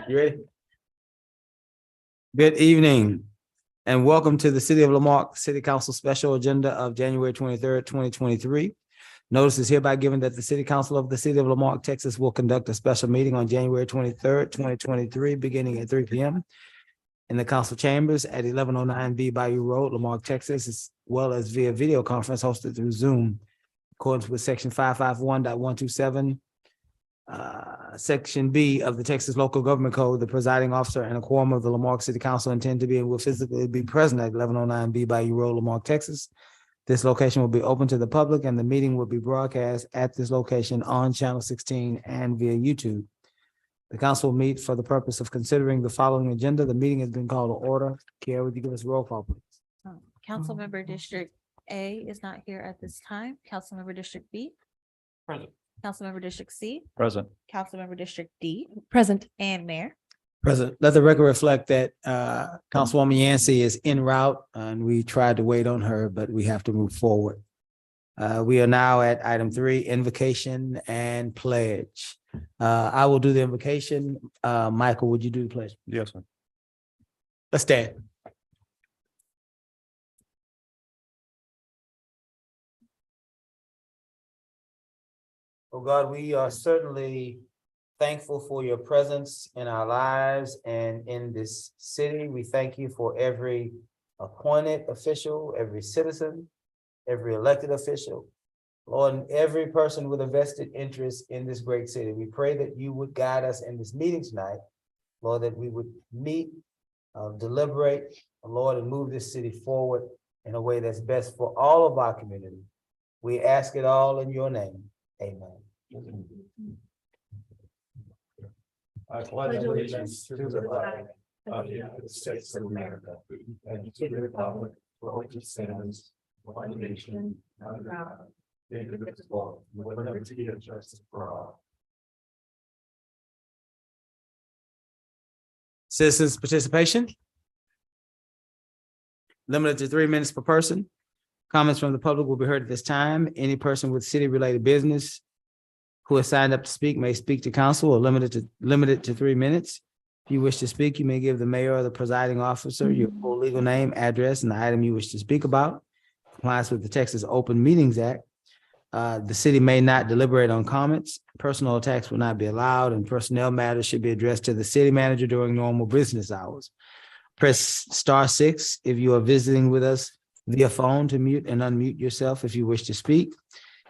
You ready? Good evening and welcome to the City of Lamarque City Council Special Agenda of January 23rd, 2023. Notice is hereby given that the City Council of the City of Lamarque, Texas will conduct a special meeting on January 23rd, 2023, beginning at 3 p.m. in the council chambers at 1109 B Bayou Road, Lamarque, Texas, as well as via video conference hosted through Zoom, in accordance with section 551.127, Section B of the Texas Local Government Code. The presiding officer and a quorum of the Lamarque City Council intend to be and will physically be present at 1109 B Bayou Road, Lamarque, Texas. This location will be open to the public and the meeting will be broadcast at this location on Channel 16 and via YouTube. The council will meet for the purpose of considering the following agenda. The meeting has been called to order. Kiara, would you give us a roll call, please? Councilmember District A is not here at this time. Councilmember District B. Present. Councilmember District C. Present. Councilmember District D. Present. And Mayor. President, let the record reflect that Councilwoman Yancey is en route and we tried to wait on her, but we have to move forward. We are now at item 3, invocation and pledge. I will do the invocation. Michael, would you do the pledge? Yes, sir. Let's stand. Oh God, we are certainly thankful for your presence in our lives and in this city. We thank you for every appointed official, every citizen, every elected official, Lord, and every person with a vested interest in this great city. We pray that you would guide us in this meeting tonight, Lord, that we would meet, deliberate, Lord, and move this city forward in a way that's best for all of our community. We ask it all in your name. Amen. I pledge allegiance to the flag of the United States of America and to the republic for which it stands, one nation, under God, indivisible, with liberty and justice for all. Citizens participation. Limited to 3 minutes per person. Comments from the public will be heard at this time. Any person with city-related business who has signed up to speak may speak to council or limited to 3 minutes. If you wish to speak, you may give the mayor or the presiding officer your full legal name, address, and the item you wish to speak about. Compliance with the Texas Open Meetings Act. The city may not deliberate on comments. Personal attacks will not be allowed, and personnel matters should be addressed to the city manager during normal business hours. Press *6 if you are visiting with us via phone to mute and unmute yourself if you wish to speak.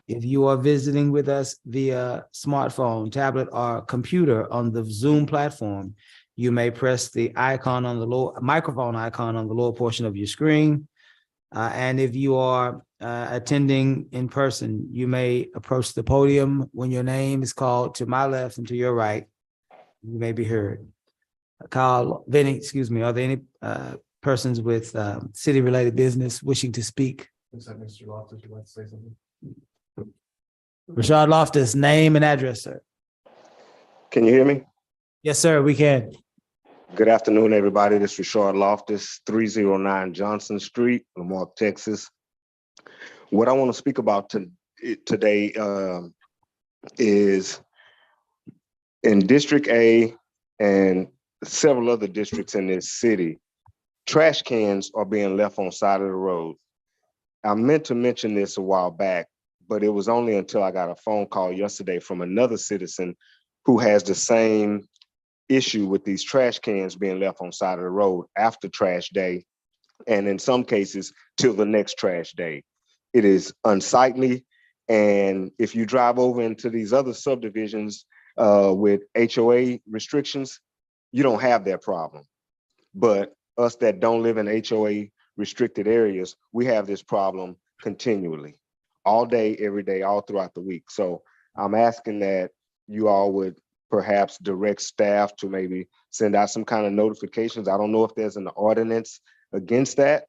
If you are visiting with us via smartphone, tablet, or computer on the Zoom platform, you may press the icon on the lower microphone icon on the lower portion of your screen. And if you are attending in person, you may approach the podium when your name is called to my left and to your right. You may be heard. Are there any persons with city-related business wishing to speak? Mr. Loftus, would you like to say something? Rashad Loftus, name and address, sir. Can you hear me? Yes, sir, we can. Good afternoon, everybody. This is Rashad Loftus, 309 Johnson Street, Lamarque, Texas. What I want to speak about today is in District A and several other districts in this city, trash cans are being left on the side of the road. I meant to mention this a while back, but it was only until I got a phone call yesterday from another citizen who has the same issue with these trash cans being left on the side of the road after trash day, and in some cases till the next trash day. It is unsightly, and if you drive over into these other subdivisions with HOA restrictions, you don't have that problem. But us that don't live in HOA restricted areas, we have this problem continually, all day, every day, all throughout the week. So I'm asking that you all would perhaps direct staff to maybe send out some kind of notifications. I don't know if there's an ordinance against that,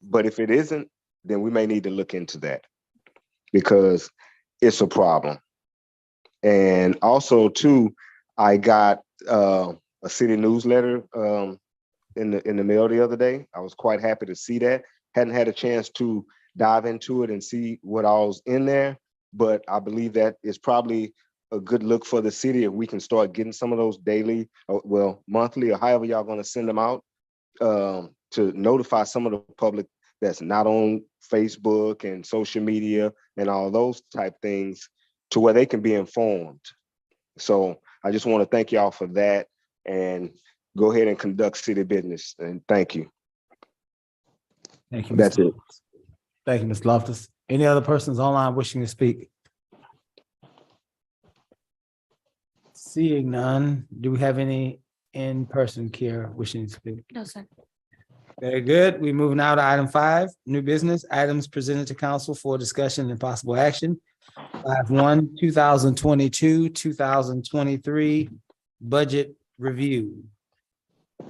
but if it isn't, then we may need to look into that because it's a problem. And also too, I got a city newsletter in the mail the other day. I was quite happy to see that. Hadn't had a chance to dive into it and see what all's in there, but I believe that is probably a good look for the city if we can start getting some of those daily, monthly, or however y'all gonna send them out, to notify some of the public that's not on Facebook and social media and all those type things, to where they can be informed. So I just want to thank y'all for that, and go ahead and conduct city business. And thank you. Thank you. That's Mr. it. Thank you, Ms. Loftus. Any other persons online wishing to speak? Seeing none, do we have any in-person here wishing to speak? No, sir. Very good. We move now to item 5, new business items presented to council for discussion and possible action. 5.1, 2022, 2023 budget review.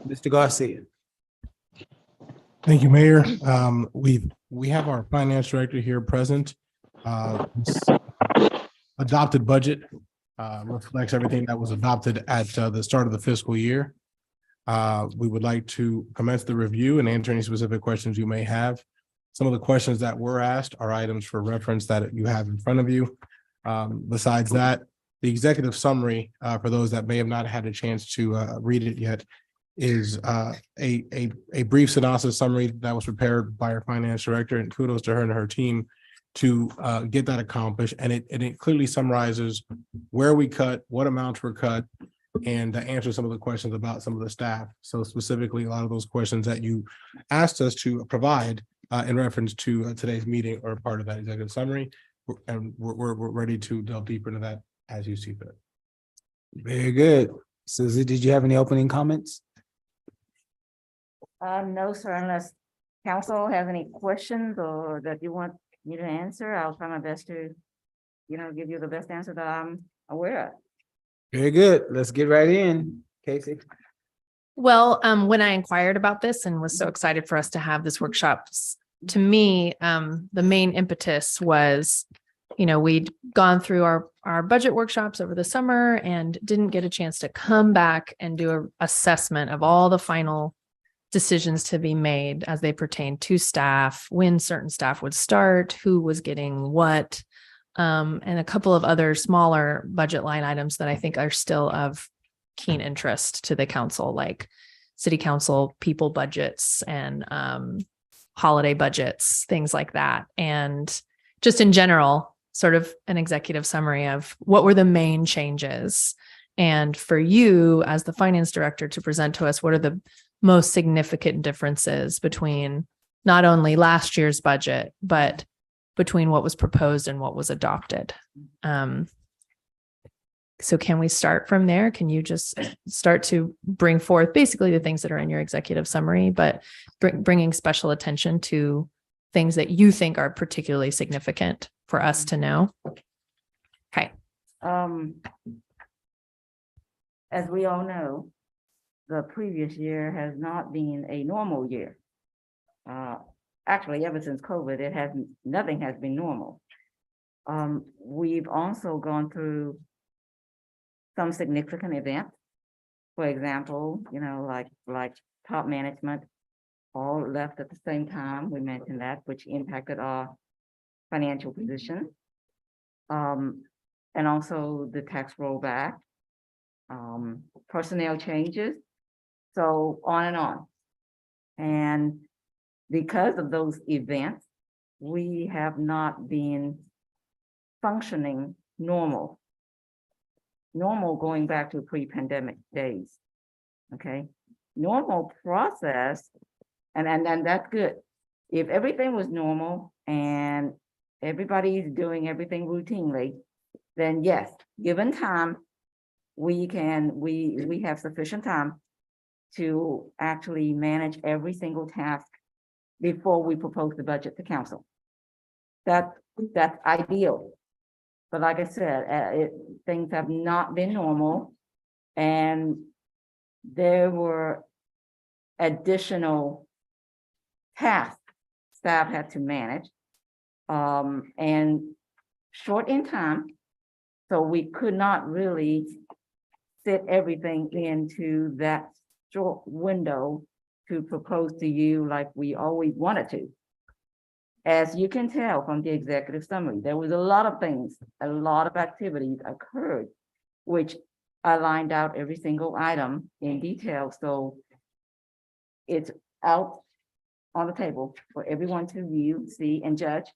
Mr. Garcia. Thank you, Mayor. We have our finance director here present. Adopted budget reflects everything that was adopted at the start of the fiscal year. We would like to commence the review and answer any specific questions you may have. Some of the questions that were asked are items for reference that you have in front of you. Besides that, the executive summary, for those that may have not had a chance to read it yet, is a brief synopsis summary that was prepared by our finance director, and kudos to her and her team to get that accomplished. And it clearly summarizes where we cut, what amounts were cut, and answer some of the questions about some of the staff. So specifically, a lot of those questions that you asked us to provide in reference to today's meeting are part of that executive summary. And we're ready to delve deeper into that as you see fit. Very good. Susie, did you have any opening comments? No, sir, unless council has any questions or that you want me to answer, I'll try my best to, give you the best answer that I'm aware of. Very good. Let's get right in. Casey. Well, when I inquired about this and was so excited for us to have this workshop, to me, the main impetus was, we'd gone through our budget workshops over the summer and didn't get a chance to come back and do an assessment of all the final decisions to be made as they pertain to staff, when certain staff would start, who was getting what, and a couple of other smaller budget line items that I think are still of keen interest to the council, like city council people budgets and holiday budgets, things like that. And just in general, sort of an executive summary of what were the main changes. And for you as the finance director to present to us, what are the most significant differences between not only last year's budget, but between what was proposed and what was adopted. So can we start from there? Can you just start to bring forth basically the things that are in your executive summary, but bringing special attention to things that you think are particularly significant for us to know? Okay. As we all know, the previous year has not been a normal year. Actually, ever since COVID, nothing has been normal. We've also gone through some significant events. For example, like top management all left at the same time. We mentioned that, which impacted our financial position. And also the tax rollback, personnel changes, so on and on. And because of those events, we have not been functioning normal going back to pre-pandemic days. Okay, normal process, and that's good. If everything was normal and everybody's doing everything routinely, then yes, given time, we have sufficient time to actually manage every single task before we propose the budget to council. That's ideal. But like I said, things have not been normal, and there were additional tasks staff had to manage, and short in time, so we could not really fit everything into that short window to propose to you like we always wanted to. As you can tell from the executive summary, there was a lot of things, a lot of activities occurred, which I lined out every single item in detail, so it's out on the table for everyone to view, see, and judge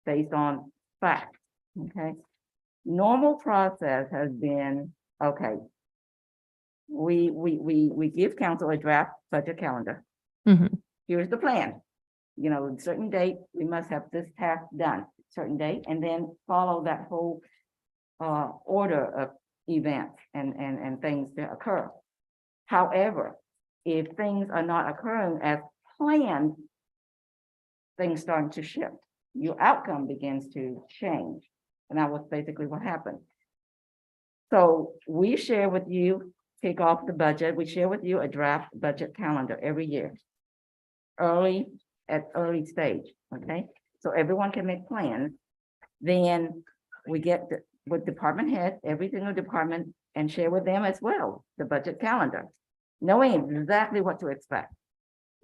based on fact, okay? Normal process has been, okay, we give council a draft budget calendar. Mhm. Here's the plan. You know, certain date, we must have this task done, certain date, and then follow that whole order of events and things to occur. However, if things are not occurring as planned, things start to shift. Your outcome begins to change. And that was basically what happened. So we share with you, kick off the budget, we share with you a draft budget calendar every year. At early stage, okay? So everyone can make plans. Then we get with department head, every single department, and share with them as well, the budget calendar, knowing exactly what to expect.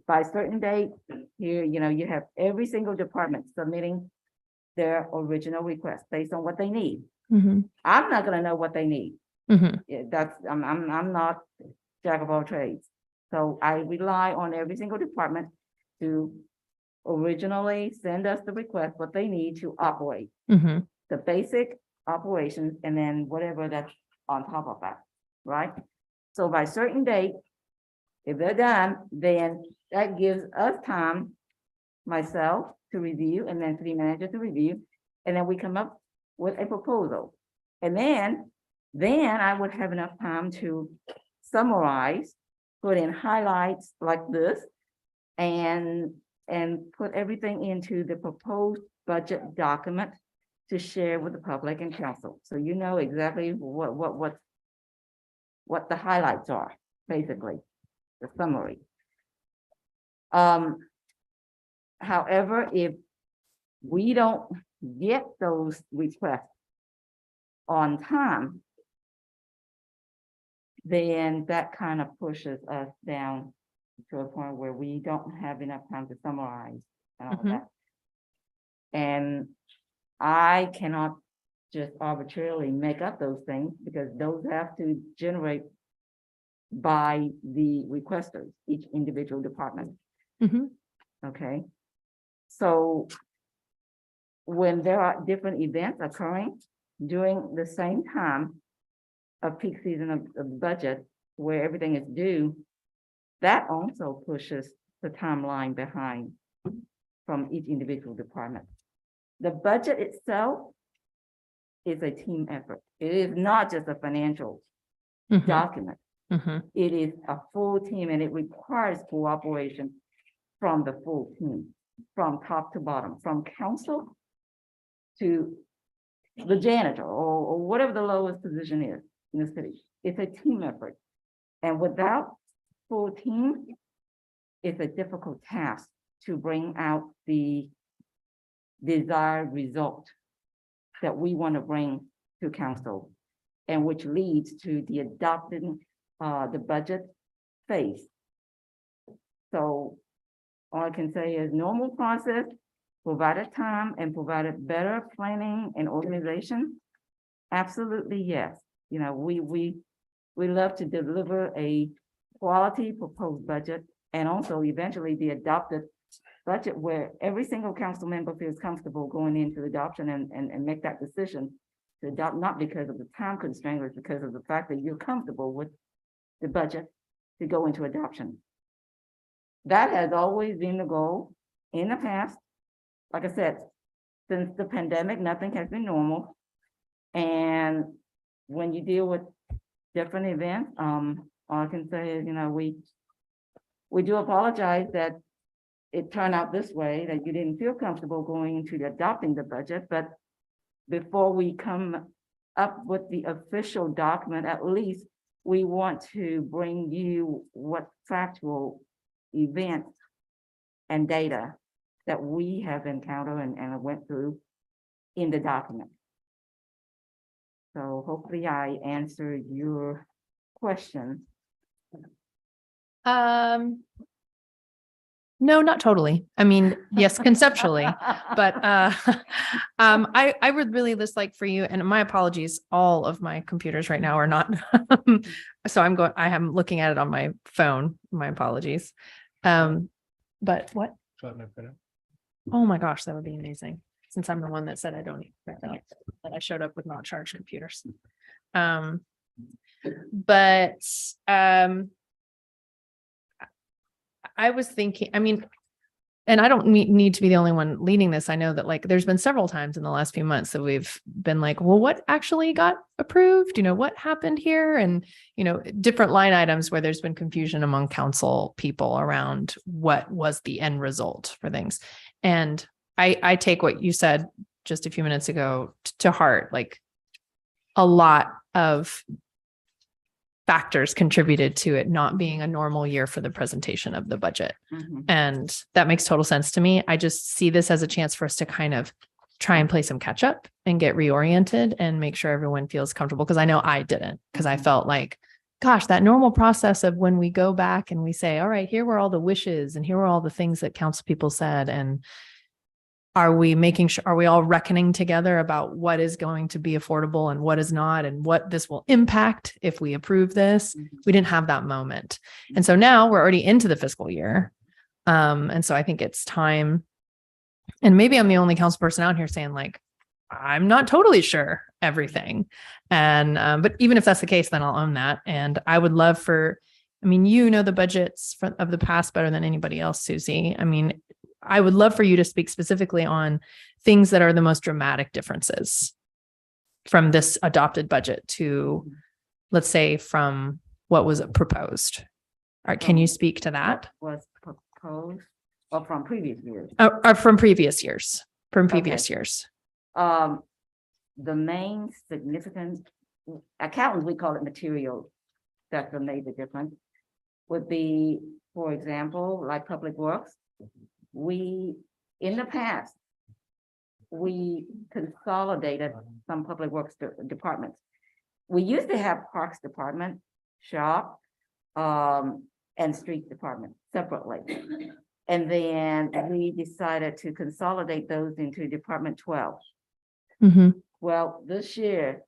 By a certain date, here, you know, you have every single department submitting their original request based on what they need. Mhm. I'm not gonna know what they need. Mhm. Yeah, I'm not jack of all trades. So I rely on every single department to originally send us the request, what they need to operate, Mhm. the basic operations, and then whatever that's on top of that, right? So by certain date, if they're done, then that gives us time, myself to review, and then city manager to review, and then we come up with a proposal. And then I would have enough time to summarize, put in highlights like this, and put everything into the proposed budget document to share with the public and council. So you know exactly what the highlights are, basically, the summary. However, if we don't get those requests on time, then that kind of pushes us down to a point where we don't have enough time to summarize and all Mhm. that. And I cannot just arbitrarily make up those things because those have to generate by the requesters, each individual department. Mhm. Okay. So when there are different events occurring during the same time of peak season of the budget where everything is due, that also pushes the timeline behind from each individual department. The budget itself is a team effort. It is not just a financial Mhm. document. Mhm. It is a full team and it requires cooperation from the full team, from top to bottom, from council to the janitor or whatever the lowest position is in the city. It's a team effort. And without full team, it's a difficult task to bring out the desired result that we want to bring to council, and which leads to the adopting the budget phase. So all I can say is normal process, provided time and provided better planning and organization. Absolutely, yes. You know, we love to deliver a quality proposed budget and also eventually the adopted budget where every single council member feels comfortable going into adoption and make that decision to adopt, not because of the time constraint, but because of the fact that you're comfortable with the budget to go into adoption. That has always been the goal in the past. Like I said, since the pandemic, nothing has been normal. And when you deal with different events, all I can say is, you know, we do apologize that it turned out this way, that you didn't feel comfortable going into adopting the budget, but before we come up with the official document, at least we want to bring you what factual events and data that we have encountered and went through in the document. So hopefully I answered your question. No, not totally. I mean, yes, conceptually, but I would really just like for you, and my apologies, all of my computers right now are not. So I am looking at it on my phone. My apologies. But what? Oh my gosh, that would be amazing. Since I'm the one that said I don't need that I showed up with not charged computers. But I was thinking, I mean, and I don't need to be the only one leading this. I know that like there's been several times in the last few months that we've been like, well, what actually got approved? You know, what happened here? And, you know, different line items where there's been confusion among council people around what was the end result for things. And I take what you said just a few minutes ago to heart. Like a lot of factors contributed to it not being a normal year for the presentation of the budget. Mhm. And that makes total sense to me. I just see this as a chance for us to kind of try and play some catch up and get reoriented and make sure everyone feels comfortable. Cause I know I didn't, because I felt like, gosh, that normal process of when we go back and we say, all right, here were all the wishes and here were all the things that council people said. And are we making sure, are we all reckoning together about what is going to be affordable and what is not, and what this will impact if we approve this? We didn't have that moment. And so now we're already into the fiscal year. And so I think it's time, and maybe I'm the only council person out here saying like, I'm not totally sure everything. And, but even if that's the case, then I'll own that. And I would love for, I mean, you know, the budgets of the past better than anybody else, Susie. I mean, I would love for you to speak specifically on things that are the most dramatic differences from this adopted budget to, let's say, from what was proposed. All right, can you speak to that? Was proposed or from previous years? Or from previous years, years. The main significant accountants, we call it material, that's what made the difference, would be, for example, like Public Works. We, in the past, we consolidated some Public Works departments. We used to have Parks Department, Shop, and Street Department separately. And then we decided to consolidate those into Department 12. Mm-hmm. Well, this year,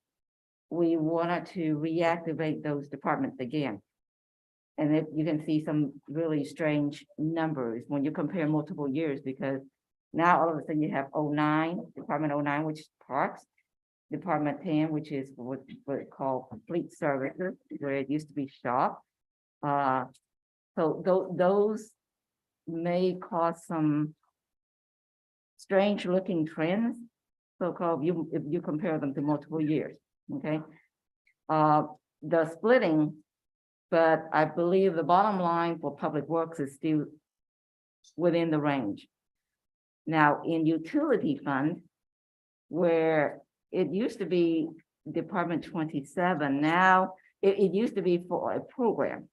we wanted to reactivate those departments again. And if you can see some really strange numbers when you compare multiple years, because now all of a sudden you have 09, Department 09, which is Parks, Department 10, which is what called Fleet Services, where it used to be Shop. So those may cause some strange looking trends, so-called, if you compare them to multiple years, okay? The splitting, but I believe the bottom line for Public Works is still within the range. Now, in utility fund, where it used to be Department 27, now it used to be for a program.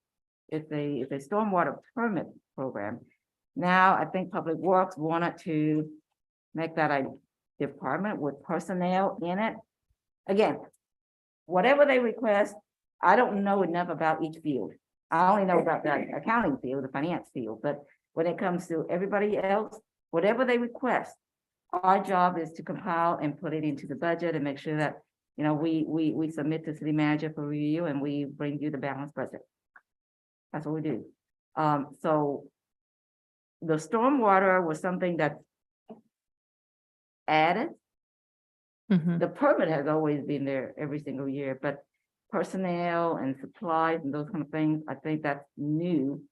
It's a stormwater permit program. Now, I think Public Works wanted to make that a department with personnel in it. Again, whatever they request, I don't know enough about each field. I only know about the accounting field, the finance field, but when it comes to everybody else, whatever they request, our job is to compile and put it into the budget and make sure that, you know, we submit to city manager for review and we bring you the balanced budget. That's what we do. So the stormwater was something that added. Mm-hmm. The permit has always been there every single year, but personnel and supplies and those kind of things, I think that's new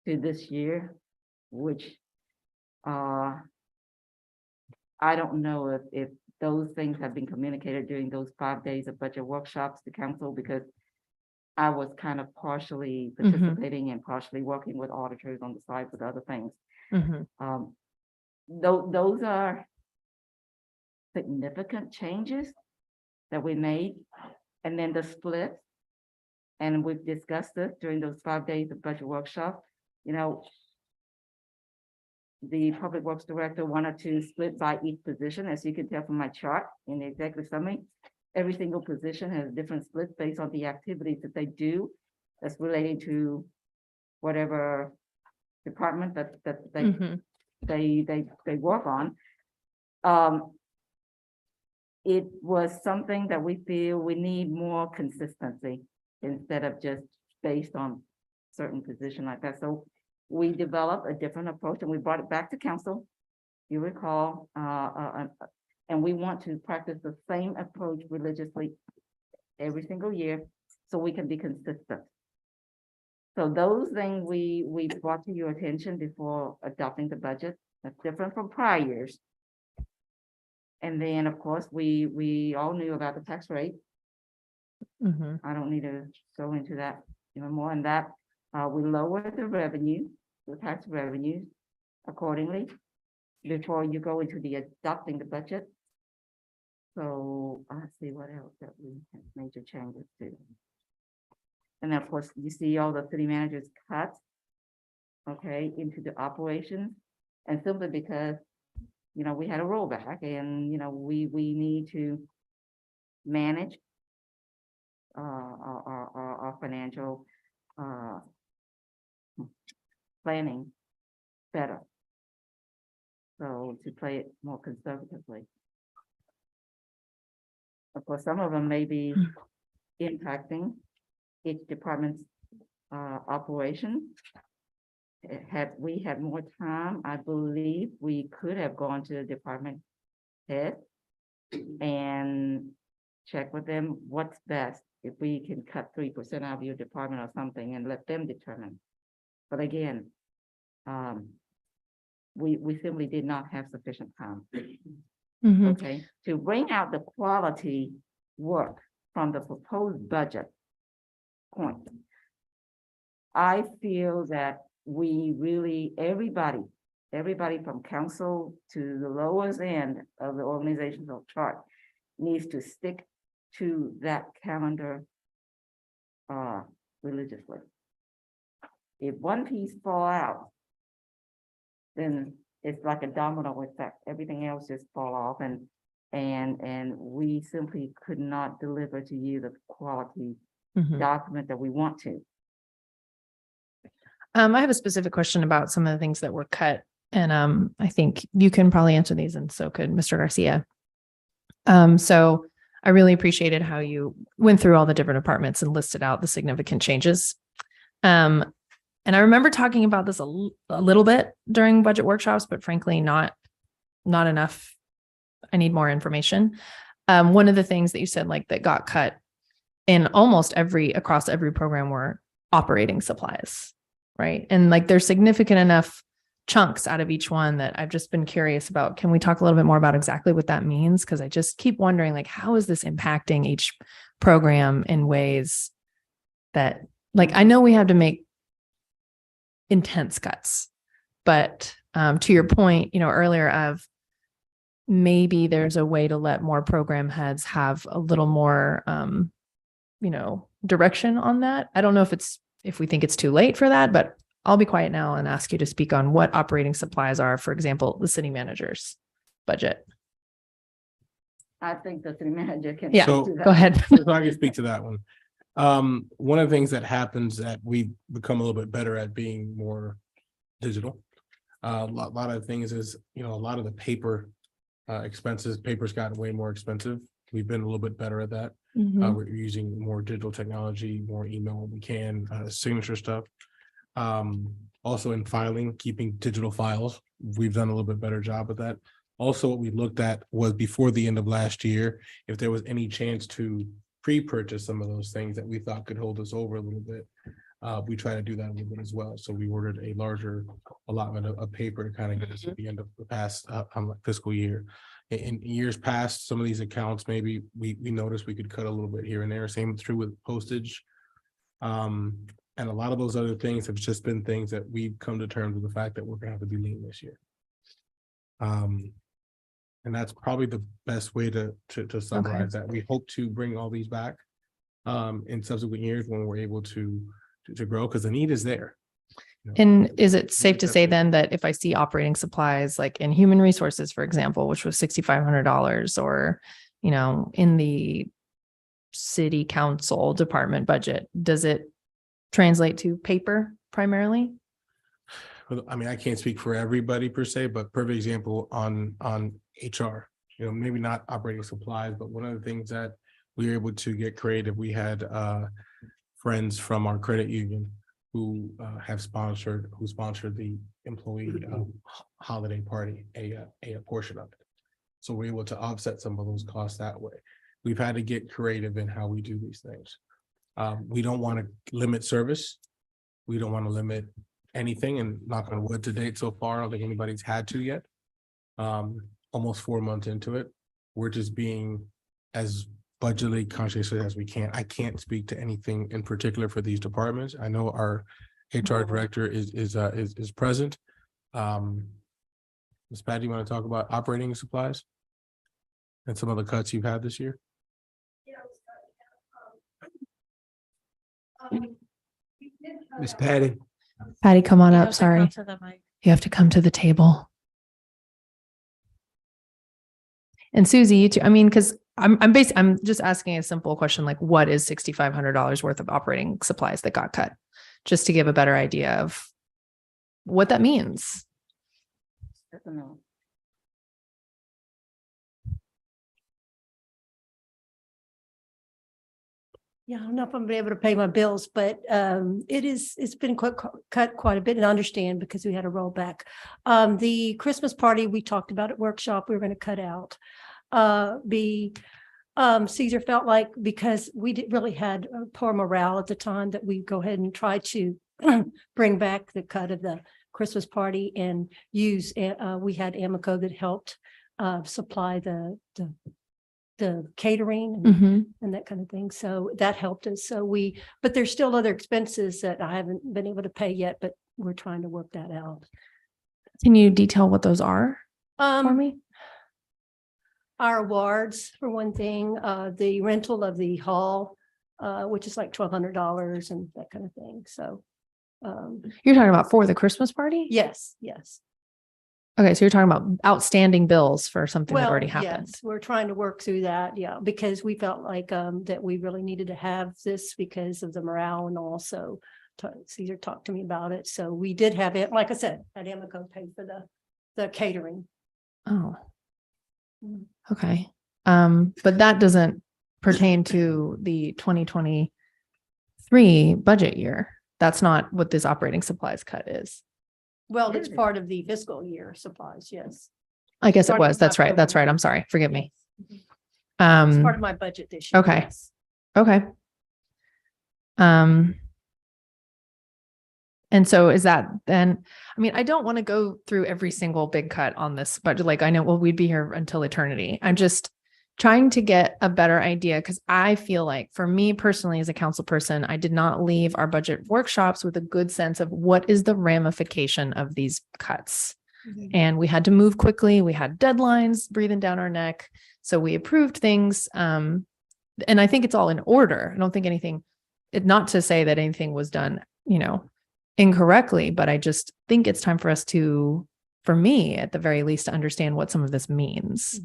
to this year, which I don't know if those things have been communicated during those 5 days of budget workshops to council, because I was kind of partially participating and partially working with auditors on the side with other things. Mm-hmm. Those are significant changes that we made. And then the split, and we've discussed this during those 5 days of budget workshop. You know, the Public Works Director wanted to split by each position, as you can tell from my chart in the executive summary. Every single position has different splits based on the activities that they do that's related to whatever department that Mhm. they work on. It was something that we feel we need more consistency instead of just based on certain position like that. So we developed a different approach and we brought it back to council. You recall, and we want to practice the same approach religiously every single year so we can be consistent. So those things we brought to your attention before adopting the budget. That's different from prior years. And then, of course, we all knew about the tax rate. Mhm. I don't need to go into that even more. And that we lowered the revenue, the tax revenues accordingly before you go into the adopting the budget. So let's see what else that we have major changes to. And then, of course, you see all the city managers cut, okay, into the operation. And simply because, you know, we had a rollback and, you know, we need to manage our financial planning better. So to play it more conservatively. Of course, some of them may be impacting each department's operation. Had we had more time, I believe we could have gone to the department head and check with them what's best. If we can cut 3% out of your department or something and let them determine. But again, we simply did not have sufficient time. Mhm. Okay, to bring out the quality work from the proposed budget point. I feel that we really, everybody from council to the lowest end of the organizational chart needs to stick to that calendar religiously. If one piece fall out, then it's like a domino effect. Everything else just fall off and we simply could not deliver to you the quality Mhm. document that we want to. I have a specific question about some of the things that were cut, and I think you can probably answer these, and so could Mr. Garcia. So I really appreciated how you went through all the different departments and listed out the significant changes. And I remember talking about this a little bit during budget workshops, but frankly, not enough. I need more information. One of the things that you said, like, that got cut in almost across every program were operating supplies, right? And like, there's significant enough chunks out of each one that I've just been curious about. Can we talk a little bit more about exactly what that means? Because I just keep wondering, like, how is this impacting each program in ways that, like, I know we have to make intense cuts, but to your point, earlier of maybe there's a way to let more program heads have a little more, direction on that. I don't know if we think it's too late for that, but I'll be quiet now and ask you to speak on what operating supplies are, for example, the city manager's budget. I think the city manager can. Yeah, do that. go ahead. So I can speak to that one. One of the things that happens that we've become a little bit better at being more digital. A lot of things is, a lot of the paper expenses, paper's gotten way more expensive. We've been a little bit better at that. Mhm. We're using more digital technology, more email when we can, signature stuff. Also in filing, keeping digital files. We've done a little bit better job with that. Also, what we looked at was before the end of last year, if there was any chance to pre-purchase some of those things that we thought could hold us over a little bit. We try to do that a little bit as well. So we ordered a larger allotment of paper to kind of get us at the end of the past fiscal year. In years past, some of these accounts, maybe we noticed we could cut a little bit here and there. Same true with postage. And a lot of those other things have just been things that we've come to terms with the fact that we're gonna have to be lean this year. And that's probably the best way to summarize that. We hope to bring all these back in subsequent years when we're able to grow, because the need is there. And is it safe to say then that if I see operating supplies, like in human resources, for example, which was $6,500, or, in the city council department budget, does it translate to paper primarily? I mean, I can't speak for everybody per se, but perfect example on HR. You know, maybe not operating supplies, but one of the things that we were able to get creative, we had friends from our credit union who sponsored the employee holiday party, a portion of it. So we're able to offset some of those costs that way. We've had to get creative in how we do these things. We don't want to limit service. We don't want to limit anything, and knock on wood to date so far, I don't think anybody's had to yet. Almost 4 months into it, we're just being as budgetally conscious as we can. I can't speak to anything in particular for these departments. I know our HR director is present. Ms. Patty, you want to talk about operating supplies and some of the cuts you've had this year? Ms. Patty. Patty, come on You up. have to come Sorry. to the mic. You have to come to the table. And Susie, you too. I mean, because I'm just asking a simple question, like what is $6,500 worth of operating supplies that got cut? Just to give a better idea of what that means. I don't know. Yeah, I don't know if I'm gonna be able to pay my bills, but it's been cut quite a bit, and I understand because we had a rollback. The Christmas party we talked about at workshop, we were gonna cut out. Caesar felt like because we really had poor morale at the time that we go ahead and try to bring back the cut of the Christmas party and use, we had Amico that helped supply the catering and that kind of thing. So that helped us. So but there's still other expenses that I haven't been able to pay yet, but we're trying to work that out. Can you detail what those are for me? Our awards, for one thing, the rental of the hall, which is like $1,200 and that kind of thing. So You're talking about for the Christmas party? yes. Okay, so you're talking about outstanding bills for something that already happened. Yes, we're trying to work through that, yeah, because we felt like that we really needed to have this because of the morale, and also Caesar talked to me about it. So we did have it, like I said, had Amico pay for the catering. Oh. Okay. But that doesn't pertain to the 2023 budget year. That's not what this operating supplies cut is. Well, it's part of the fiscal year supplies, yes. I guess it Starting was. in That's right. That's October. right. I'm sorry. Forgive me. It's part of my budget this year. okay. Yes. Okay. And so is that then, I mean, I don't want to go through every single big cut on this budget. Like I know, well, we'd be here until eternity. I'm just trying to get a better idea because I feel like for me personally as a council person, I did not leave our budget workshops with a good sense of what is the ramification of these cuts. And we had to move quickly. We had deadlines breathing down our neck. So we approved things. And I think it's all in order. I don't think not to say that anything was done, incorrectly, but I just think it's time for us for me at the very least, to understand what some of this means.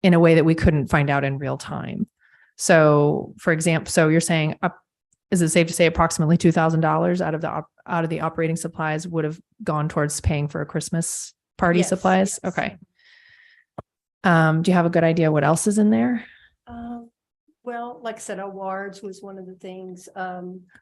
In a way that we couldn't find out in real time. So for example, so you're saying, is it safe to say approximately $2,000 out of the operating supplies would have gone towards paying for a Christmas party Yes, supplies? yes. Okay. Do you have a good idea what else is in there? Well, like I said, awards was one of the things.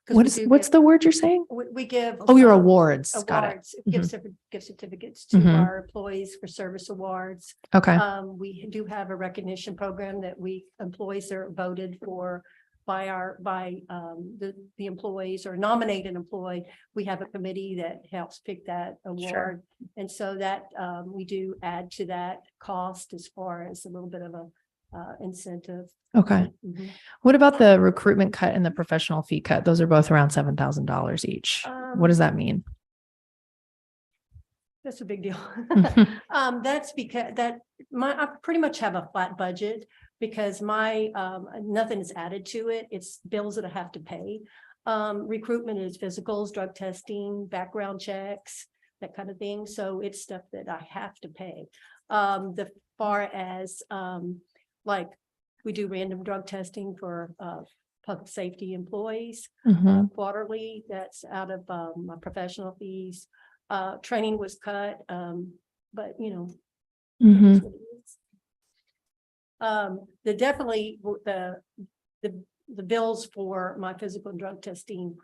What's the word you're saying? We give. Oh, your awards. Got it. Awards, gift certificates to our employees for service awards. Okay. We do have a recognition program that employees are voted for by the employees or nominate an employee. We have a committee that helps pick that award. Sure. And so that we do add to that cost as far as a little bit of a incentive. Okay. What about the recruitment cut and the professional fee cut? Those are both around $7,000 each. What does that mean? That's a big deal. That's because I pretty much have a flat budget because nothing is added to it. It's bills that I have to pay. Recruitment is physicals, drug testing, background checks, that kind of thing. So it's stuff that I have to pay. The far as like we do random drug testing for public safety employees. Mhm. Quarterly, that's out of my professional fees. Training was cut, but it is Mhm. what it is. The bills for my physical and drug testing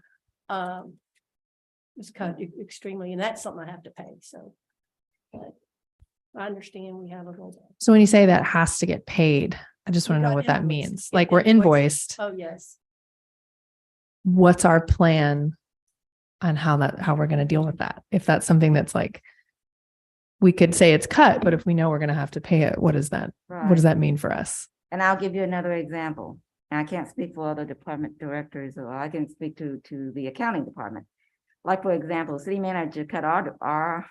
was cut extremely, and that's something I have to pay, so. But I understand we have a little. So when you say that has to get paid, I just We want to know got what that invoiced. means. Yeah, Like we're invoiced. Oh, yes. What's our plan on how we're going to deal with that? If that's something that's like, we could say it's cut, but if we know we're going to have to pay it, what does that Right. mean for us? And I'll give you another example. And I can't speak for other department directors, or I can speak to the accounting department. Like, for example, city manager cut our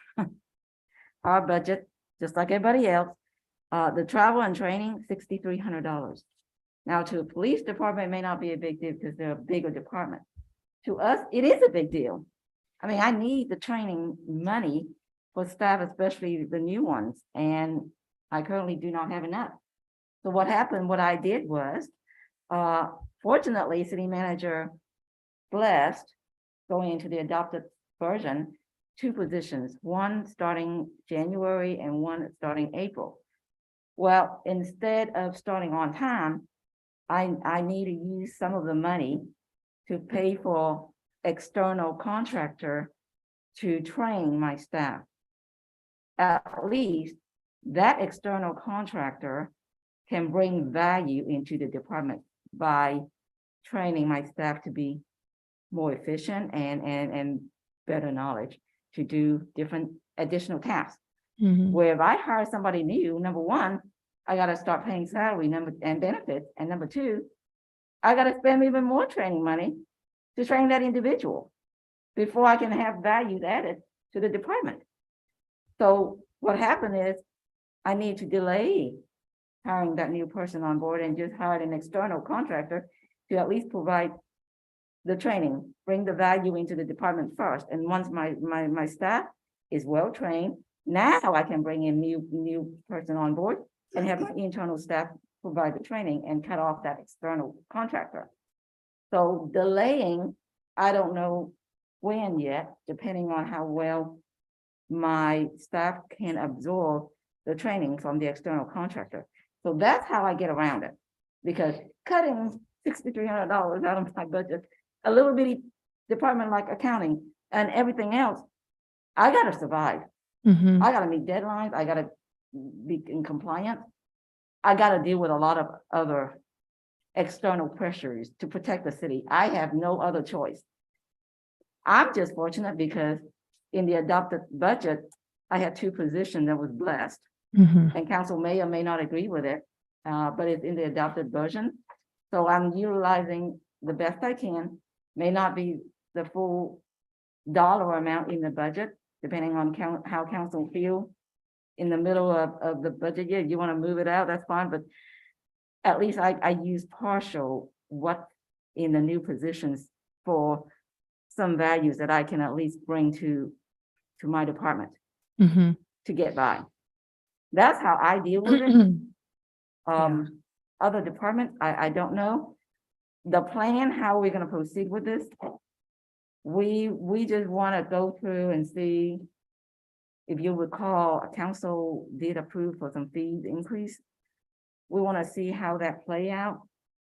budget, just like everybody else. The travel and training, $6,300. Now, to a police department, it may not be a big deal because they're a bigger department. To us, it is a big deal. I mean, I need the training money for staff, especially the new ones, and I currently do not have enough. So what happened, what I did was, fortunately, city manager blessed, going into the adopted version, 2 positions, one starting January and one starting April. Well, instead of starting on time, I need to use some of the money to pay for external contractor to train my staff. At least that external contractor can bring value into the department by training my staff to be more efficient and better knowledge to do different additional tasks. Mhm. Where if I hire somebody new, number one, I gotta start paying salary and benefits, and number two, I gotta spend even more training money to train that individual before I can have value added to the department. So what happened is I need to delay hiring that new person on board and just hire an external contractor to at least provide the training, bring the value into the department first. And once my staff is well-trained, now I can bring in new person on board and have my internal staff provide the training and cut off that external contractor. So delaying, I don't know when yet, depending on how well my staff can absorb the training from the external contractor. So that's how I get around it. Because cutting $6,300 out of my budget, a little bitty department like accounting and everything else, I gotta survive. Mhm. I gotta meet deadlines. I gotta be in compliance. I gotta deal with a lot of other external pressures to protect the city. I have no other choice. I'm just fortunate because in the adopted budget, I had 2 positions that was blessed, Mhm. and council may or may not agree with it, but it's in the adopted version. So I'm utilizing the best I can, may not be the full dollar amount in the budget, depending on how council feel in the middle of the budget year. You want to move it out, that's fine, but at least I use partial what in the new positions for some values that I can at least bring to my department Mhm. to get by. That's how I deal with it. Other departments, I don't know. The plan, how we're gonna proceed with this, we just wanna go through and see. If you recall, council did approve for some fees increase. We wanna see how that play out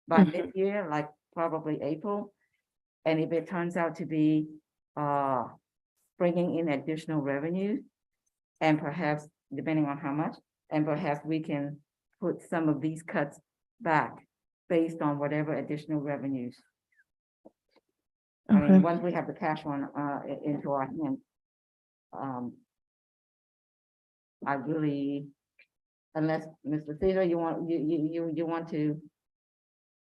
by Mhm. mid-year, like probably April. And if it turns out to be, bringing in additional revenue, and perhaps depending on how much, and perhaps we can put some of these cuts back based on whatever additional revenues. I mean, Okay. once we have the cash one, into our hand, I really, unless, Mr. Caesar, you want to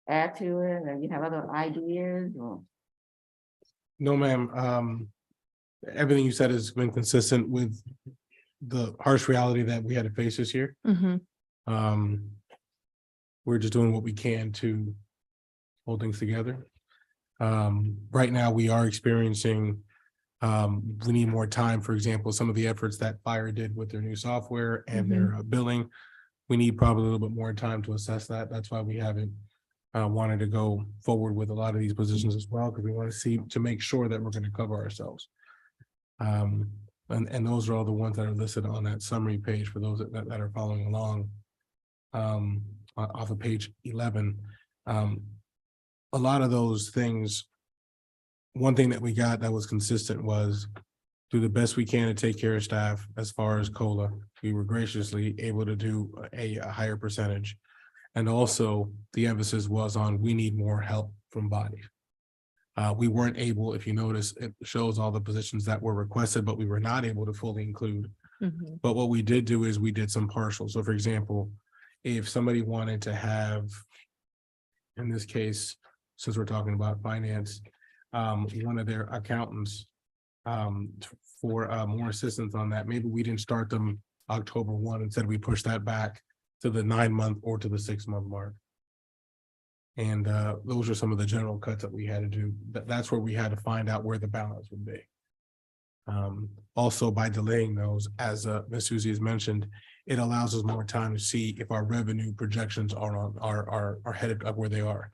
add to it, or you have other ideas, or? No, ma'am. Everything you said has been consistent with the harsh reality that we had to face this year. Mhm. We're just doing what we can to hold things together. Right now, we are experiencing, we need more time. For example, some of the efforts that Fire did with their new software and their billing, we need probably a little bit more time to assess that. That's why we haven't wanted to go forward with a lot of these positions as well, because we want to see, to make sure that we're going to cover ourselves. And those are all the ones that are listed on that summary page for those that are following along. Off of page 11. A lot of those things, one thing that we got that was consistent was do the best we can to take care of staff. As far as COLA, we were graciously able to do a higher percentage. And also the emphasis was on, we need more help from bodies. We weren't able, if you notice, it shows all the positions that were requested, but we were not able to fully include. Mhm. But what we did do is we did some partial. So for example, if somebody wanted to have, in this case, since we're talking about finance, one of their accountants for more assistance on that, maybe we didn't start them October 1, instead we pushed that back to the 9-month or to the 6-month mark. And those are some of the general cuts that we had to do. That's where we had to find out where the balance would be. Also, by delaying those, as Ms. Susie has mentioned, it allows us more time to see if our revenue projections are headed up where they are.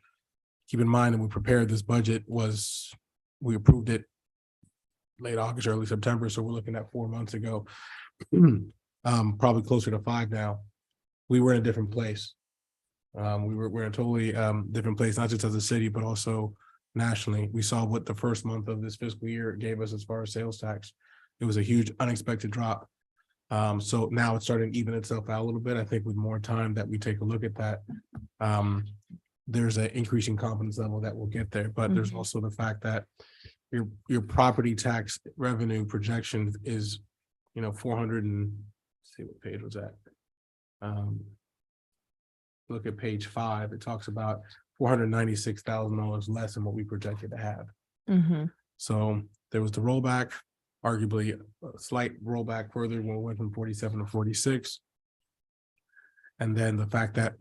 Keep in mind that we prepared this budget we approved it late August, early September, so we're looking at 4 months ago. Probably closer to 5 now. We were in a different place. We're in a totally different place, not just as a city, but also nationally. We saw what the first month of this fiscal year gave us as far as sales tax. It was a huge unexpected drop. So now it's starting to even itself out a little bit. I think with more time that we take a look at that, there's an increasing confidence level that we'll get there. But there's also the fact that your property tax revenue projection is, 400 and, let's see what page was that. Look at page 5. It talks about $496,000 less than what we projected to have. Mhm. So there was the rollback, arguably a slight rollback further when we went from 47 to 46. And then the fact that,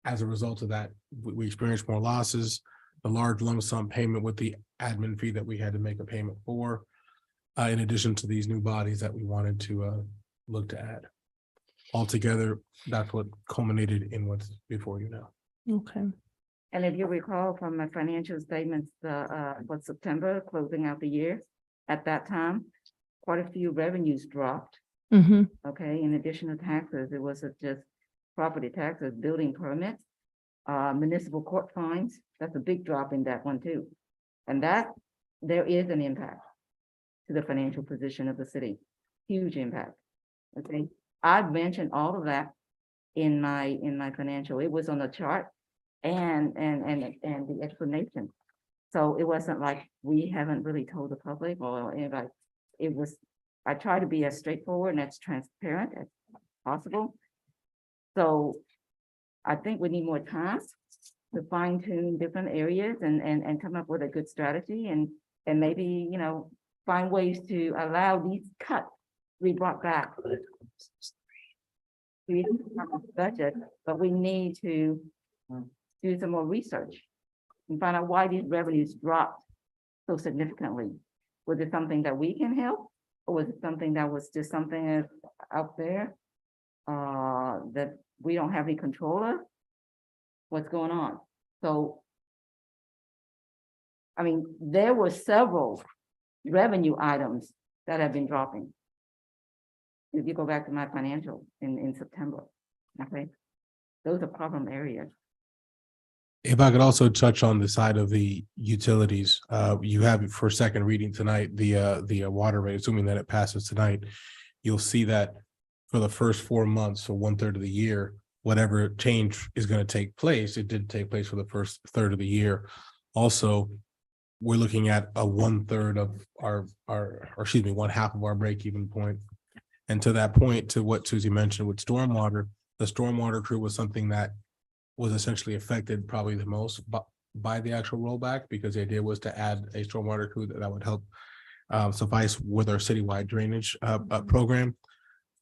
as a result of that, we experienced more losses, the large lump sum payment with the admin fee that we had to make a payment for, in addition to these new bodies that we wanted to look to add. Altogether, that's what culminated in what's before you now. Okay. And if you recall from my financial statements, for September, closing out the year, at that time, quite a few revenues dropped. Mhm. Okay, in addition to taxes, it wasn't just property taxes, building permits, municipal court fines. That's a big drop in that one too. And that, there is an impact to the financial position of the city, huge impact. Okay, I've mentioned all of that in my financial. It was on the chart and the explanation. So it wasn't like we haven't really told the public or anybody. It was, I try to be as straightforward and as transparent as possible. So I think we need more time to fine tune different areas and come up with a good strategy and maybe, find ways to allow these cuts to be brought back. We don't have a budget, but we need to do some more research and find out why these revenues dropped so significantly. Was it something that we can help? Or was it something that was just something out there that we don't have any control of? What's going on? So, I mean, there were several revenue items that have been dropping. If you go back to my financial in September, okay? Those are problem areas. If I could also touch on the side of the utilities, you have for second reading tonight, the water rate, assuming that it passes tonight, you'll see that for the first 4 months, so 1/3 of the year, whatever change is going to take place, it did take place for the first third of the year. Also, we're looking at a 1/3 of our, or excuse me, 1/2 of our break-even point. And to that point, to what Susie mentioned with stormwater, the stormwater crew was something that was essentially affected probably the most by the actual rollback, because the idea was to add a stormwater crew that would help suffice with our citywide drainage program.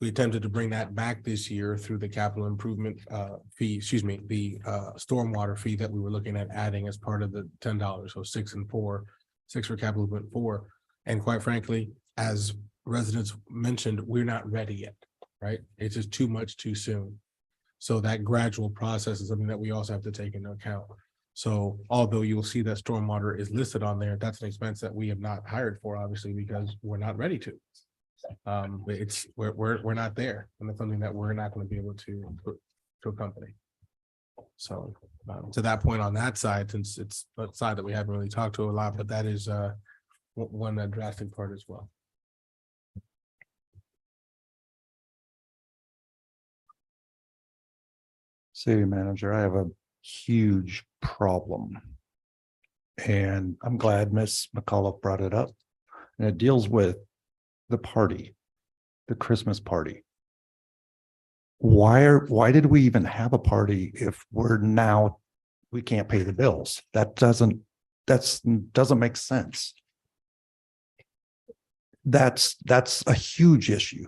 We attempted to bring that back this year through the capital improvement fee, the stormwater fee that we were looking at adding as part of the $10. So 6 and 4, 6 for capital improvement 4. And quite frankly, as residents mentioned, we're not ready yet, right? It's just too much too soon. So that gradual process is something that we also have to take into account. So although you'll see that stormwater is listed on there, that's an expense that we have not hired for, obviously, because we're not ready to. We're not there, and it's something that we're not going to be able to accompany. So to that point on that side, since it's a side that we haven't really talked to a lot, but that is one drastic part as well. City manager, I have a huge problem. And I'm glad Miss McAuliffe brought it up. And it deals with the party, the Christmas party. Why did we even have a party if we can't pay the bills? That doesn't make sense. That's a huge issue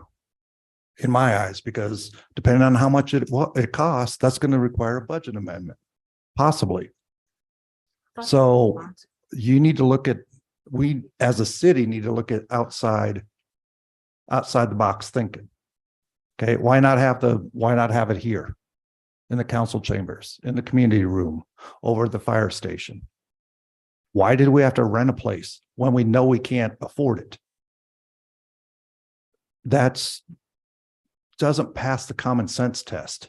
in my eyes, because depending on how much it costs, that's going to require a budget amendment, possibly. So you need to look at, we as a city need to look at outside the box thinking. Okay, why not have it here in the council chambers, in the community room, over at the fire station? Why did we have to rent a place when we know we can't afford it? Doesn't pass the common sense test.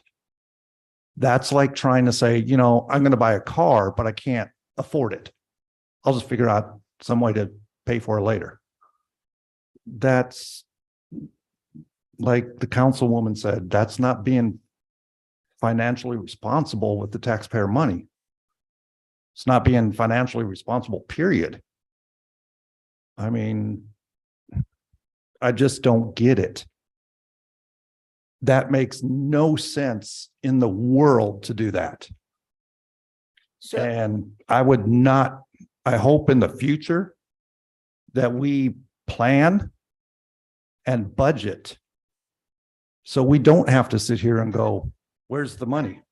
That's like trying to say, I'm going to buy a car, but I can't afford it. I'll just figure out some way to pay for it later. That's, like the councilwoman said, that's not being financially responsible with the taxpayer money. It's not being financially responsible, period. I mean, I just don't get it. That makes no sense in the world to do that. So, And I hope in the future that we plan and budget so we don't have to sit here and go, where's the money?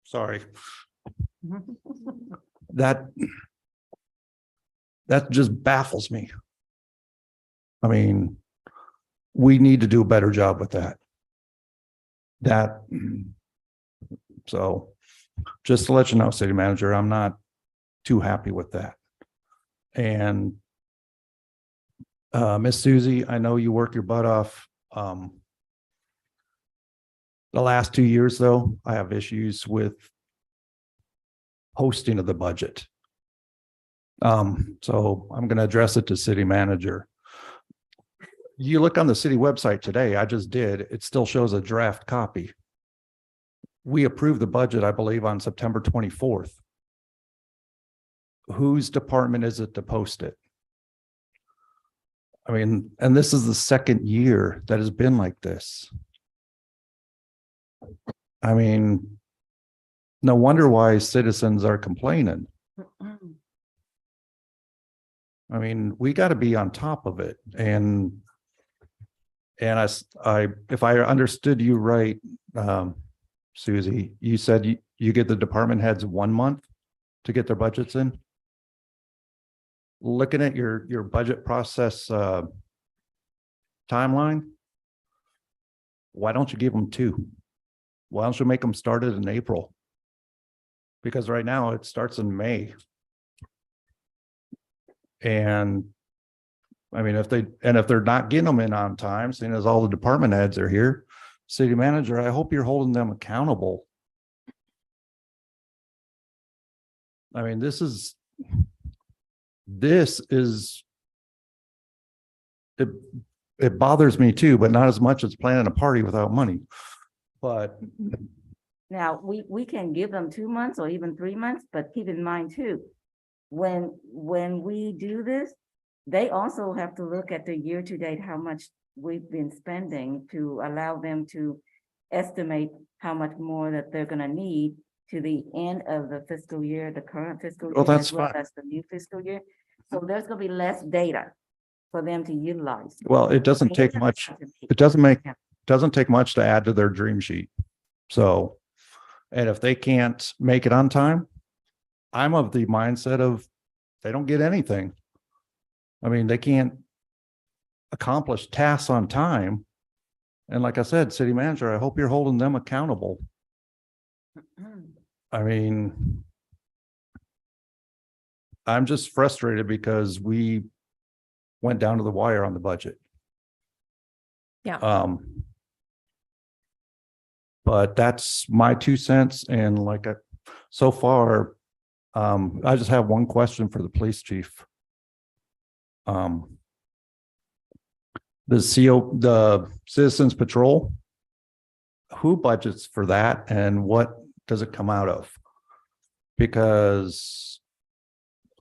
Sorry. That just baffles me. I mean, we need to do a better job with that. So just to let you know, city manager, I'm not too happy with that. And Miss Susie, I know you work your butt off. The last 2 years, though, I have issues with posting of the budget. So I'm going to address it to city manager. You look on the city website today, I just did, it still shows a draft copy. We approved the budget, I believe, on September 24th. Whose department is it to post it? I mean, and this is the second year that has been like this. I mean, no wonder why citizens are complaining. I mean, we got to be on top of it. And if I understood you right, Susie, you said you give the department heads 1 month to get their budgets in. Looking at your budget process timeline, why don't you give them 2? Why don't you make them start it in April? Because right now it starts in May. And I mean, if they're not getting them in on time, seeing as all the department heads are here, city manager, I hope you're holding them accountable. I mean, this is it bothers me too, but not as much as planning a party without money. But now we can give them 2 months or even 3 months, but keep in mind too, when we do this, they also have to look at the year to date, how much we've been spending to allow them to estimate how much more that they're gonna need to the end of the fiscal year, the current fiscal year. Well, that's as well fine. as the new fiscal year. So there's gonna be less data for them to utilize. well, it doesn't take much. It doesn't take much to add to their dream sheet. So, and if they can't make it on time, I'm of the mindset of they don't get anything. I mean, they can't accomplish tasks on time. And like I said, city manager, I hope you're holding them accountable. I mean, I'm just frustrated because we went down to the wire on the budget. Yeah. But that's my 2 cents, and so far, I just have one question for the police chief. The Citizens Patrol, who budgets for that and what does it come out of? Because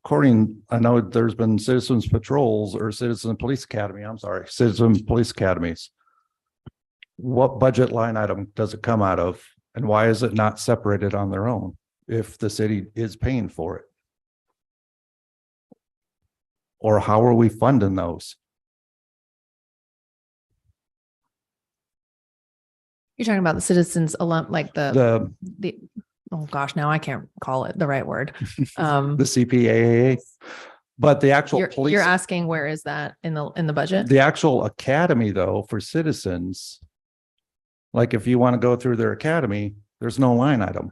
I know there's been citizens patrols or citizen police academy, citizen police academies. What budget line item does it come out of? And why is it not separated on their own if the city is paying for it? Or how are we funding those? You're talking about the citizens alum, like The oh gosh, now I can't call it the right word. Um, the CPAA, but the actual you're police, asking where is that in the budget? the actual academy though, for citizens, like if you want to go through their academy, there's no line item.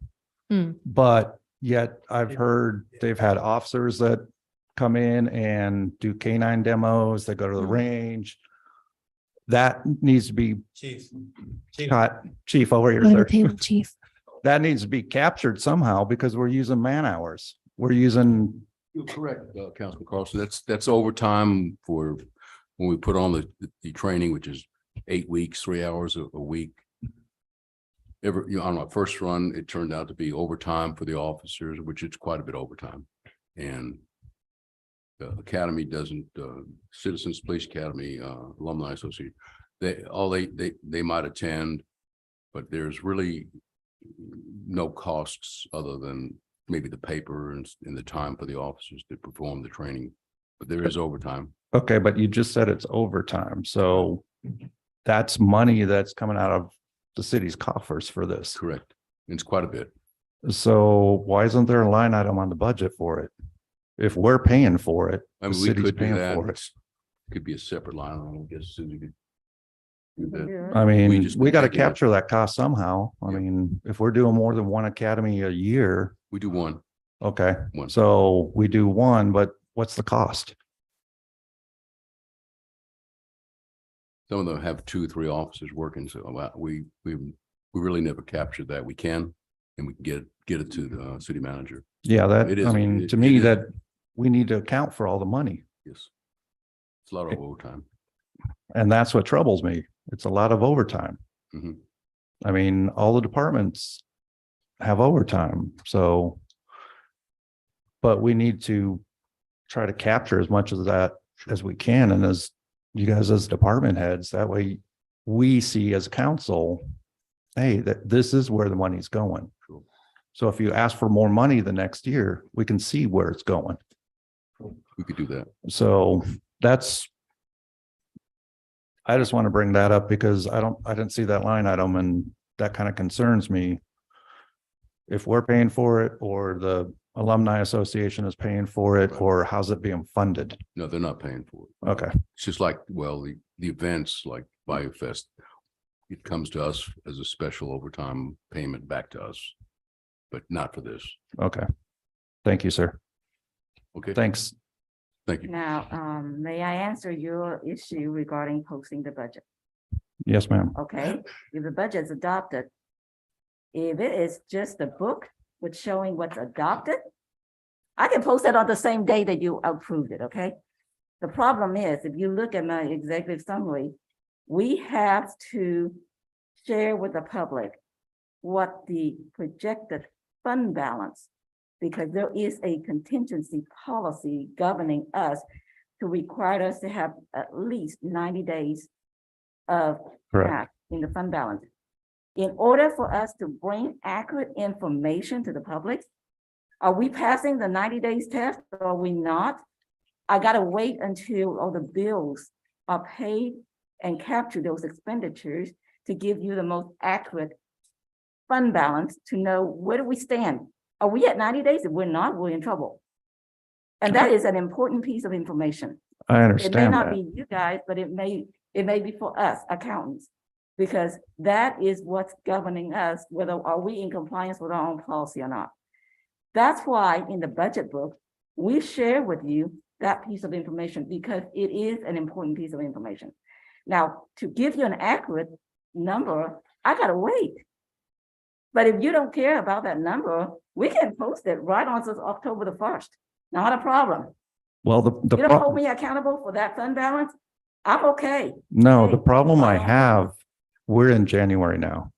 But yet I've heard they've had officers that come in and do canine demos, they go to the range. That needs to be Chief. chief over here, Go to sir. the table, chief. That needs to be captured somehow because we're using man hours. We're using, You're correct, Councilman Carlson. That's overtime for when we put on the training, which is 8 weeks, 3 hours a week. On my first run, it turned out to be overtime for the officers, which is quite a bit overtime. And the academy doesn't, Citizens Police Academy, Alumni Association, they might attend, but there's really no costs other than maybe the paper and the time for the officers to perform the training. But there is overtime. okay, but you just said it's overtime. So that's money that's coming out of the city's coffers for this. Correct. It's quite a bit. So why isn't there a line item on the budget for it? If we're paying for it, I the mean, we city's could do paying that. for it. Could be a separate line. I guess Susie could do that. I We mean, just we got to can't do that. capture that cost somehow. I Yeah. mean, if we're doing more than one academy a year, We do one. okay. One. So we do one, but what's the cost? Some of them have 2 or 3 officers working, so we really never captured that. We can, and we can get it to the city manager. Yeah, that, It is- I mean, it- to me, it is. that we need to account for all the money. Yes. It's a lot of overtime. And that's what troubles me. It's a lot of overtime. Mhm. I mean, all the departments have overtime, so. But we need to try to capture as much of that as we can, and as you guys as department heads, that way we see as council, hey, that this is where the money's going. True. So if you ask for more money the next year, we can see where it's going. We could do that. So that's. I just want to bring that up because I didn't see that line item, and that kind of concerns me. If we're paying for it or the Alumni Association is paying for it, or how's it being funded? No, they're not paying for it. Okay, It's just like, well, the events like BioFest, it comes to us as a special overtime payment back to us, but not for this. okay. Thank you, sir. Okay, Thanks. thank you. Now, may I answer your issue regarding posting the budget? Yes, ma'am. Okay, if the budget is adopted, if it is just a book with showing what's adopted, I can post that on the same day that you approved it, okay? The problem is, if you look at my executive summary, we have to share with the public what the projected fund balance, because there is a contingency policy governing us to require us to have at least 90 days of Correct. cash in the fund balance. In order for us to bring accurate information to the public, are we passing the 90 days test or are we not? I gotta wait until all the bills are paid and capture those expenditures to give you the most accurate fund balance to know where do we stand? Are we at 90 days? If we're not, we're in trouble. And that is an important piece of information. I It may understand not that. be you guys, but it may be for us accountants. Because that is what's governing us, whether are we in compliance with our own policy or not. That's why in the budget book, we share with you that piece of information because it is an important piece of information. Now, to give you an accurate number, I gotta wait. But if you don't care about that number, we can post it right on since October the 1st. Not a problem. Well, the You don't hold problem, me accountable for that fund balance? I'm okay. no, Hey, the problem I why don't we- have, we're in January now.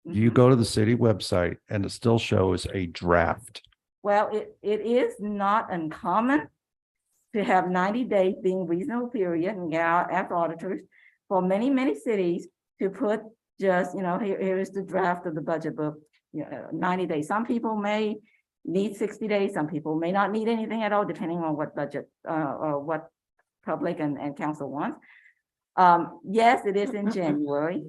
You Mhm. go to the city website and it still shows a draft. Well, it is not uncommon to have 90 days being reasonable period and ask auditors for many, many cities to put just, here is the draft of the budget book, 90 days. Some people may need 60 days, some people may not need anything at all, depending on what budget or what public and council wants. Yes, it is in January.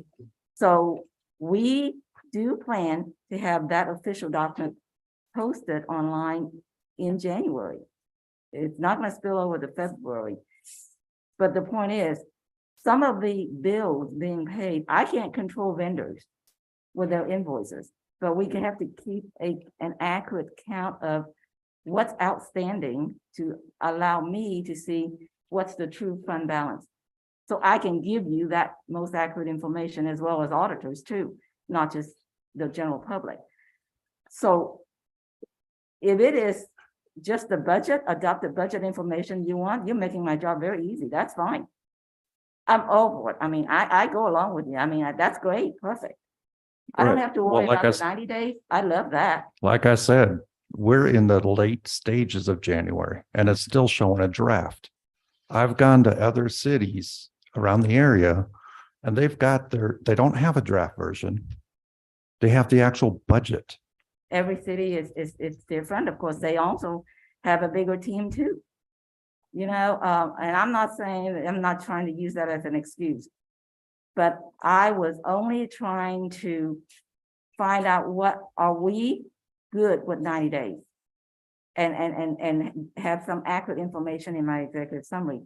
So we do plan to have that official document posted online in January. It's not going to spill over to February. But the point is, some of the bills being paid, I can't control vendors with their invoices, but we can have to keep an accurate count of what's outstanding to allow me to see what's the true fund balance. So I can give you that most accurate information as well as auditors too, not just the general public. So if it is just the budget, adopted budget information you want, you're making my job very easy. That's fine. I'm over it. I mean, I go along with you. I mean, that's great, perfect. I don't Right. have to Well, worry like about the 90 days. I love that. Like I said, we're in the late stages of January and it's still showing a draft. I've gone to other cities around the area and they don't have a draft version. They have the actual budget. Every city is different. Of course, they also have a bigger team too. And I'm not saying, I'm not trying to use that as an excuse. But I was only trying to find out are we good with 90 days? And have some accurate information in my executive summary.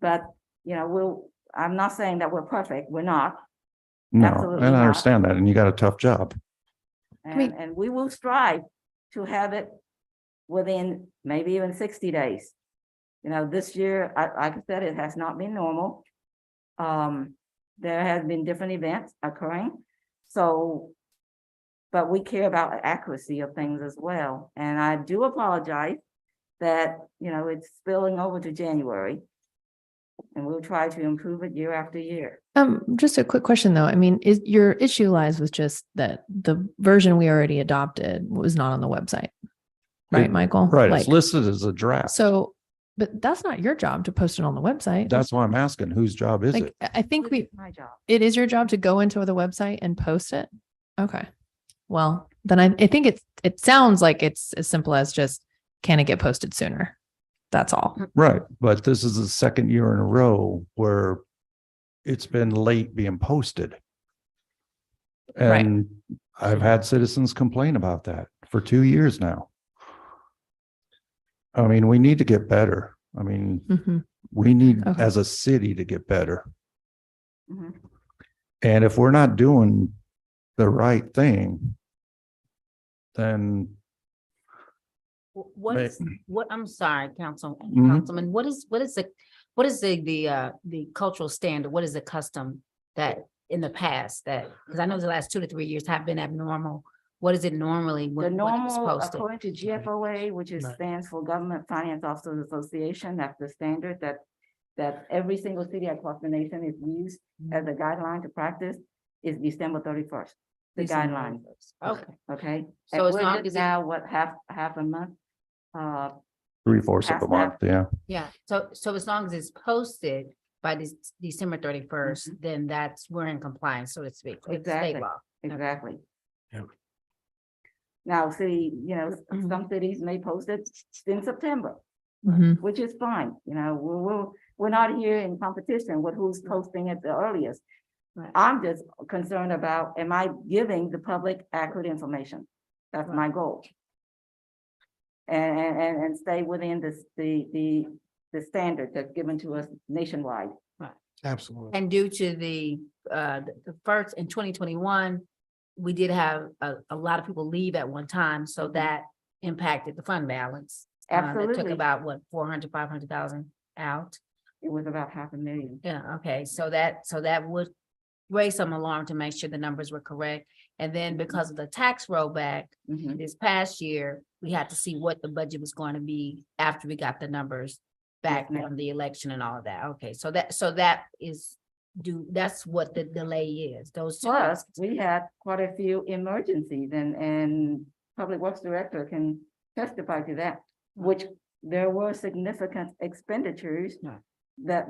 But, I'm not saying that we're perfect. We're not. No, Absolutely and I not. understand that. And you got a tough job. And we will strive to have it within maybe even 60 days. This year, like I said, it has not been normal. There has been different events occurring. So, but we care about accuracy of things as well. And I do apologize that, it's spilling over to January. And we'll try to improve it year after year. Just a quick question though. I mean, your issue lies with just that the version we already adopted was not on the website, right, Michael? Right. It's listed as a draft. So, but that's not your job to post it on the website. That's why I'm asking, whose job is it? I think My job. it is your job to go into the website and post it. Okay. Well, then I think it sounds like it's as simple as just, can it get posted sooner? That's all. Right. But this is the second year in a row where it's been late being posted. Right. And I've had citizens complain about that for 2 years now. I mean, we need to get better. I mean, Mhm. we need Okay. as a city to get better. Mhm. And if we're not doing the right thing, then What Right. is, I'm sorry, Mhm. Councilman, what is the cultural standard? What is the custom that in the past that, because I know the last 2 to 3 years have been abnormal. What is it normally The when it's normal, posted? according to GFOA, which stands for Government Finance Officers Association, that's the standard that every single city across the nation is used as a guideline to practice, is December 31st. The December guideline. 31st. Okay, Okay. So And it's we're not- just is it- now, what, half a month? 3/4 of a Past month, yeah. yeah, so as long as it's posted by this December 31st, then we're in compliance, so to speak. with the state Exactly. law. Exactly. Yep. Now, see, some cities may post it in September, Mhm. which is fine. We're not here in competition with who's posting it the earliest. Right. I'm just concerned about, am I giving the public accurate information? That's my goal. And stay within the standard that's given to us nationwide. Absolutely. And due to the first in 2021, we did have a lot of people leave at one time, so that impacted the fund balance. That took Absolutely. about what, 400, 500,000 out. It was about 500,000. Yeah, okay, so that would raise some alarm to make sure the numbers were correct. And then because of the tax rollback Mhm. this past year, we had to see what the budget was going to be after we got the numbers back Yes, ma'am. from the election and all of that. Okay, so that's what the delay is, those two. Plus, we had quite a few emergencies and Public Works Director can testify to that, which there were significant expenditures Right.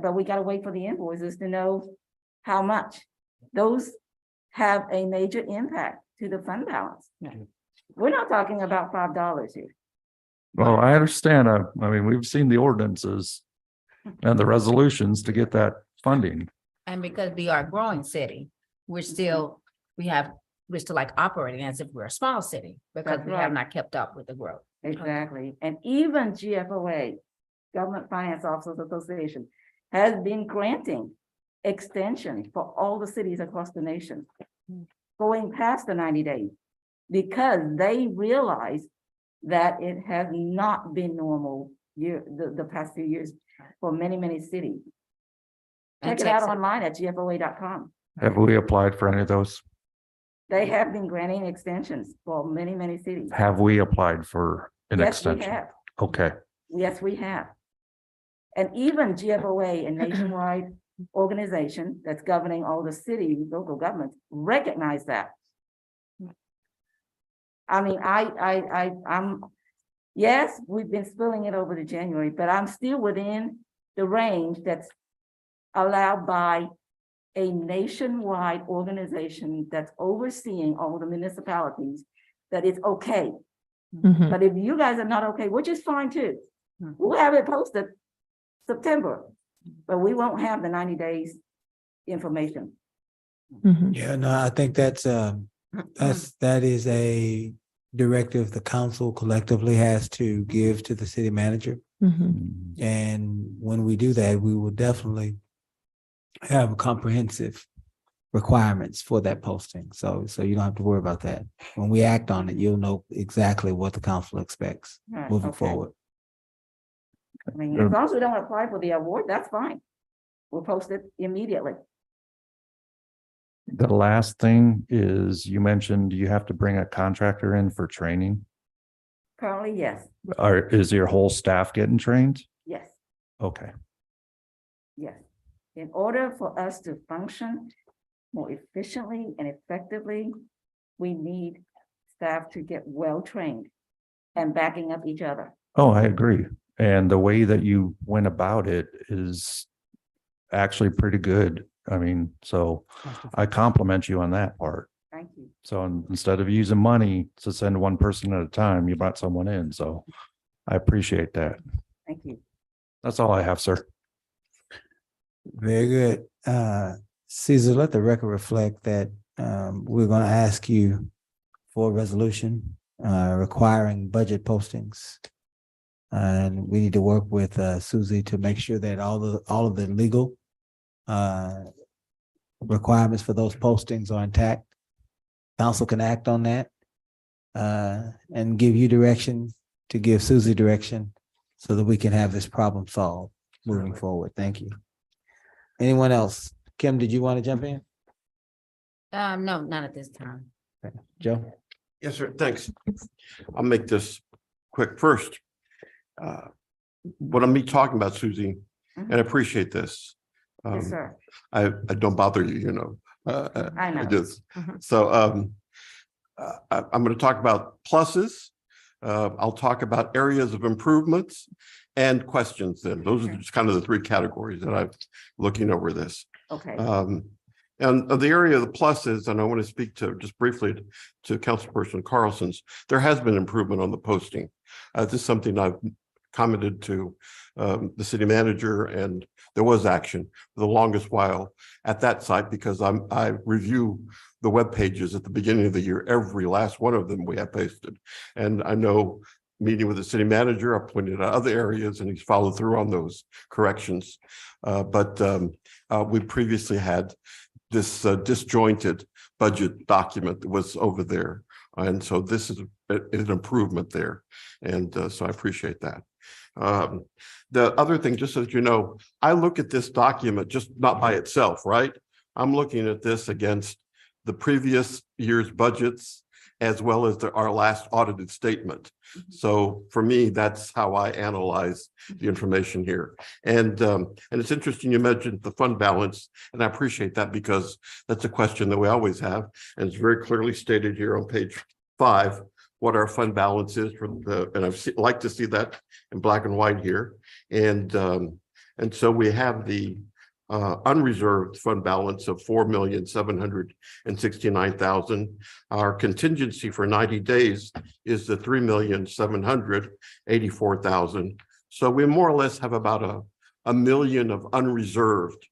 but we gotta wait for the invoices to know how much. Those have a major impact to the fund balance. Right. We're not talking about $5 here. Well, I understand. I mean, we've seen the ordinances and the resolutions to get that funding. And because we are a growing city, we're still like operating as if we're a small city because That's we right. have not kept up with the growth. Exactly. And even GFOA, Government Finance Officers Association, has been granting extensions for all the cities across the nation, going past the 90 days, because they realize that it has not been normal the past few years for many, many cities. And Check it out Texas- online at gfoa.com. Have we applied for any of those? They have been granting extensions for many, many cities. Have we applied for an Yes, we extension? have. Okay. Yes, we have. And even GFOA, a nationwide organization that's governing all the city, local governments, recognize that. I mean, I'm, yes, we've been spilling it over to January, but I'm still within the range that's allowed by a nationwide organization that's overseeing all the municipalities, that it's okay. Mhm. But if you guys are not okay, which is fine too, we'll have it posted September, but we won't have the 90 days information. Mhm. Yeah, no, I think that is a directive the council collectively has to give to the city manager. Mhm. And when we do that, we will definitely have comprehensive requirements for that posting. So you don't have to worry about that. When we act on it, you'll know exactly what the council expects Right, moving okay. forward. I mean, as long as we don't apply for the award, that's fine. We'll post it immediately. The last thing is you mentioned you have to bring a contractor in for training. Currently, yes, Is your whole staff getting trained? yes, Okay. yes. In order for us to function more efficiently and effectively, we need staff to get well-trained and backing up each other. Oh, I agree. And the way that you went about it is actually pretty good. I mean, so I compliment you on that part. Thank you. So instead of using money to send one person at a time, you brought someone in. So I appreciate that. Thank you. That's all I have, sir. Very good. Caesar, let the record reflect that we're going to ask you for a resolution requiring budget postings. And we need to work with Susie to make sure that all of the legal requirements for those postings are intact. Council can act on that and give you direction to give Susie direction so that we can have this problem solved moving forward. Thank you. Anyone else? Kim, did you want to jump in? No, not at this time. Joe? Yes, sir. Thanks. I'll make this quick first. What I'm talking about, Susie, and I appreciate this. Yes, sir. I don't bother you, you know. I know. Just, Mhm. so I'm going to talk about pluses. I'll talk about areas of improvements and questions. Then those are just kind of the three categories that I'm looking over this. Okay. And the area of the pluses, and I want to speak to just briefly to Councilperson Carlson's, there has been improvement on the posting. This is something I've commented to the city manager, and there was action for the longest while at that site because I review the web pages at the beginning of the year. Every last one of them we have posted, and I know meeting with the city manager, I pointed out other areas, and he's followed through on those corrections. But we previously had this disjointed budget document that was over there And so this is an improvement there. And so I appreciate that. The other thing, just so that you know, I look at this document just not by itself, right? I'm looking at this against the previous year's budgets as well as our last audited statement. So for me, that's how I analyze the information here. And it's interesting you mentioned the fund balance, and I appreciate that because that's a question that we always have. And it's very clearly stated here on page 5, what our fund balance is for and like to see that in black and white here. And so we have the unreserved fund balance of 4,769,000. Our contingency for 90 days is the 3,784,000. So we more or less have about a million of unreserved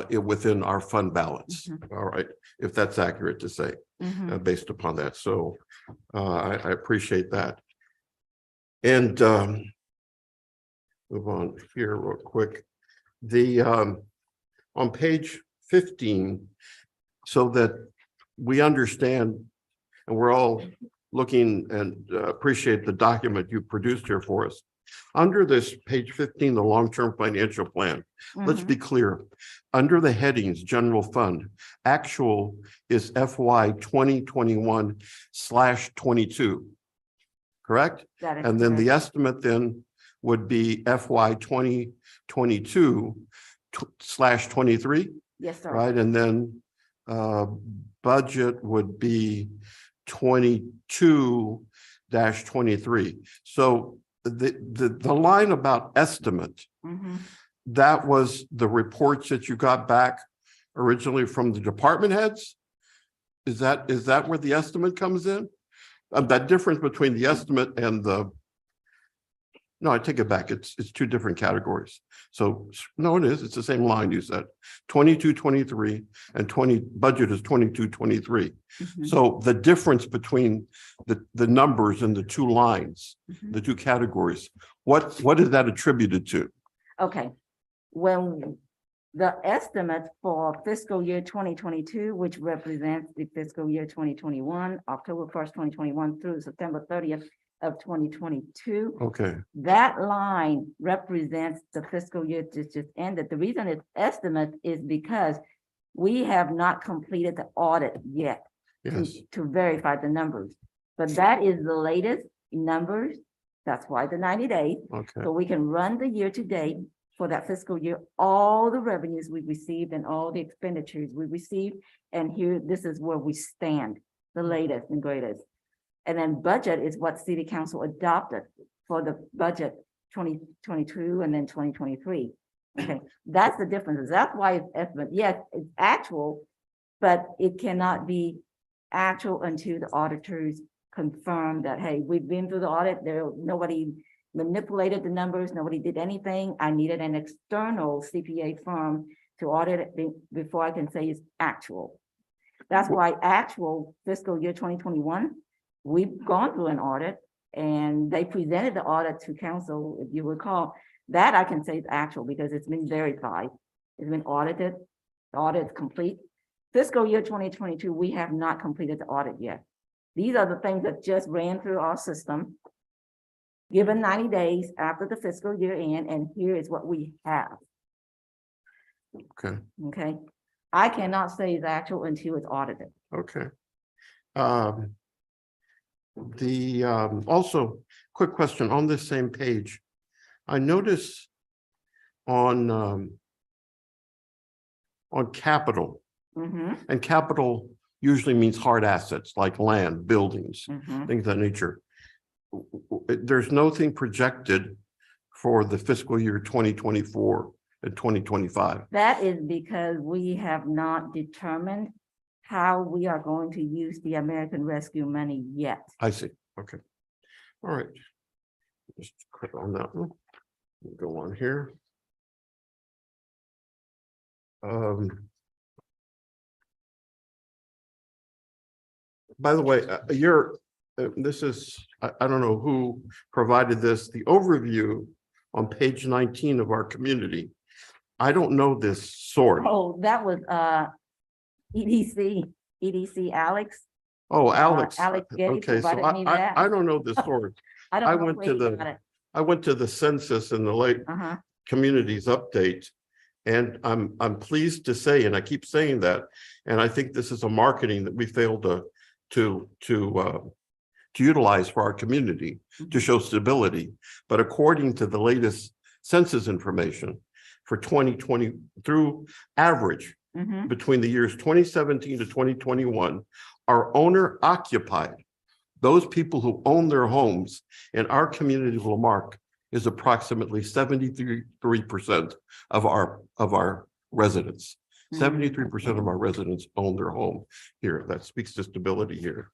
within our fund balance. All right, if that's accurate to say, based upon that. So I appreciate that. And move on here real quick. On page 15, so that we understand and we're all looking and appreciate the document you produced here for us. Under this page 15, the long-term financial plan, let's be clear. Under the headings, general fund, actual is FY 2021/22, correct? That is And then the correct. estimate then would be FY 2022/23, Yes, sir. right? And then budget would be 22/23. So the line about estimate, that was the reports that you got back originally from the department heads? Is that where the estimate comes in? That difference between the estimate and no, I take it back. It's two different categories. So no, it is. It's the same line you said. 22/23 and budget is 22/23. So the difference between the numbers in the two lines, the two categories, what is that attributed to? Okay, when the estimate for fiscal year 2022, which represents the fiscal year 2021, October 1st, 2021 through September 30th of 2022. Okay. That line represents the fiscal year that just ended. The reason it's estimate is because we have not completed the audit yet Yes. to verify the numbers. But that is the latest numbers. That's why the 90 days. Okay. So we can run the year to date for that fiscal year, all the revenues we received and all the expenditures we received. And here, this is where we stand, the latest and greatest. And then budget is what city council adopted for the budget 2022 and then 2023. Okay, that's the difference. That's why it's estimate. Yes, it's actual, but it cannot be actual until the auditors confirm that, hey, we've been through the audit. Nobody manipulated the numbers. Nobody did anything. I needed an external CPA firm to audit it before I can say it's actual. That's why actual fiscal year 2021, we've gone through an audit and they presented the audit to council, if you recall. That I can say is actual because it's been verified. It's been audited. The audit is complete. Fiscal year 2022, we have not completed the audit yet. These are the things that just ran through our system, given 90 days after the fiscal year end, and here is what we have. Okay. Okay. I cannot say it's actual until it's audited. Okay. Also, quick question on this same page. I notice on capital, and capital usually means hard assets like land, buildings, things of that nature. There's nothing projected for the fiscal year 2024 and 2025. That is because we have not determined how we are going to use the American Rescue money yet. I see. Okay. All right. Just click on that one. Go on here. By the way, this is, I don't know who provided this, the overview on page 19 of our community. I don't know this source. Oh, that was EDC Alex. Oh, Alex. Alex Getty Okay, so provided me I that. don't know this story. I I don't know went where to he the- got it. I went to the census in the late Uh-huh. communities update. And I'm pleased to say, and I keep saying that, and I think this is a marketing that we failed to utilize for our community to show stability. But according to the latest census information for 2020 through average Mhm. between the years 2017 to 2021, our owner occupied, those people who own their homes in our community of Lamarque is approximately 73% of our residents. 73% of our residents own their home here. That speaks to stability here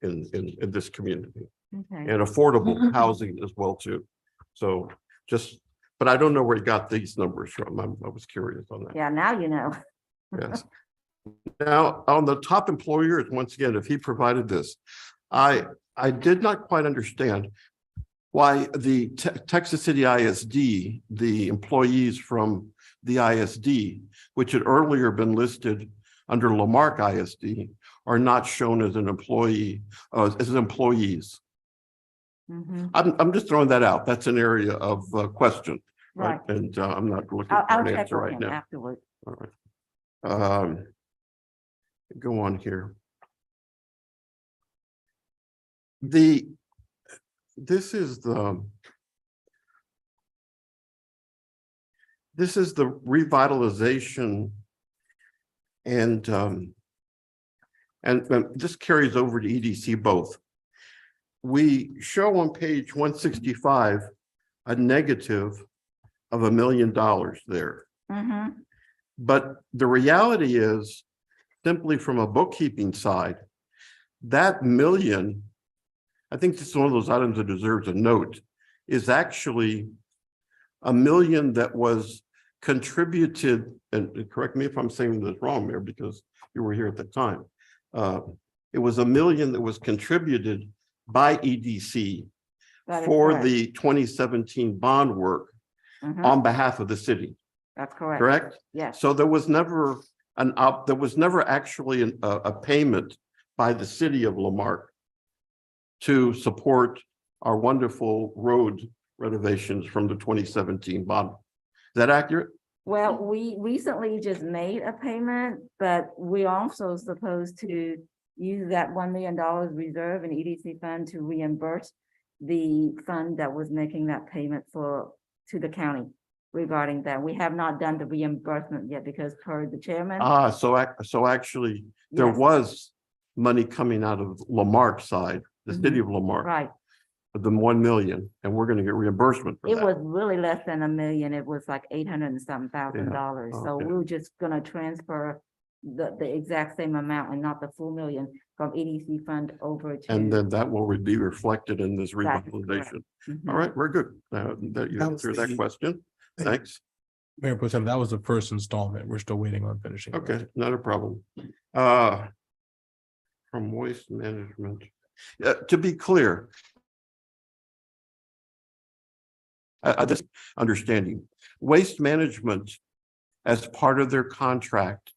in this community, Okay. and affordable housing as well too. So but I don't know where you got these numbers from. I was curious on that. Yeah, now you know. Yes. Now, on the top employers, once again, if he provided this, I did not quite understand why the Texas City ISD, the employees from the ISD, which had earlier been listed under Lamarque ISD, are not shown as an employee, as employees. Mhm. I'm just throwing that out. That's an area of question, right? Right. And I'm not looking I'll for an check answer with right him now. afterwards. All right. Go on here. This is the revitalization and this carries over to EDC both. We show on page 165 a negative of $1 million there. Mhm. But the reality is, simply from a bookkeeping side, that million, I think this is one of those items that deserves a note, is actually $1 million that was contributed, and correct me if I'm saying this wrong, Mayor, because you were here at the time. It was $1 million that was contributed by EDC That is for correct. the 2017 bond work Mhm. on behalf of the city, That's correct. correct? Yes. So there was never actually a payment by the city of Lamarque to support our wonderful road renovations from the 2017 bond. Is that accurate? Well, we recently just made a payment, but we also supposed to use that $1 million reserve in EDC fund to reimburse the fund that was making that payment to the county regarding that. We have not done the reimbursement yet because per the chairman. So actually, there Yes. was money coming out of Lamarque's side, the city of Lamarque, Right. the 1 million, and we're going to get reimbursement for It that. was really less than $1 million. It was like $800,000. So okay. we're just gonna transfer the exact same amount and not the full million from EDC fund over to. And then that will be reflected in this That is correct. revitalization. Mhm. All right, we're good. That you That was answered that the- question. Thanks. Mayor Pro Tem, that was the first installment. We're still waiting on finishing. the Okay, rest. not a problem. From waste management. To be clear. This understanding, waste management as part of their contract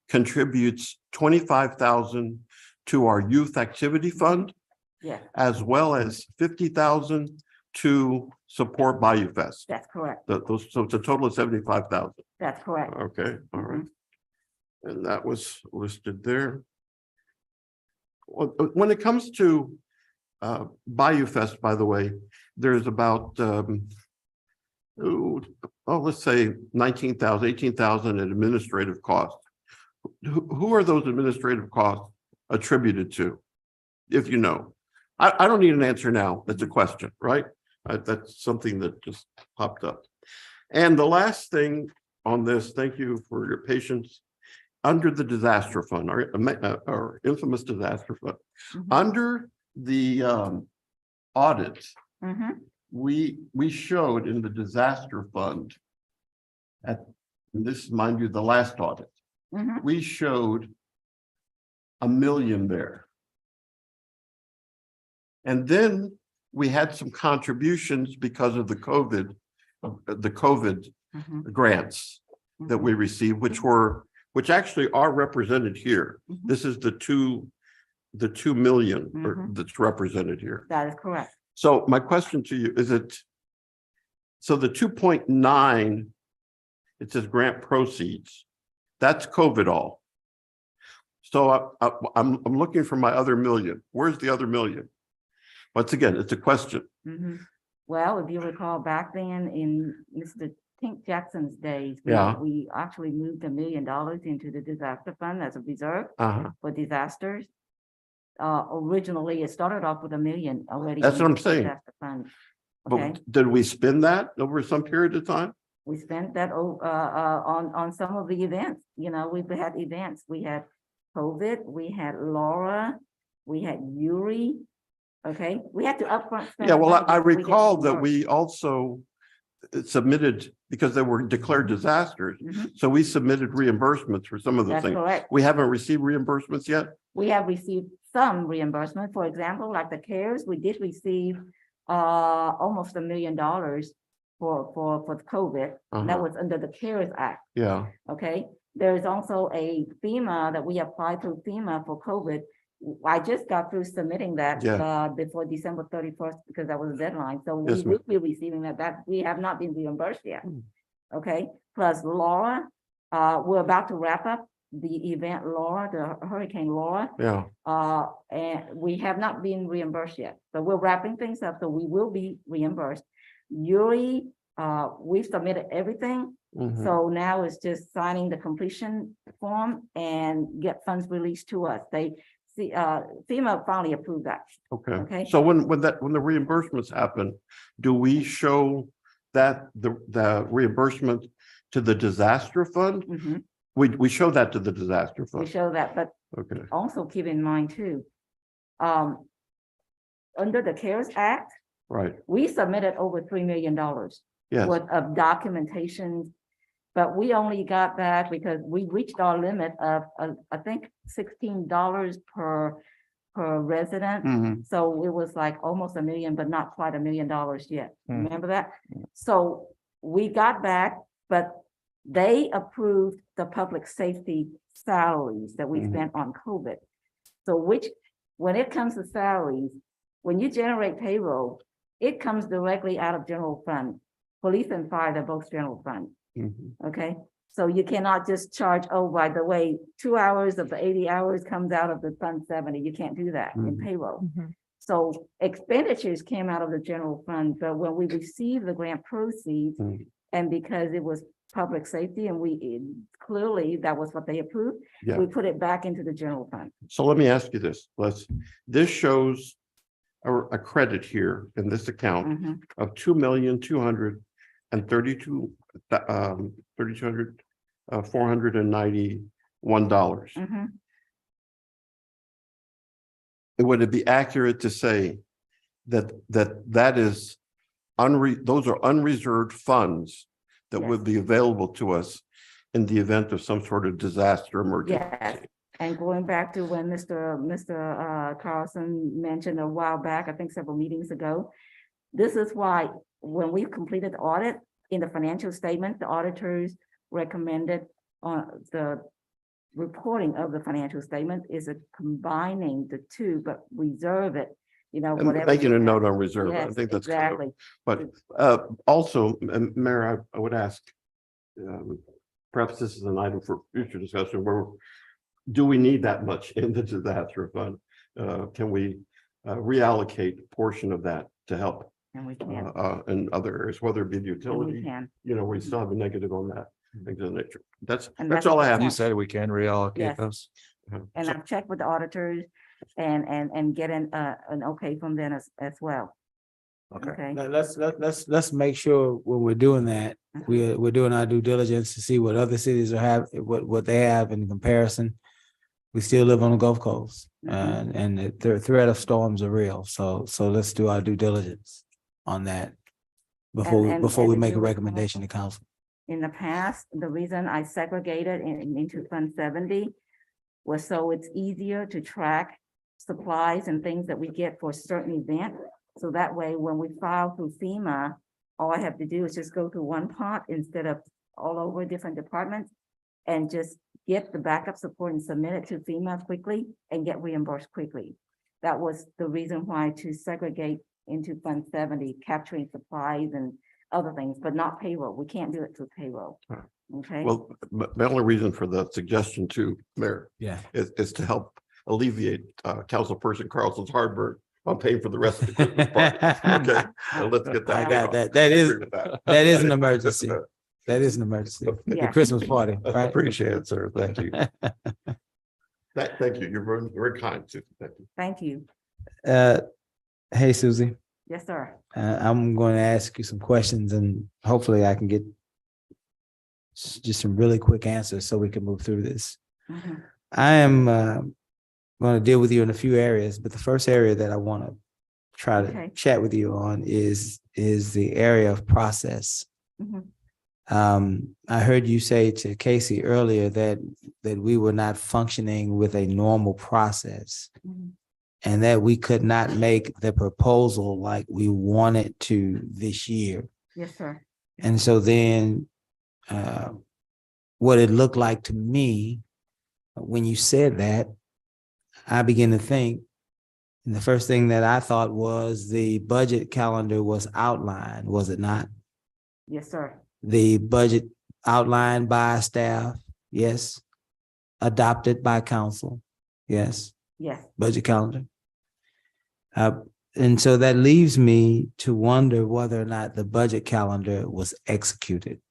contributes 25,000 to our youth activity fund, Yeah, as well as 50,000 to support Bayou Fest. that's correct. So it's a total of 75,000. That's correct. Okay, all right. And that was listed there. When it comes to Bayou Fest, by the way, there's about let's say 19,000, 18,000 in administrative costs. Who are those administrative costs attributed to? If you know, I don't need an answer now. That's a question, right? That's something that just popped up. And the last thing on this, thank you for your patience. Under the disaster fund, our infamous disaster fund, under the audit, Mhm. we showed in the disaster fund and this is, mind you, the last audit, Mhm. we showed $1 million there. And then we had some contributions because of the COVID Mhm. grants that we received, which actually are represented here. Mhm. This is the two the 2 million Mhm. that's represented here. That is correct. So my question to you, is it, so the 2.9, it says grant proceeds, that's COVID all. So I'm looking for my other million. Where's the other million? Once again, it's a question. Mhm. Well, if you recall back then in Mr. Tink Jackson's days, Yeah. we actually moved $1 million into the disaster fund as a reserve Uh-huh. for disasters. Originally, it started off with $1 million already. That's in what I'm the saying. disaster fund. Okay, But did we spend that over some period of time? we spent that on some of the events, we've had events, we had COVID, we had Laura, we had Yuri. Okay, we had to upfront. spend Yeah, well, money I before we get recall that reimbursed. we also submitted, because they were declared disasters. Mhm. So we submitted reimbursements for some of the That's things. correct. We haven't received reimbursements yet? We have received some reimbursement. For example, like the CARES, we did receive almost $1 million for COVID. And that Uh-huh. was under the CARES Act. Yeah, Okay, there is also a FEMA that we applied through FEMA for COVID. I just got through submitting that Yeah. before December 31st because that was the deadline. So Yes, we will be receiving that we have not been reimbursed yet. Hmm. Okay, plus Laura, we're about to wrap up the event Laura, the Hurricane Laura. yeah. And we have not been reimbursed yet. So we're wrapping things up, so we will be reimbursed. Yuri, we've submitted everything. Mhm. So now it's just signing the completion form and get funds released to us. They see, FEMA finally approved that. Okay. Okay. So when the reimbursements happen, do we show that the reimbursement to the disaster fund? Mhm. We show that to the disaster We fund. show that, but Okay. also keep in mind too, under the CARES Act, Right. we submitted over $3 million Yes. worth of documentation. But we only got back because we reached our limit of, I think, $16 per resident. Mhm. So it was like almost $1 million, but not quite $1 million yet. Hmm. Remember that? So we got back, but they approved the public safety salaries that we Mhm. spent on COVID. So when it comes to salaries, when you generate payroll, it comes directly out of general fund. Police and fire, they're both general fund. Mhm. Okay, so you cannot just charge, oh, by the way, 2 hours of the 80 hours comes out of the Fund 70. You can't do that in Mhm. payroll. Mhm. So expenditures came out of the general fund, but when we received the grant proceeds, Mhm. and because it was public safety and clearly that was what they approved, Yeah. we put it back into the general fund. So let me ask you this, this shows a credit here in this account Mhm. of 2,232,491 $491. Mhm. Would it be accurate to say that is those are unreserved funds that would Yes. be available to us in the event of some sort of disaster emergency? Yes, and going back to when Mr. Carlson mentioned a while back, I think several meetings ago, this is why when we completed the audit in the financial statement, the auditors recommended the reporting of the financial statement is combining the two, but reserve it, And whatever. making you a have. note on reserve, I Yes, think that's kind of, exactly. but also, Mayor, I would ask, perhaps this is an item for future discussion, where do we need that much in the disaster fund? Can we reallocate a portion of that to help And we can, in other areas, whether it be and we utility, can. we still have a negative on that, things of that nature. That's And that's that's all I the have. point. You said we can reallocate Yes. those. And So- I've checked with the auditors and get an okay from them as well. Okay. Okay. Let's make sure when we're doing that, we're doing our due diligence to see what other cities what they have in comparison. We still live on the Gulf Coast, Mhm. and the threat of storms are real. So let's do our due diligence on that before And we if make you a recall, recommendation to council. In the past, the reason I segregated into Fund 70 was so it's easier to track supplies and things that we get for a certain event. So that way, when we file through FEMA, all I have to do is just go through one pot instead of all over different departments and just get the backup support and submit it to FEMA quickly and get reimbursed quickly. That was the reason why to segregate into Fund 70, capturing supplies and other things, but not payroll. We can't do it through payroll. Right. Okay. Well, my only reason for the suggestion too, Mayor, Yeah. is to help alleviate Councilperson Carlson's heartburn on paying for the rest of the Christmas party. Okay, so let's get that. I got off. that. That I is, agree with that. that is an emergency. That is an emergency. The Yeah. Christmas party, right? Appreciate it, sir. Thank you. Thank you. You're very kind, Susan. Thank you. Thank you. Hey, Susie, Yes, sir. I'm going to ask you some questions and hopefully I can get just some really quick answers so we can move through this. Mhm. I am going to deal with you in a few areas, but the first area that I want to try to Okay. chat with you on is the area of process. Mhm. I heard you say to Casey earlier that we were not functioning with a normal process Mhm. and that we could not make the proposal like we wanted to this year. Yes, sir. And so then what it looked like to me when you said that, I began to think, and the first thing that I thought was the budget calendar was outlined, was it not? Yes, sir. The budget outlined by staff, yes. Adopted by council, yes. Yes. Budget calendar. And so that leaves me to wonder whether or not the budget calendar was executed.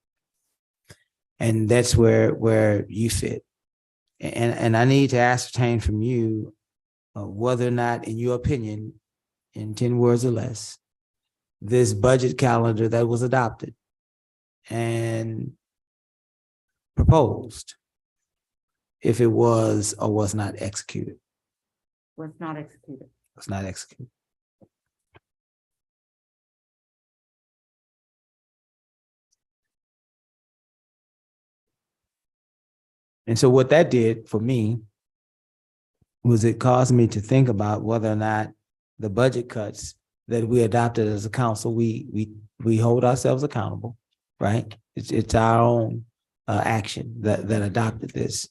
And that's where you fit. And I need to ascertain from you whether or not, in your opinion, in 10 words or less, this budget calendar that was adopted and proposed, if it was or was not executed. Was not executed. Was not executed. And so what that did for me was it caused me to think about whether or not the budget cuts that we adopted as a council, we hold ourselves accountable, right? It's our own action that adopted this.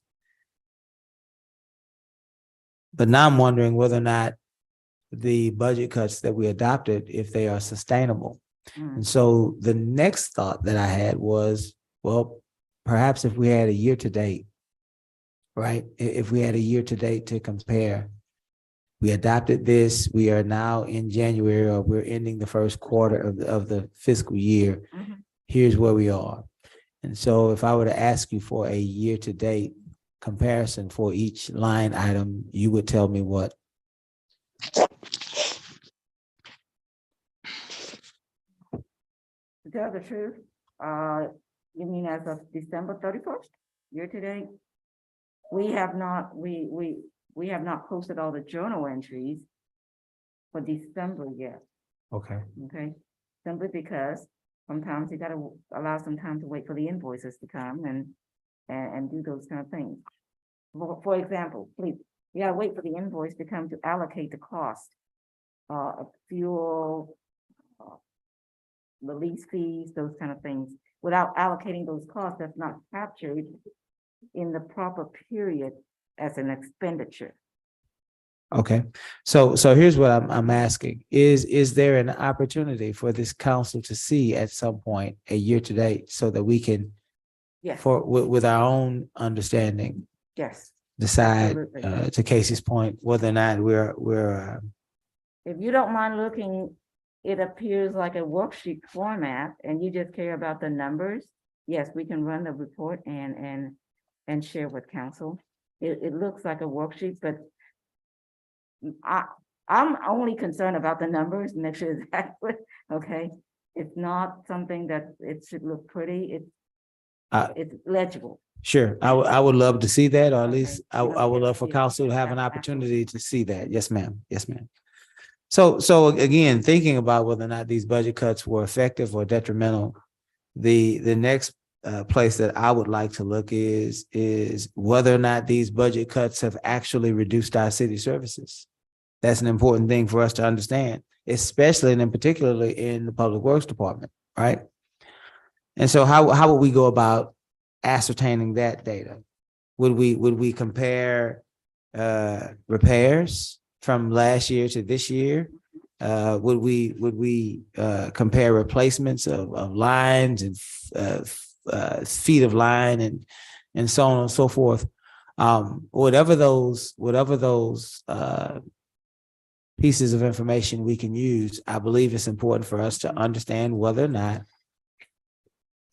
But now I'm wondering whether or not the budget cuts that we adopted, if they are sustainable. And so the next thought that I had was, well, perhaps if we had a year to date, right? If we had a year to date to compare, we adopted this, we are now in January, or we're ending the first quarter of the fiscal year. Mhm. Here's where we are. And so if I were to ask you for a year to date comparison for each line item, you would tell me what? To tell the truth, you mean as of December 31st, year to date? We have not posted all the journal entries for December yet, Okay. okay? Simply because sometimes you gotta allow some time to wait for the invoices to come and do those kind of things. For example, please, you gotta wait for the invoice to come to allocate the cost of fuel, the lease fees, those kind of things. Without allocating those costs, that's not captured in the proper period as an expenditure. Okay. So here's what I'm asking. Is there an opportunity for this council to see at some point a year to date so that we can, Yes, with our own understanding, yes. decide, Absolutely. to Casey's point, whether or not we're If you don't mind looking, it appears like a worksheet format and you just care about the numbers. Yes, we can run the report and share with council. It looks like a worksheet, but I'm only concerned about the numbers, make sure it's accurate, okay? It's not something that it should look pretty, it's legible. Sure. I would love to see that, or at Okay. least I would love for Yeah. council to have an Yeah, opportunity to see that. Yes, ma'am. Yes, ma'am. So again, thinking about whether or not these budget cuts were effective or detrimental, the next place that I would like to look is whether or not these budget cuts have actually reduced our city services. That's an important thing for us to understand, especially and particularly in the Public Works Department, right? And so how would we go about ascertaining that data? would we compare repairs from last year to this year? Would we compare replacements of lines and feet of line and so on and so forth? Whatever those pieces of information we can use, I believe it's important for us to understand whether or not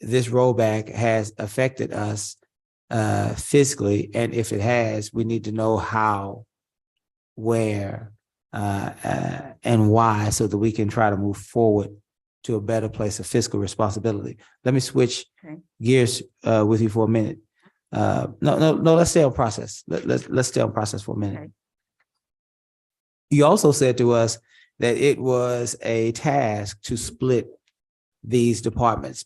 this rollback has affected us fiscally, and if it has, we need to know how, where, and why, so that we can try to move forward to a better place of fiscal responsibility. Let me switch Okay. gears with you for a minute. No, let's stay on process. Let's stay on process for a minute. Okay. You also said to us that it was a task to split these departments,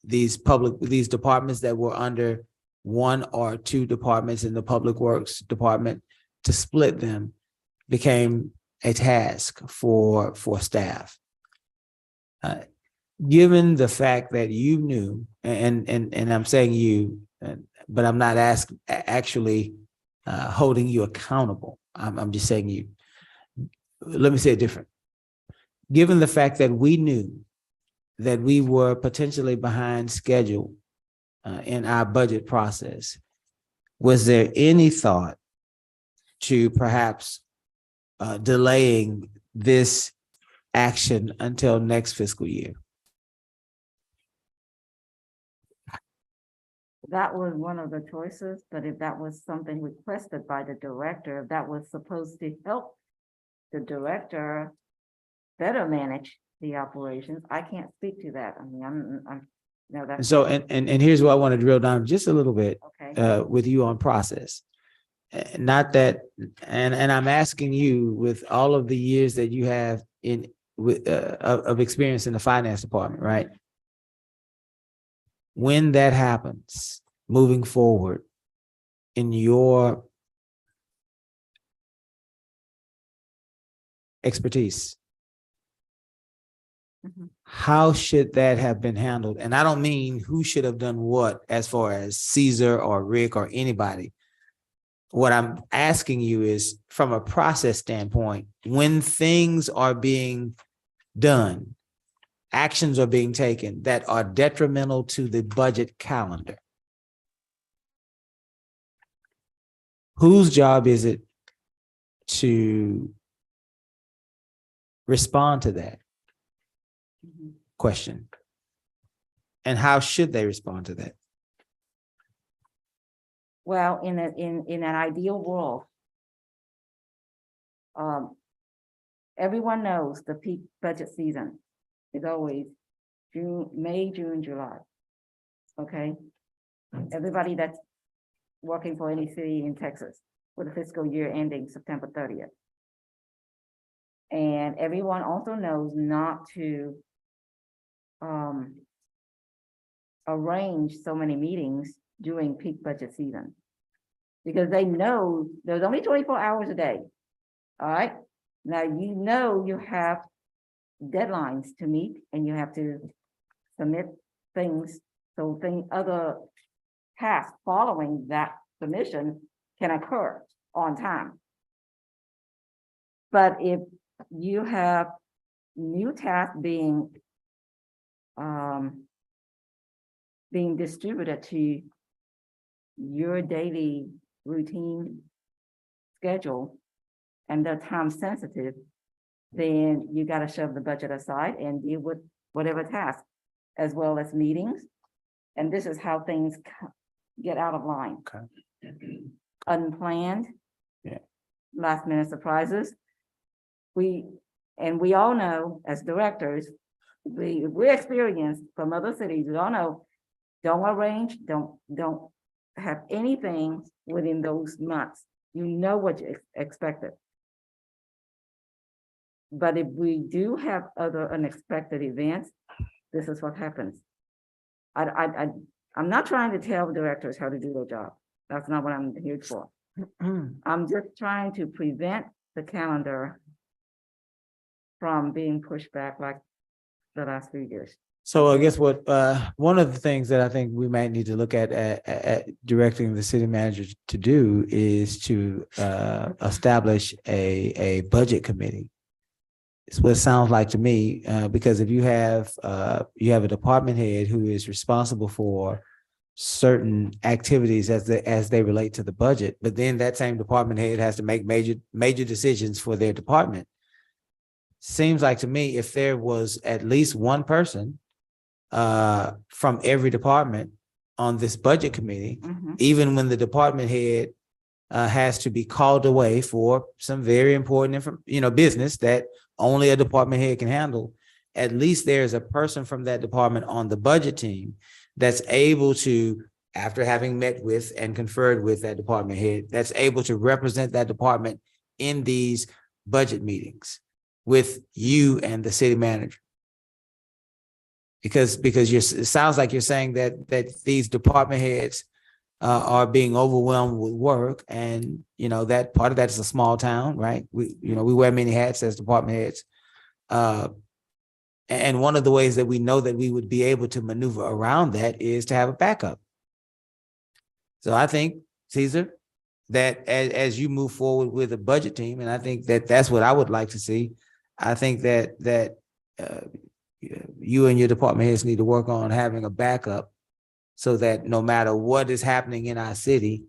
these departments that were under one or two departments in the Public Works Department. To split them became a task for staff. Given the fact that you knew, and I'm saying you, but I'm not actually holding you accountable. I'm just saying you. Let me say it different. Given the fact that we knew that we were potentially behind schedule in our budget process, was there any thought to perhaps delaying this action until next fiscal year? That was one of the choices, but if that was something requested by the director, if that was supposed to help the director better manage the operations, I can't speak to that. I mean, I'm no, And that's. so, and here's what I want to drill down just a little bit Okay. with you on process. Not that, and I'm asking you, with all of the years that you have of experience in the finance department, right? When that happens, moving forward in your expertise, Mhm. how should that have been handled? And I don't mean who should have done what as far as Caesar or Rick or anybody. What I'm asking you is, from a process standpoint, when things are being done, actions are being taken that are detrimental to the budget calendar, whose job is it to respond to that Mhm. question? And how should they respond to that? Well, in an ideal world, everyone knows the peak budget season is always May, June, July. Okay? Everybody that's working for any city in Texas with a fiscal year ending September 30th. And everyone also knows not to arrange so many meetings during peak budget season, because they know there's only 24 hours a day. All right. Now, you know, you have deadlines to meet and you have to submit things. So other tasks following that submission can occur on time. But if you have new tasks being distributed to your daily routine schedule, and they're time sensitive, then you got to shove the budget aside and deal with whatever task, as well as meetings. And this is how things get out of line. Okay. Unplanned. Yeah. Last minute surprises. We all know as directors, we experienced from other cities, we all know, don't arrange, don't have anything within those months. You know what you expected. But if we do have other unexpected events, this is what happens. I'm not trying to tell directors how to do their job. That's not what I'm here for. I'm just trying to prevent the calendar from being pushed back like the last few years. So I guess what, one of the things that I think we might need to look at directing the city manager to do is to establish a budget committee. It's what it sounds like to me, because if you have a department head who is responsible for certain activities as they relate to the budget, but then that same department head has to make major decisions for their department. Seems like to me, if there was at least one person from every department on this budget committee, even when the department head has to be called away for some very important business that only a department head can handle, at least there's a person from that department on the budget team that's able to, after having met with and conferred with that department head, that's able to represent that department in these budget meetings with you and the city manager. Because it sounds like you're saying that these department heads are being overwhelmed with work, and that part of that is a small town, right? We wear many hats as department heads, and one of the ways that we know that we would be able to maneuver around that is to have a backup. So I think, Caesar, that as you move forward with a budget team, and I think that's what I would like to see. I think that you and your department heads need to work on having a backup, so that no matter what is happening in our city,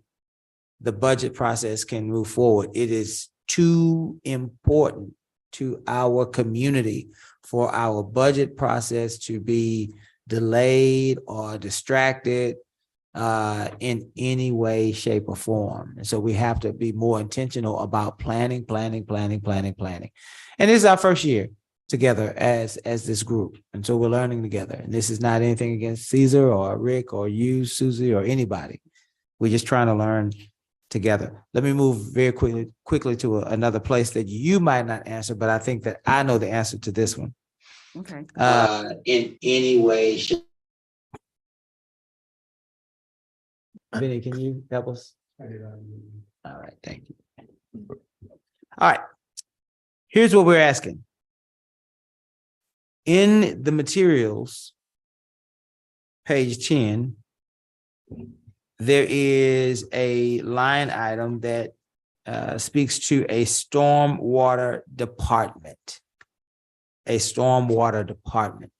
the budget process can move forward. It is too important to our community for our budget process to be delayed or distracted in any way, shape, or form. And so we have to be more intentional about planning. And this is our first year together as this group. And so we're learning together. And this is not anything against Caesar or Rick or you, Susie, or anybody. We're just trying to learn together. Let me move very quickly to another place that you might not answer, but I think that I know the answer to this one. Okay. In any way. Vinny, can you help us? All right, thank you. All right. Here's what we're asking. In the materials, page 10, there is a line item that speaks to a stormwater department. A stormwater department.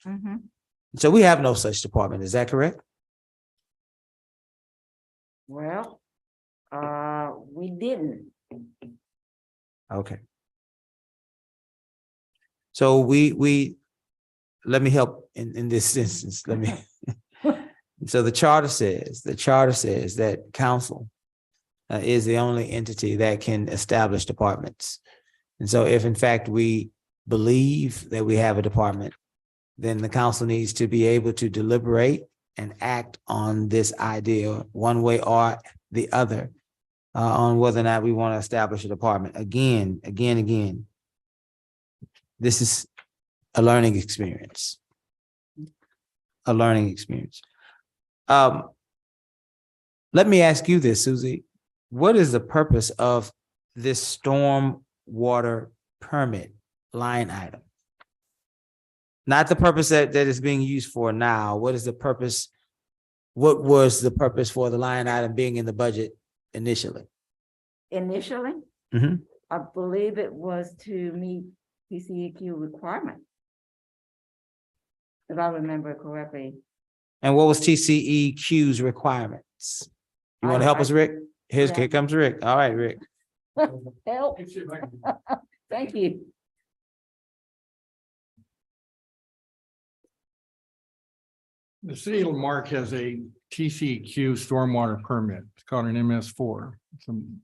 So we have no such department, is that correct? Well, we didn't. Okay. So we let me help in this instance. Let me. So the charter says that council is the only entity that can establish departments. And so if in fact we believe that we have a department, then the council needs to be able to deliberate and act on this idea one way or the other on whether or not we want to establish a department. Again. This is a learning experience. Let me ask you this, Susie. What is the purpose of this storm water permit line item? Not the purpose that is being used for now. What is the purpose? What was the purpose for the line item being in the budget initially? Initially, Mhm. I believe it was to meet PCEQ requirements. If I remember correctly. And what was TCEQ's requirements? You want to help us, Rick? Here comes Rick. All right, Rick. Help. Thank you. The city of Marque has a TCEQ stormwater permit. It's called an MS4. It's an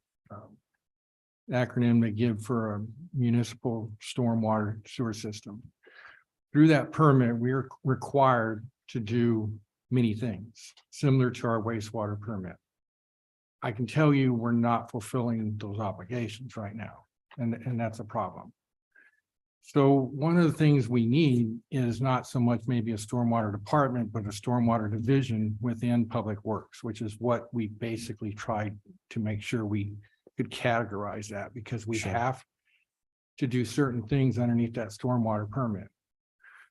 acronym they give for a municipal stormwater sewer system. Through that permit, we are required to do many things similar to our wastewater permit. I can tell you we're not fulfilling those obligations right now, and that's a problem. So one of the things we need is not so much maybe a stormwater department, but a stormwater division within Public Works, which is what we basically tried to make sure we could categorize that, because we have to do certain things underneath that stormwater permit.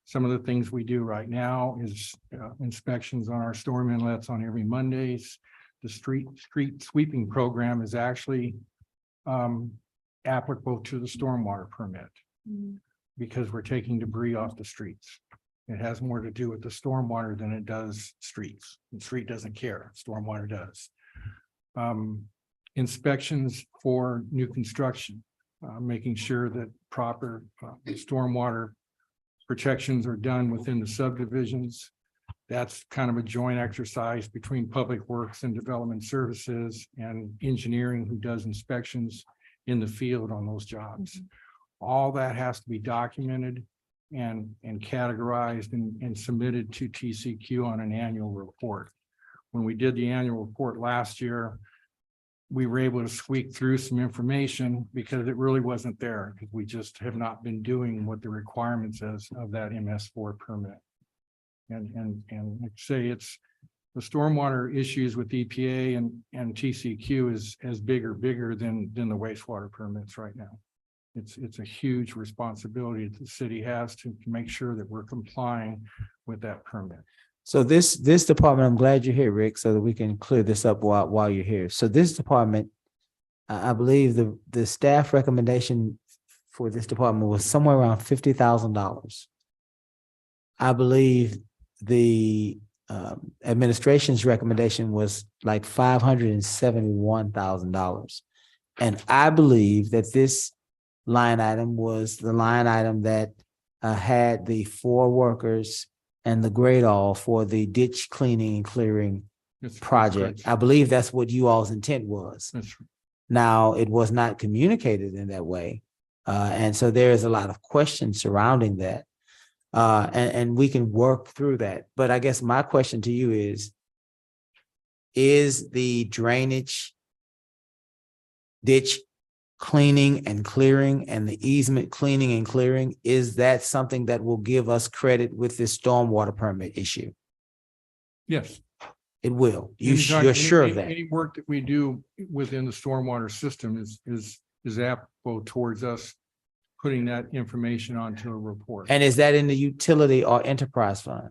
Some of the things we do right now is inspections on our storm inlets on every Mondays. The street sweeping program is actually applicable to the stormwater permit because we're taking debris off the streets. It has more to do with the stormwater than it does streets. The street doesn't care, stormwater does. Inspections for new construction, making sure that proper stormwater protections are done within the subdivisions. That's kind of a joint exercise between Public Works and Development Services and engineering who does inspections in the field on those jobs. All that has to be documented and categorized and submitted to TCQ on an annual report. When we did the annual report last year, we were able to squeak through some information because it really wasn't there, because we just have not been doing what the requirements is of that MS4 permit. And like I say, it's the stormwater issues with EPA and TCQ is as bigger than the wastewater permits right now. It's a huge responsibility that the city has to make sure that we're complying with that permit. So this department, I'm glad you're here, Rick, so that we can clear this up while you're here. So this department, I believe the staff recommendation for this department was somewhere around $50,000. I believe the administration's recommendation was like $571,000. And I believe that this line item was the line item that had the 4 workers and the grade all for the ditch cleaning and clearing project. I believe that's what you all's intent was. Now, it was not communicated in that way. And so there is a lot of questions surrounding that. And we can work through that. But I guess my question to you is the drainage ditch cleaning and clearing and the easement cleaning and clearing, is that something that will give us credit with this stormwater permit issue? Yes. It will. Anytime- You're sure of any- that? Any work that we do within the stormwater system is applicable towards us putting that information onto a report. And is that in the utility or enterprise fund?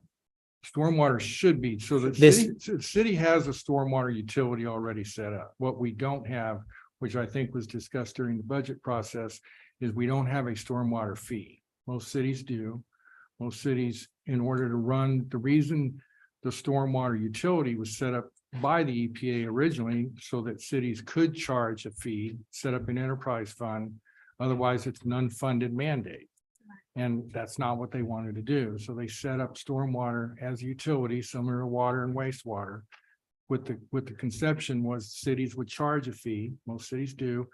Stormwater should be, so the This- city has a stormwater utility already set up. What we don't have, which I think was discussed during the budget process, is we don't have a stormwater fee. Most cities do. Most cities, in order to run, the reason the stormwater utility was set up by the EPA originally, so that cities could charge a fee, set up an enterprise fund. Otherwise, it's an unfunded mandate. And that's not what they wanted to do. So they set up stormwater as a utility, similar to water and wastewater. With the conception was cities would charge a fee, most cities do,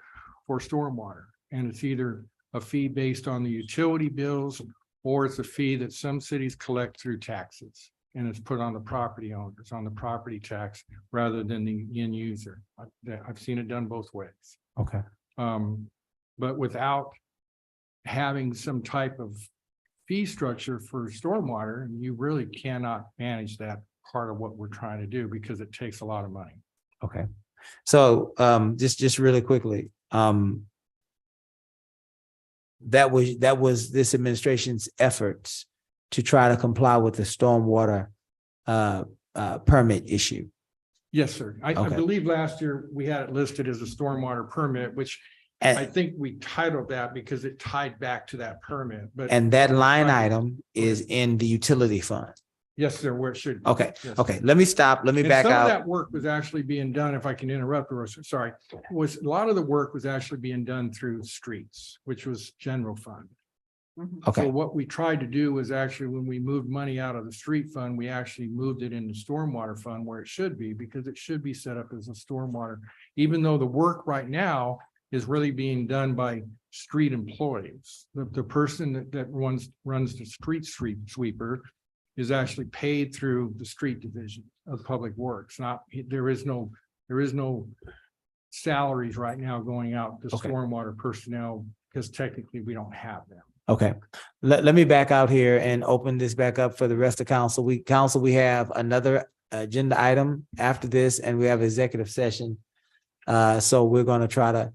for stormwater. And it's either a fee based on the utility bills, or it's a fee that some cities collect through taxes. And it's put on the property owners, on the property tax, rather than the end user. I've seen it done both ways. Okay. But without having some type of fee structure for stormwater, you really cannot manage that part of what we're trying to do because it takes a lot of money. Okay. So just really quickly, that was this administration's efforts to try to comply with the stormwater permit issue. Yes, sir. I Okay. believe last year we had it listed as a stormwater permit, which I think we titled that because it tied back to that permit, but. And that line item is in the utility fund. Yes, sir, where it should. be. Okay, Yes. okay, let me stop, let me And back some of out. that work was actually being done, if I can interrupt, or sorry, was a lot of the work was actually being done through streets, which was general fund. So Okay, what we tried to do was actually, when we moved money out of the street fund, we actually moved it into stormwater fund where it should be, because it should be set up as a stormwater. Even though the work right now is really being done by street employees. The person that runs the street sweeper is actually paid through the street division of Public Works. There is no salaries right now going out to Okay. stormwater personnel, because technically we don't have them. okay. Let me back out here and open this back up for the rest of council. We have another agenda item after this, and we have executive session. So we're gonna try to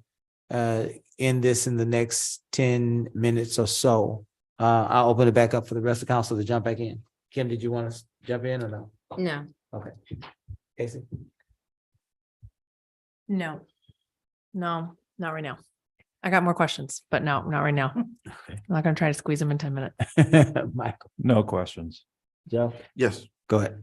end this in the next 10 minutes or so. I'll open it back up for the rest of the council to jump back in. Kim, did you want to jump in or no? No. Okay. Casey? No. No, not right now. I got more questions, but no, not right now. I'm not gonna try to squeeze them in 10 minutes. Michael? No questions. Joe? Yes, Go ahead.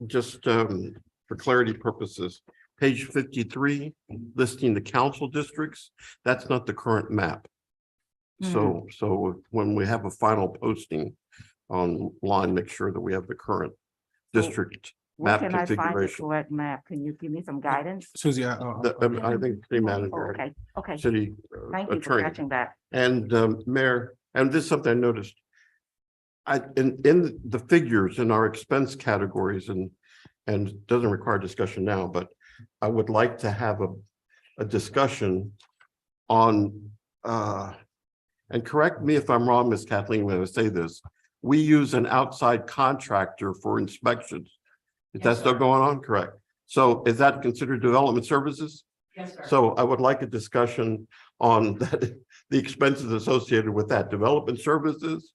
just for clarity purposes, page 53, listing the council districts, that's not the current map. So when we have a final posting online, make sure that we have the current district Where map can I find the configuration. correct map? Can you give me some guidance? Susie, I think city Oh, manager, okay, okay. city Thank you for attorney. catching that. And Mayor, and this is something I noticed. In the figures in our expense categories and doesn't require discussion now, but I would like to have a discussion on and correct me if I'm wrong, Ms. Kathleen, when I say this, we use an outside contractor for inspections. Is that still going on? Correct. So is that considered development services? Yes, sir. So I would like a discussion on that, the expenses associated with that, development services,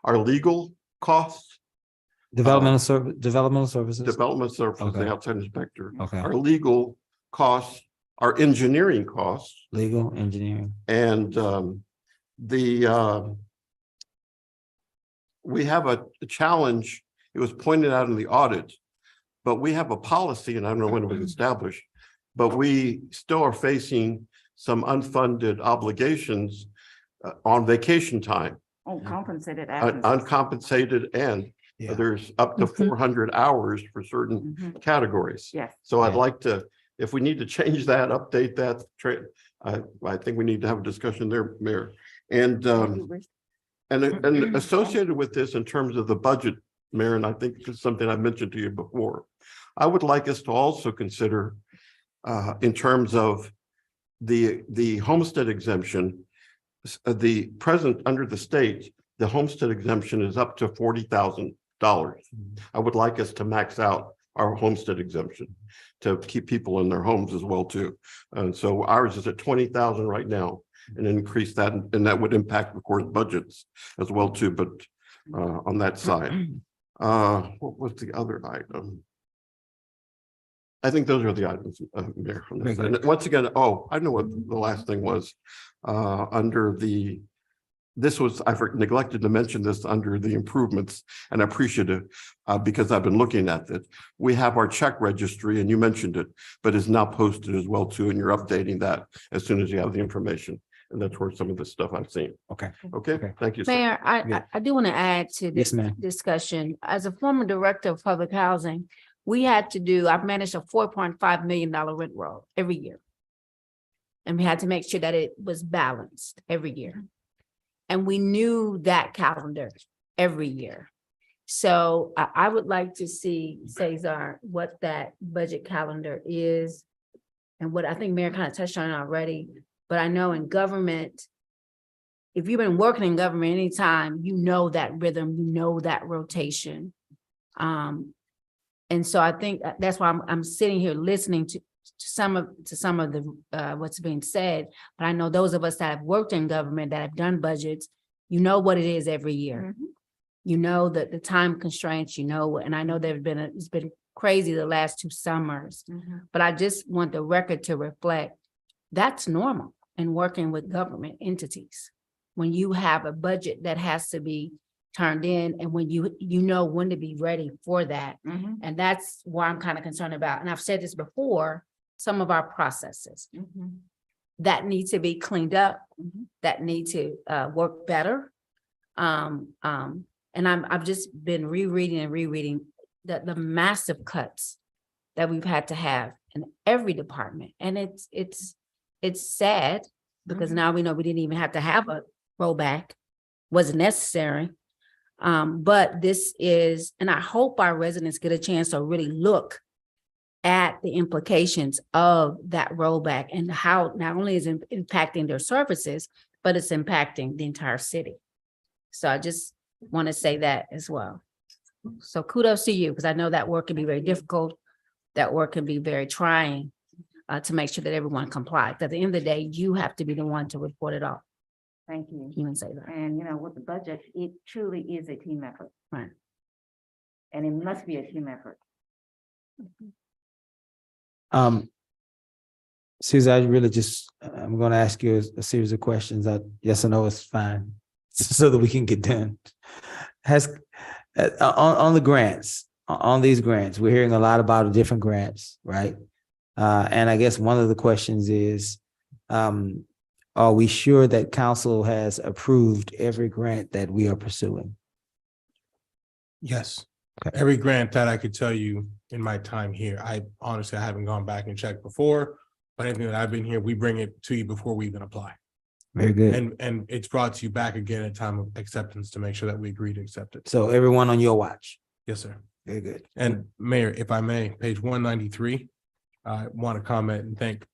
our legal costs, Developmental services? development services, the Okay. outside inspector, Okay. our legal costs, our engineering costs, Legal, engineering. and we have a challenge. It was pointed out in the audit, but we have a policy, and I don't know when it was established, but we still are facing some unfunded obligations on vacation time, Oh, compensated absence. uncompensated, and Yeah. there's up to Mhm. 400 hours for certain Mhm. categories. Yes. So I'd Yeah. like to, if we need to change that, update that, I think we need to have a discussion there, Mayor. And associated with this in terms of the budget, Mayor, and I think it's something I mentioned to you before. I would like us to also consider in terms of the homestead exemption, the present under the state, the homestead exemption is up to $40,000. I would like us to max out our homestead exemption to keep people in their homes as well too. And so ours is at 20,000 right now, and increase that, and that would impact, of course, budgets as well too, but on that side. What was the other item? I think those are the items, Mayor. on this. Very good. And once again, I know what the last thing was, under the, this was, I neglected to mention this under the improvements, and appreciative, because I've been looking at it. We have our check registry, and you mentioned it, but is now posted as well too, and you're updating that as soon as you have the information. And that's where some of the stuff I've seen. Okay. Okay, Okay. thank you. sir. Mayor, Yeah. I do want to add to Yes, this ma'am. discussion. As a former director of public housing, I've managed a $4.5 million rent roll every year. And we had to make sure that it was balanced every year. And we knew that calendar every year. So I would like to see, Cesar, what that budget calendar is. And what I think Mayor kind of touched on it already, but I know in government, if you've been working in government anytime, you know that rhythm, you know that rotation. And so I think that's why I'm sitting here listening to some of the what's being said. But I know those of us that have worked in government, that have done budgets, you know what it is every year. You know that the time constraints, you know, and I know it's been crazy the last 2 summers. But I just want the record to reflect that's normal in working with government entities. When you have a budget that has to be turned in, and when you know when to be ready for that. And that's why I'm kind of concerned about, and I've said this before, some of our processes that need to be cleaned up, that need to work better. And I've just been rereading the massive cuts that we've had to have in every department. And it's sad because now we know we didn't even have to have a rollback, wasn't necessary. But this is, and I hope our residents get a chance to really look at the implications of that rollback and how not only is it impacting their services, but it's impacting the entire city. So I just want to say that as well. So kudos to you, because I know that work can be very difficult. That work can be very trying to make sure that everyone complies. At the end of the day, you have to be the one to report it all. Thank you. You can say that. And you know, with the budget, it truly is a team effort. Right. And it must be a team effort. Susan, I really just, I'm gonna ask you a series of questions. Yes or no is fine, so that we can get done. On the grants, on these grants, we're hearing a lot about different grants, right? And I guess one of the questions is, are we sure that council has approved every grant that we are pursuing? Yes. Okay. Every grant that I could tell you in my time here, I honestly, I haven't gone back and checked before, but anything that I've been here, we bring it to you before we even apply. Very good. And it's brought to you back again at time of acceptance to make sure that we agree to accept it. So everyone on your watch. Yes, sir. Very good. And Mayor, if I may, page 193, I want to comment and thank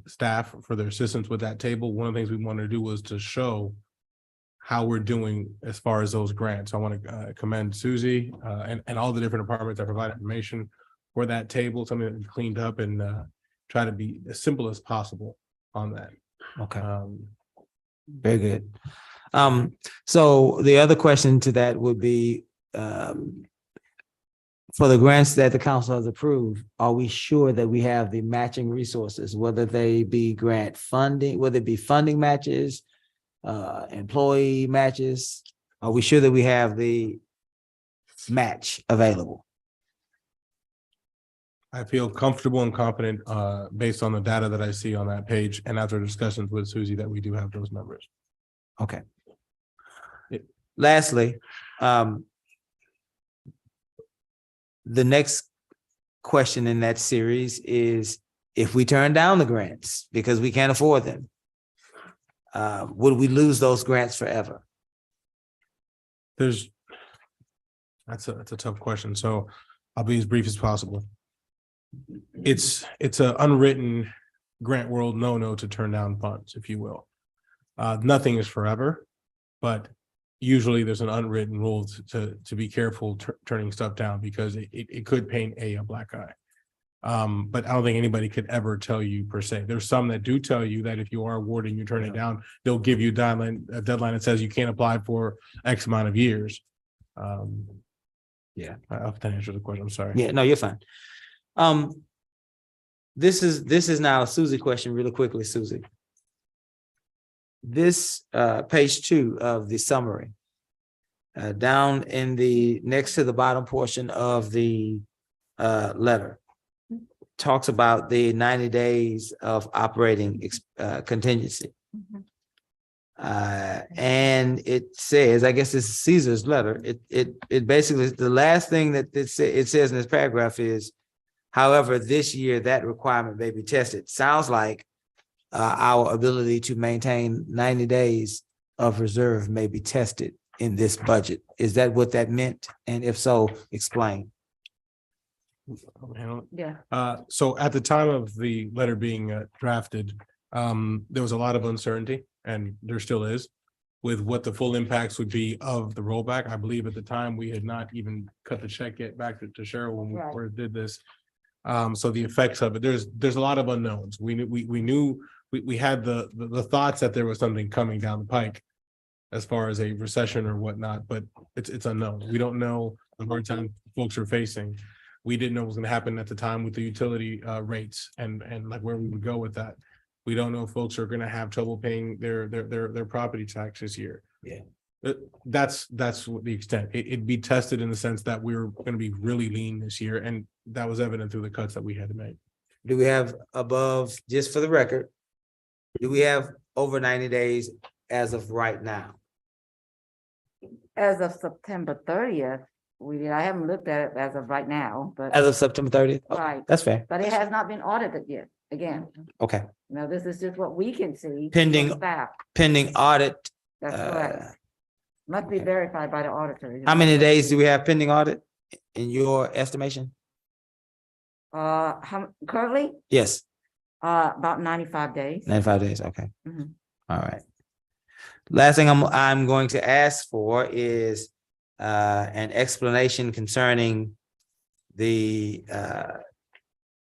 staff for their assistance with that table. One of the things we wanted to do was to show how we're doing as far as those grants. I want to commend Susie and all the different departments that provide information for that table, something that we cleaned up and try to be as simple as possible on that. Okay. Very good. So the other question to that would be, for the grants that the council has approved, are we sure that we have the matching resources, whether they be grant funding, whether it be funding matches, employee matches? Are we sure that we have the match available? I feel comfortable and confident based on the data that I see on that page and after discussions with Susie that we do have those numbers. Okay. Lastly, the next question in that series is, if we turn down the grants because we can't afford them, would we lose those grants forever? That's a tough question. So I'll be as brief as possible. It's an unwritten grant world no to turn down funds, if you will. Nothing is forever, but usually there's an unwritten rule to be careful turning stuff down because it could paint a black eye. But I don't think anybody could ever tell you per se. There's some that do tell you that if you are awarded and you turn it down, they'll give you a deadline that says you can't apply for X amount of years. Yeah, I hope that answers the question. I'm sorry. Yeah, no, you're fine. This is now a Susie question really quickly, Susie. This page 2 of the summary, down in the next to the bottom portion of the letter, talks about the 90 days of operating contingency. And it says, I guess this is Caesar's letter. It basically, the last thing that it says in this paragraph is, however, this year that requirement may be tested. Sounds like our ability to maintain 90 days of reserve may be tested in this budget. Is that what that meant? And if so, explain. Yeah. So at the time of the letter being drafted, there was a lot of uncertainty, and there still is, with what the full impacts would be of the rollback. I believe at the time we had not even cut the check yet back to Cheryl when we first did this. So the effects of it, there's a lot of unknowns. We knew we had the thoughts that there was something coming down the pike as far as a recession or whatnot, but it's unknown. We don't know the hard time folks are facing. We didn't know what was going to happen at the time with the utility rates and like where we would go with that. We don't know if folks are going to have trouble paying their property tax this year. Yeah. That's what the extent. It'd be tested in the sense that we were going to be really lean this year, and that was evident through the cuts that we had to make. Do we have above, just for the record, do we have over 90 days as of right now? As of September 30th, we did. I haven't looked at it as of right now, but. As of September 30th? Okay, Right. that's fair. But it has not been audited yet. Again, Okay, now this is just what we can see. from Pending- Staff. pending audit. That's correct. Must be verified by the auditor. How many days do we have pending audit in your estimation? Currently, Yes, about 95 days. 95 days, okay. Mhm. All right. Last thing I'm going to ask for is an explanation concerning the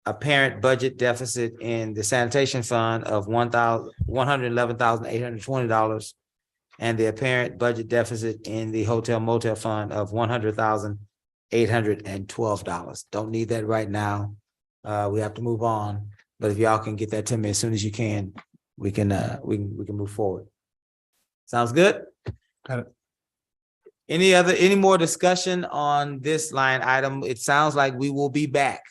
apparent budget deficit in the sanitation fund of $111,820 and the apparent budget deficit in the hotel motel fund of $100,812. Don't need that right now. We have to move on, but if y'all can get that to me as soon as you can, we can move forward. Sounds good? Got it. Any more discussion on this line item? It sounds like we will be back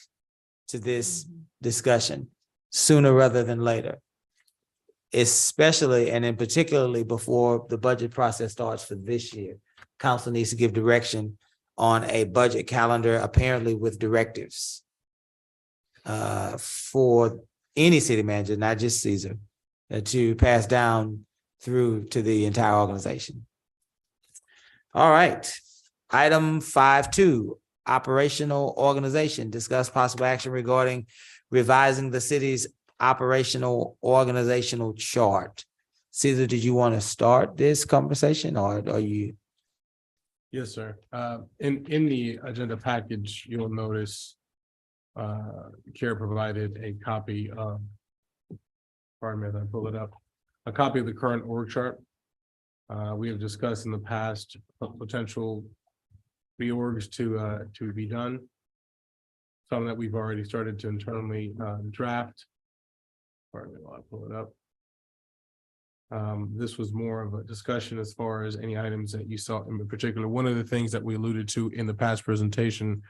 to this discussion sooner rather than later. Especially and in particularly before the budget process starts for this year. Council needs to give direction on a budget calendar, apparently with directives for any city manager, not just Caesar, to pass down through to the entire organization. All right. Item 5.2, operational organization. Discuss possible action regarding revising the city's operational organizational chart. Caesar, did you want to start this conversation or are you? Yes, sir. In the agenda package, you'll notice Kara provided a copy of, pardon me as I pull it up, a copy of the current org chart. We have discussed in the past potential reorgs to be done. Some that we've already started to internally draft. Pardon me while I pull it up. This was more of a discussion as far as any items that you saw in particular. One of the things that we alluded to in the past presentation,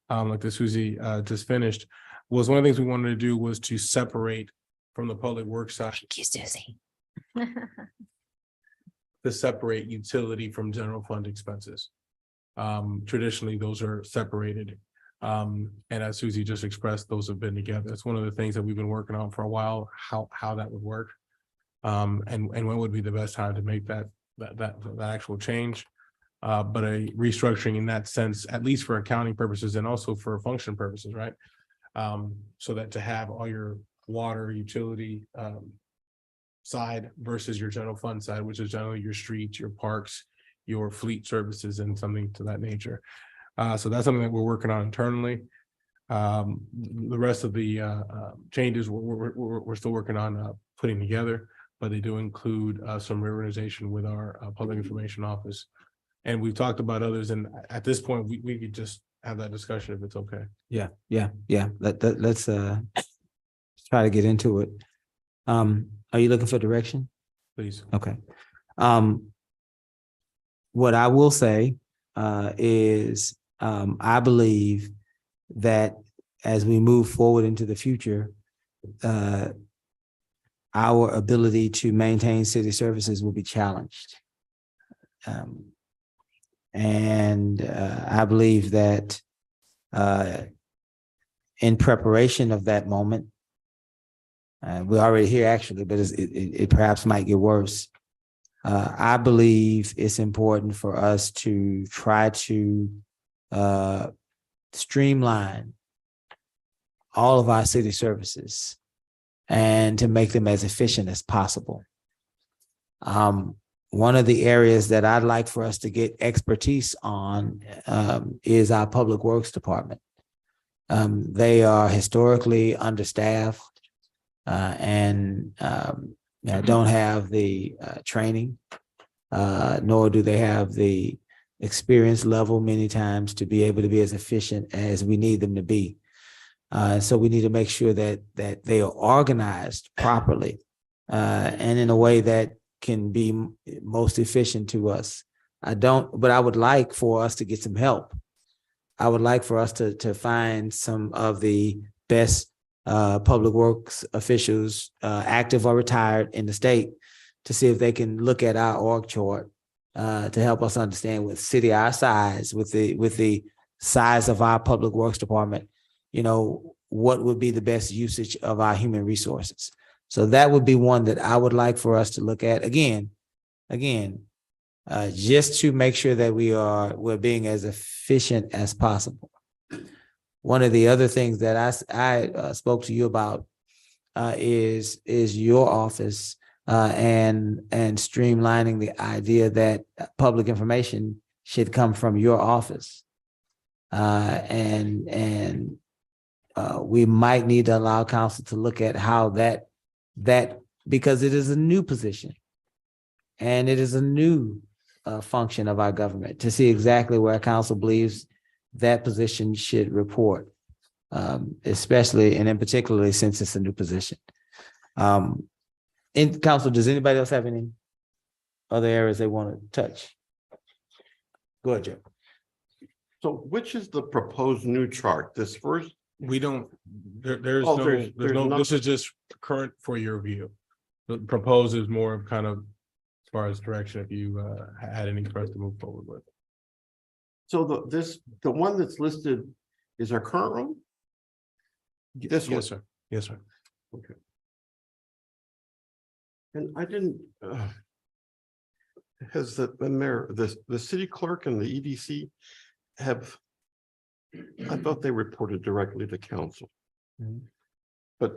like the Susie just finished, was one of the things we wanted to do was to separate from the public works side. Thank you, Susie. To separate utility from general fund expenses. Traditionally, those are separated. And as Susie just expressed, those have been together. That's one of the things that we've been working on for a while, how that would work. And when would be the best time to make that actual change. But a restructuring in that sense, at least for accounting purposes and also for function purposes, right? So that to have all your water, utility, side versus your general fund side, which is generally your streets, your parks, your fleet services, and something to that nature. So that's something that we're working on internally. The rest of the changes we're still working on putting together, but they do include some reorganization with our public information office. And we've talked about others, and at this point, we could just have that discussion if it's okay. Yeah. Let's try to get into it. Are you looking for direction? Please. Okay. What I will say is I believe that as we move forward into the future, our ability to maintain city services will be challenged. And I believe that in preparation of that moment, we're already here actually, but it perhaps might get worse. I believe it's important for us to try to streamline all of our city services and to make them as efficient as possible. One of the areas that I'd like for us to get expertise on is our public works department. They are historically understaffed and don't have the training, nor do they have the experience level many times to be able to be as efficient as we need them to be. So we need to make sure that they are organized properly and in a way that can be most efficient to us. But I would like for us to get some help. I would like for us to find some of the best public works officials, active or retired in the state, to see if they can look at our org chart to help us understand with city our size, with the size of our public works department, what would be the best usage of our human resources. So that would be one that I would like for us to look at again, just to make sure that we're being as efficient as possible. One of the other things that I spoke to you about is your office and streamlining the idea that public information should come from your office. And we might need to allow council to look at how that because it is a new position. And it is a new function of our government to see exactly where council believes that position should report, especially and in particularly since it's a new position. In council, does anybody else have any other areas they want to touch? Go ahead, Joe. So which is the proposed new chart? This first? We don't, there's Oh, no, there's this nothing. is just current for your review. The proposed is more of kind of as far as direction, if you had any for us to move forward with. So the one that's listed is our current one? This one? Yes, sir. Yes, sir. Okay. And I didn't, has the city clerk and the EDC have, I thought they reported directly to council. Mhm. But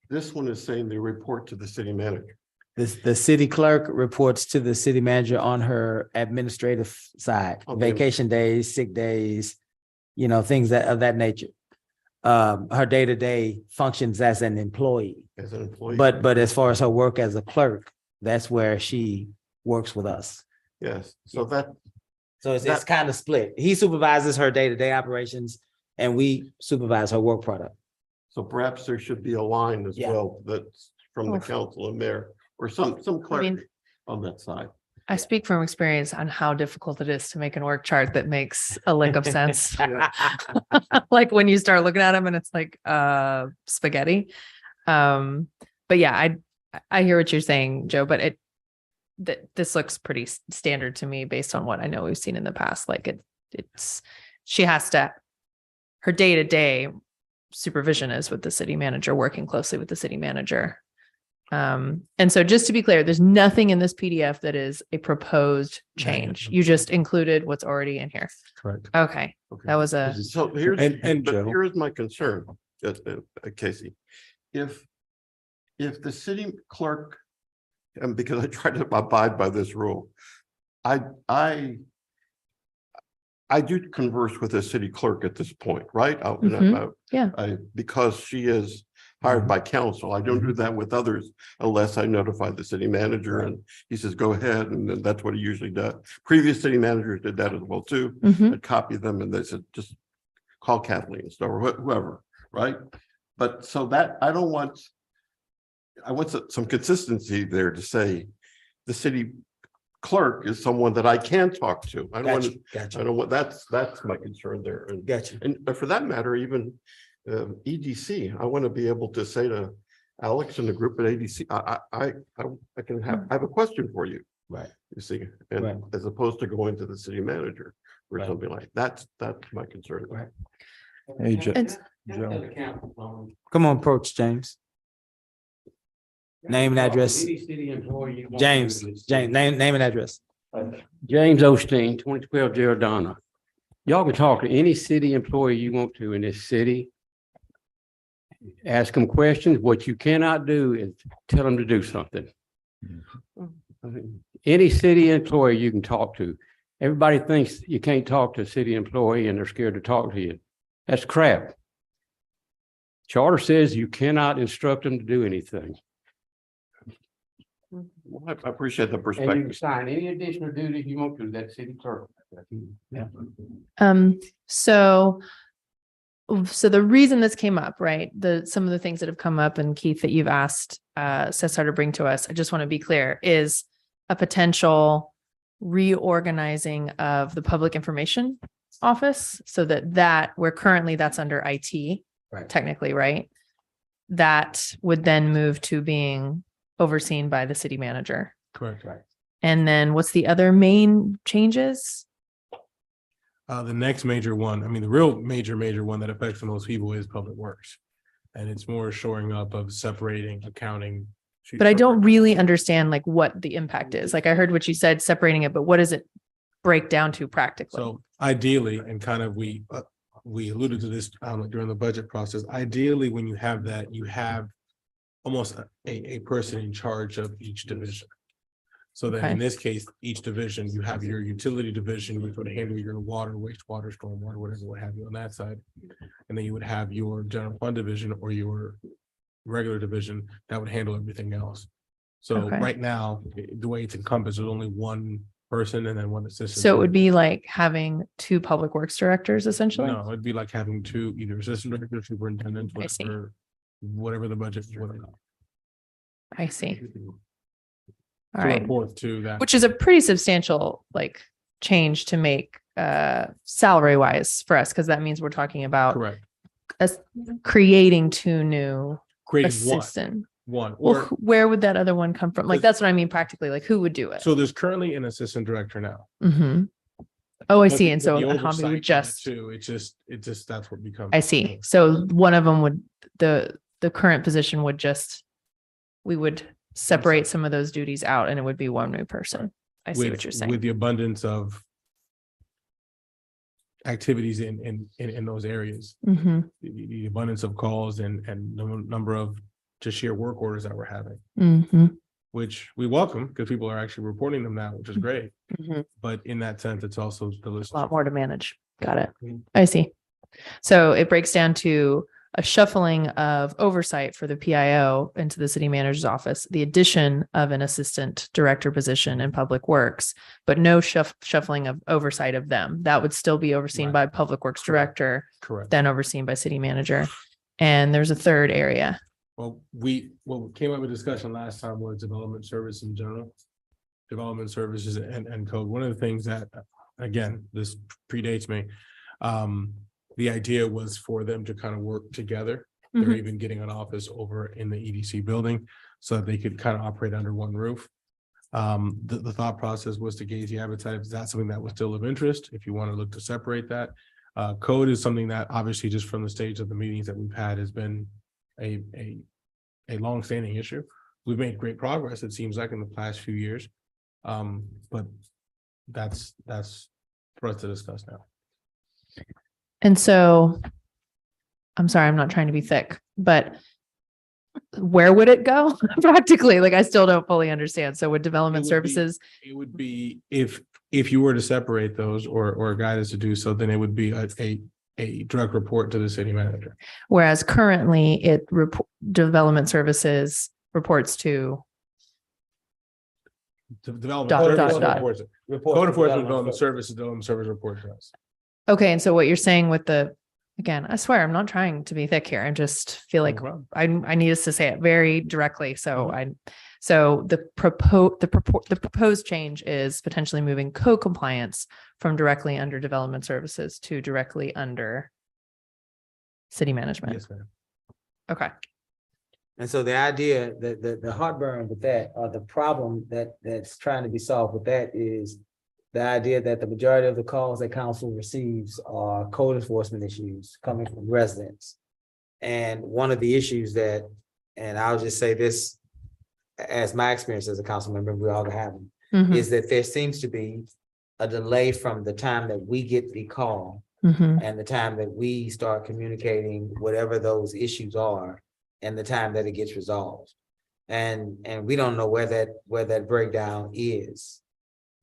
this one is saying they report to the city manager. The city clerk reports to the city manager on her administrative side, Okay. vacation days, sick days, things of that nature. Her day-to-day functions as an employee, As an employee. but as far as her work as a clerk, that's where she works with us. Yes, so that, So it's That- kind of split. He supervises her day-to-day operations and we supervise her work product. so perhaps there should be a line as Yeah. well that's from the Oof. council and mayor, or some clarity on that side. I speak from experience on how difficult it is to make an org chart that makes a lick of sense. Like when you start looking at them and it's like spaghetti. But yeah, I hear what you're saying, Joe, but this looks pretty standard to me based on what I know we've seen in the past. Like she has to, her day-to-day supervision is with the city manager, working closely with the city manager. And so just to be clear, there's nothing in this PDF that is a proposed change. You just included what's already in here. Correct. Okay, that was a, So here's, And but Joe. here's my concern, Casey. If the city clerk, and because I try to abide by this rule, I do converse with the city clerk at this point, right? yeah. Because she is hired by council. I don't do that with others unless I notify the city manager and he says, go ahead. And then that's what he usually does. Previous city managers did that as well too. Mhm. I'd copy them and they said, just call Kathleen or whoever, right? But so that I want some consistency there to say the city clerk is someone that I can talk to. I don't want to, Gotcha. I don't want, that's my concern there. Gotcha. And for that matter, even EDC, I want to be able to say to Alex and the group at ADC, I have a question for you. Right. You see, and Right. as opposed to going to the city manager or Right. something like that's my concern. Right. Hey, Joe. It's- Come on, approach, James. Name and address. James, name and address. James Osteen, 2012 Giordano. Y'all can talk to any city employee you want to in this city. Ask them questions. What you cannot do is tell them to do something. Any city employee you can talk to. Everybody thinks you can't talk to a city employee and they're scared to talk to you. That's crap. Charter says you cannot instruct them to do anything. Well, I appreciate the And you can perspective. sign any additional duties you want to that city clerk. So the reason this came up, right? Some of the things that have come up and Keith that you've asked Cesar to bring to us, I just want to be clear, is a potential reorganizing of the public information office so that where currently that's under IT, Right. technically, right? That would then move to being overseen by the city manager. Correct. Right. And then what's the other main changes? The next major one, I mean, the real major one that affects the most people is public works. And it's more shoring up of separating accounting. But I don't really understand like what the impact is. Like I heard what you said, separating it, but what does it break down to practically? So ideally, and kind of we alluded to this during the budget process, ideally, when you have that, you have almost a person in charge of each division. So then in Okay. this case, each division, you have your utility division, which would handle your water, wastewater, stormwater, whatever, what have you on that side. And then you would have your general fund division or your regular division that would handle everything else. So Okay. right now, the way it's encompassed, there's only one person and then one assistant. So it would be like having two public works directors essentially? No, it'd be like having two, either assistant director, superintendents, I see. whatever the budget is. I see. All To right. report to that. Which is a pretty substantial like change to make salary wise for us, because that means we're talking about Correct. us creating two new Creating one, assistant. one, Well, or, where would that other one come from? Like, Because- that's what I mean practically, like who would do it? so there's currently an assistant director now. Hmm. Oh, I But see. the- And but so the a hobby oversight on it would just, Too, it just, that's what becomes. I see. So one of them would, the current position would just, we would separate some of those duties out and it would be one new person. I see what with- you're saying. With the abundance of activities in those areas, Hmm. the abundance of calls and the number of just sheer work orders that we're having, Hmm. which we welcome because people are actually reporting them now, which is great. Hmm. But in that sense, it's also the list. A lot more to manage. Got it. Mhm. I see. So it breaks down to a shuffling of oversight for the PIO into the city manager's office, the addition of an assistant director position in public works, but no shuffling of oversight of them. That would still be overseen Right. by public works director, Correct. then overseen by city manager. And there's a third area. Well, what came up with discussion last time was development service in general. Development services and code. One of the things that, again, this predates me. The idea was for them to kind of work together. They're Mhm. even getting an office over in the EDC building so that they could kind of operate under one roof. The thought process was to gauge the appetite. Is that something that was still of interest? If you want to look to separate that. Code is something that obviously just from the stage of the meetings that we've had has been a longstanding issue. We've made great progress, it seems like, in the past few years. But that's for us to discuss now. And so I'm sorry, I'm not trying to be thick, but where would it go practically? Like, I still don't fully understand. So would development It would be- services, It would be if you were to separate those or guide us to do so, then it would be a direct report to the city manager. whereas currently development services reports to, Development. Dot, code dot, enforcement dot. reports it. Report Code to enforcement, development development service report to us. okay. And so what you're saying with again, I swear, I'm not trying to be thick here. I just feel like No problem. I need us to say it very directly. So Mhm. the proposed change is potentially moving co-compliance from directly under development services to directly under city management. Yes, ma'am. Okay. And so the idea that the heartburn with that, or the problem that's trying to be solved with that is the idea that the majority of the calls that council receives are code enforcement issues coming from residents. And one of the issues and I'll just say this as my experience as a council member, we all have them, Mhm. is that there seems to be a delay from the time that we get the call Mhm. and the time that we start communicating whatever those issues are and the time that it gets resolved. And we don't know where that breakdown is.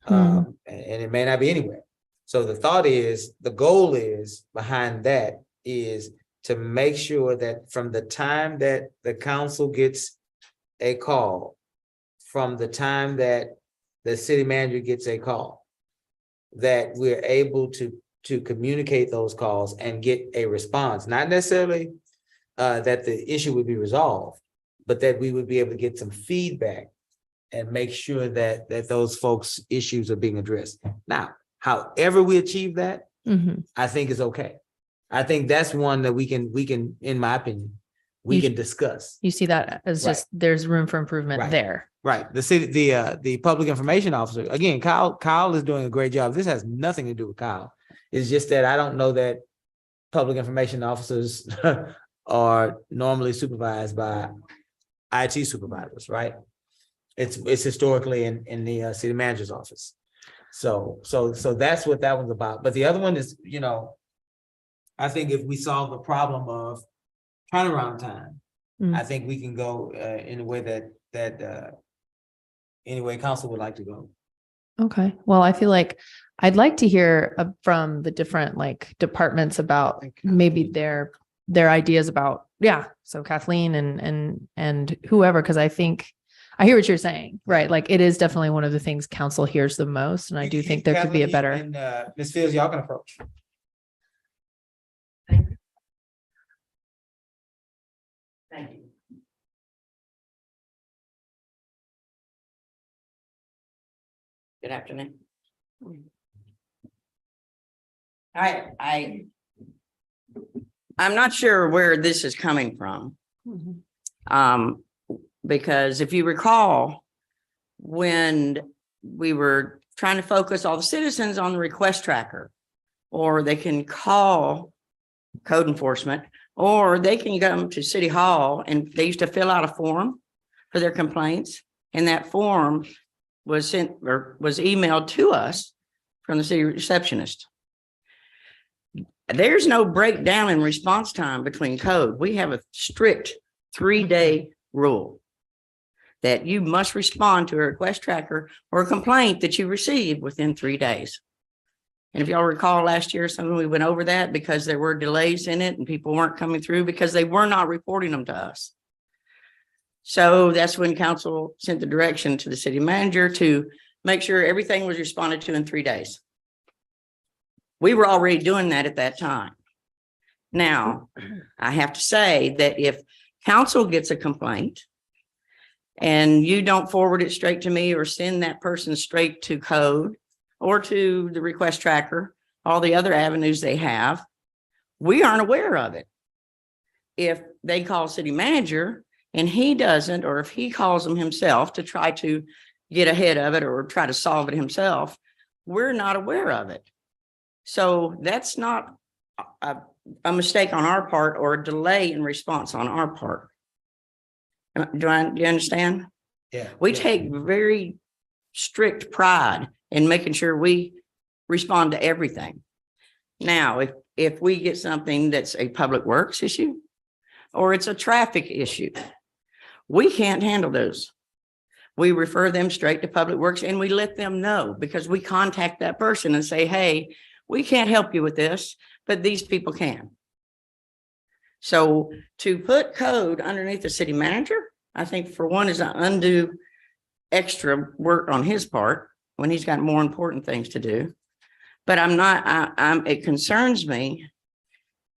And it may not be anywhere. So the goal is behind that is to make sure that from the time that the council gets a call, from the time that the city manager gets a call, that we're able to communicate those calls and get a response, not necessarily that the issue would be resolved, but that we would be able to get some feedback and make sure that those folks' issues are being addressed. Now, however we achieve that, Mhm. I think is okay. I think that's one that we can, in my opinion, we You- can discuss. You see that as just, there's room for improvement Right. there. Right. The public information officer, again, Kyle is doing a great job. This has nothing to do with Kyle. It's just that I don't know that public information officers are normally supervised by IT supervisors, right? It's historically in the city manager's office. So that's what that one's about. But the other one is, I think if we solve the problem of turnaround time, Mm. I think we can go in a way that any way council would like to go. Okay. Well, I feel like I'd like to hear from the different departments about maybe their ideas about, yeah. So Kathleen and whoever, because I think I hear what you're saying, right? Like it is definitely one of the things council hears the most. And I do think there could be a better. And Ms. Fields, y'all can approach. Thank you. Good afternoon. I'm not sure where this is coming from. Because if you recall, when we were trying to focus all the citizens on the request tracker, or they can call code enforcement, or they can come to City Hall, and they used to fill out a form for their complaints. And that form was sent or was emailed to us from the city receptionist. There's no breakdown in response time between code. We have a strict 3-day rule that you must respond to a request tracker or a complaint that you received within 3 days. And if y'all recall last year, we went over that because there were delays in it and people weren't coming through because they were not reporting them to us. So that's when council sent the direction to the city manager to make sure everything was responded to in 3 days. We were already doing that at that time. Now, I have to say that if council gets a complaint and you don't forward it straight to me or send that person straight to code or to the request tracker, all the other avenues they have, we aren't aware of it. If they call city manager and he doesn't, or if he calls them himself to try to get ahead of it or try to solve it himself, we're not aware of it. So that's not a mistake on our part or a delay in response on our part. Do you understand? Yeah. We take very strict pride in making sure we respond to everything. Now, if we get something that's a public works issue or it's a traffic issue, we can't handle those. We refer them straight to public works and we let them know because we contact that person and say, hey, we can't help you with this, but these people can. So to put code underneath the city manager, I think for one is an undue extra work on his part when he's got more important things to do. But it concerns me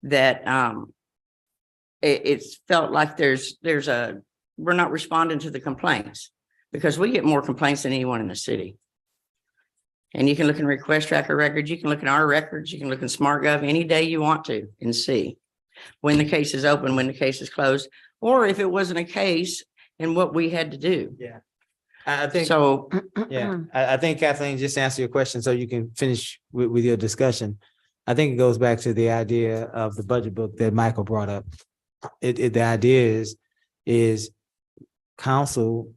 that it's felt like we're not responding to the complaints because we get more complaints than anyone in the city. And you can look in request tracker records, you can look in our records, you can look in SmartGov any day you want to and see when the case is open, when the case is closed, or if it wasn't a case and what we had to do. Yeah. I think so. Yeah, I think Kathleen, just answer your question so you can finish with your discussion. I think it goes back to the idea of the budget book that Michael brought up. The idea is council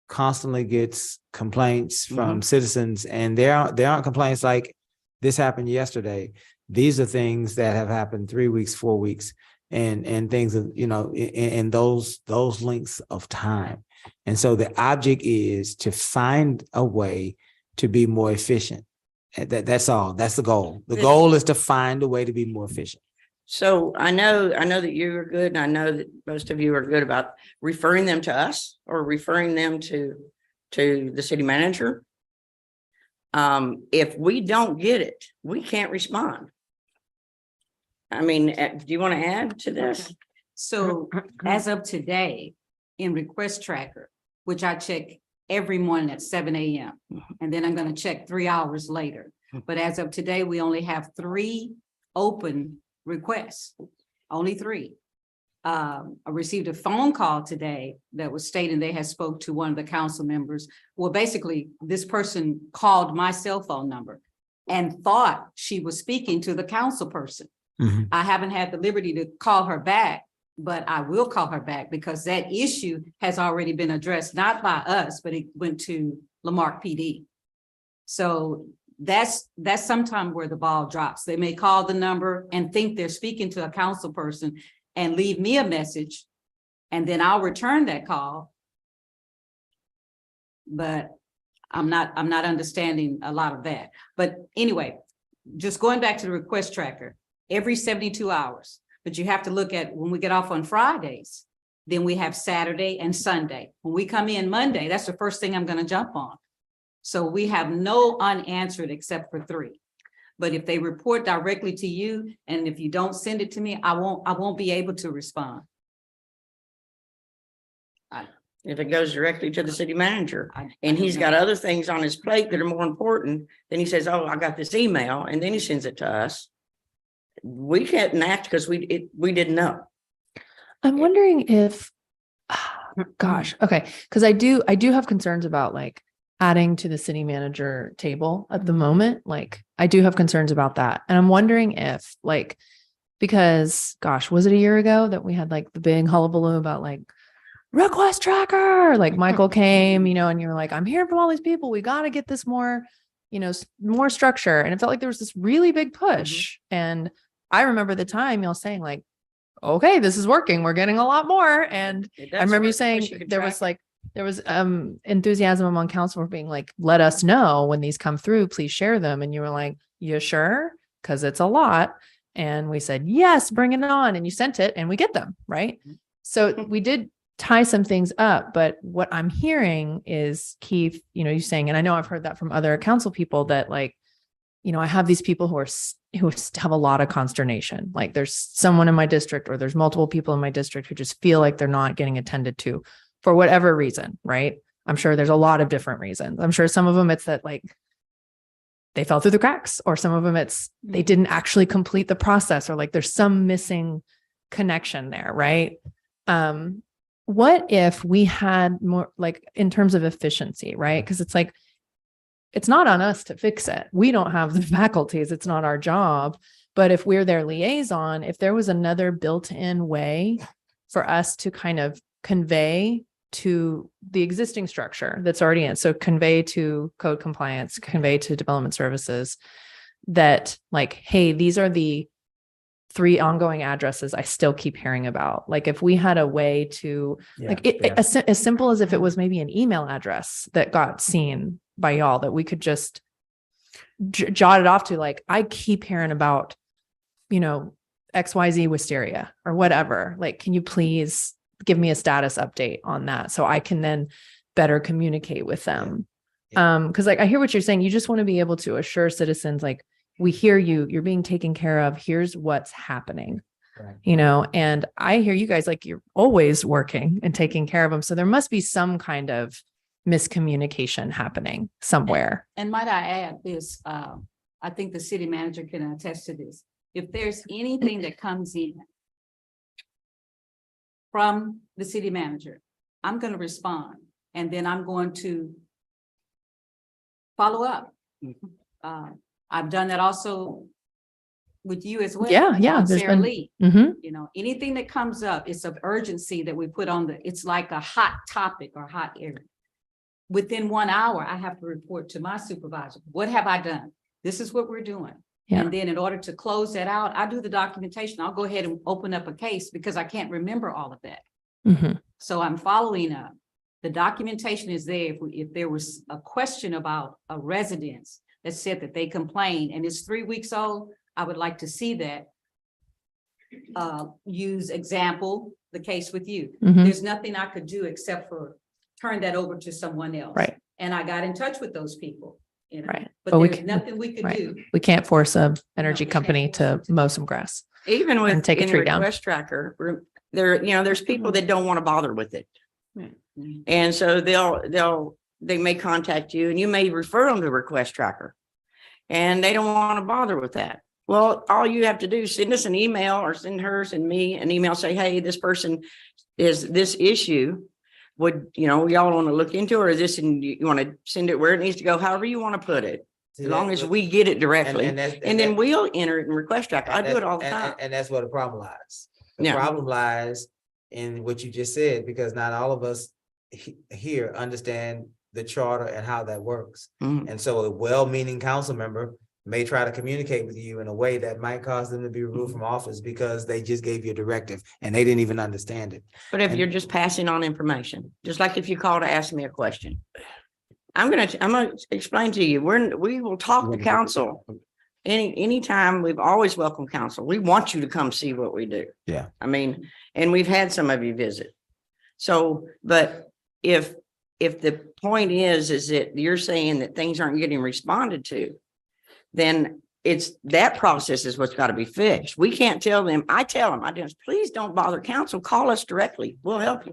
constantly gets complaints from citizens, and there aren't complaints like this happened yesterday. These are things that have happened 3 weeks, 4 weeks, and things of, in those lengths of time. And so the object is to find a way to be more efficient. That's all. That's the goal. The goal is to find a way to be more efficient. So I know that you are good, and I know that most of you are good about referring them to us or referring them to the city manager. If we don't get it, we can't respond. I mean, do you want to add to this? So as of today, in request tracker, which I check every morning at 7 a.m. and then I'm going to check 3 hours later. But as of today, we only have 3 open requests, only 3. I received a phone call today that was stating they had spoke to one of the council members. Well, basically, this person called my cell phone number and thought she was speaking to the council person. I haven't had the liberty to call her back, but I will call her back because that issue has already been addressed, not by us, but it went to Marque PD. So that's sometimes where the ball drops. They may call the number and think they're speaking to a council person and leave me a message, and then I'll return that call. But I'm not understanding a lot of that. But anyway, just going back to the request tracker, every 72 hours. But you have to look at when we get off on Fridays, Then we have Saturday and Sunday. When we come in Monday, that's the first thing I'm gonna jump on. So we have no unanswered except for 3. But if they report directly to you, and if you don't send it to me, I won't be able to respond. If it goes directly to the city manager I and don't he's know. got other things on his plate that are more important, then he says, oh, I got this email, and then he sends it to us. We can't act because we didn't know. I'm wondering if, gosh, okay, because I do have concerns about like adding to the city manager table at the moment. Like I do have concerns about that. And I'm wondering if like, because gosh, was it a year ago that we had like the big hullabaloo about like request tracker? Like Michael came, and you're like, I'm hearing from all these people. We got to get this more, more structure. And it felt like there was this really big push. And I remember the time y'all saying like, okay, this is working. We're getting a lot more. And I remember you saying there was enthusiasm among council for being like, let us know when these come through, please share them. And you were like, you sure? Because it's a lot. And we said, yes, bring it on. And you sent it and we get them. Right. So we did tie some things up. But what I'm hearing is Keith, you saying, and I know I've heard that from other council people that like, I have these people who have a lot of consternation. Like there's someone in my district or there's multiple people in my district who just feel like they're not getting attended to for whatever reason, right? I'm sure there's a lot of different reasons. I'm sure some of them it's that like they fell through the cracks, or some of them it's they didn't actually complete the process, or like there's some missing connection there, right? What if we had more like in terms of efficiency, right? Because it's like, it's not on us to fix it. We don't have the faculties. It's not our job. But if we're their liaison, if there was another built-in way for us to kind of convey to the existing structure that's already in, so convey to code compliance, convey to development services that like, hey, these are the 3 ongoing addresses I still keep hearing about. Like if we had a way to as simple as if it was maybe an email address that got seen by y'all, that we could just jot it off to like, I keep hearing about, XYZ wisteria or whatever. Like, can you please give me a status update on that so I can then better communicate with them? Because like I hear what you're saying. You just want to be able to assure citizens like, we hear you, you're being taken care of. Here's what's happening, and I hear you guys like you're always working and taking care of them. So there must be some kind of miscommunication happening somewhere. And might I add this, I think the city manager can attest to this. If there's anything that comes in from the city manager, I'm going to respond, and then I'm going to follow up. I've done that also with you as well. Yeah. Sarah Lee. Mm-hmm. Anything that comes up, it's of urgency that we put on it's like a hot topic or hot area. Within 1 hour, I have to report to my supervisor. What have I done? This is what we're doing. Yeah. And then in order to close that out, I do the documentation. I'll go ahead and open up a case because I can't remember all of that. Mm-hmm. So I'm following up. The documentation is there. If there was a question about a residence that said that they complained and it's 3 weeks old, I would like to see that. Use example, the case with you. Mm-hmm. There's nothing I could do except for turn that over to someone else. Right. And I got in touch with those people. Right. But we there's nothing we could do. We can't force a energy we can't company force to them to mow some grass. Even with And take a in tree down. request tracker, there's people that don't want to bother with it. And so they may contact you and you may refer them to request tracker. And they don't want to bother with that. Well, all you have to do is send us an email or send me an email, say, hey, this person is this issue. Would, y'all want to look into it, or is this, and you want to send it where it needs to go, however you want to put it. As long as we get it directly. And then we'll enter it in request tracker. I do it all the time. And that's where the problem lies. The Yeah. problem lies in what you just said, because not all of us here understand the charter and how that works. Mhm. And so a well-meaning council member may try to communicate with you in a way that might cause them to be removed from office because they just gave you a directive and they didn't even understand it. But if And- you're just passing on information, just like if you call to ask me a question, I'm gonna explain to you. We will talk to council anytime. We've always welcomed council. We want you to come see what we do. Yeah. I mean, and we've had some of you visit. So, but if the point is that you're saying that things aren't getting responded to, then it's that process is what's got to be fixed. We can't tell them. I tell them, please don't bother council. Call us directly. We'll help you.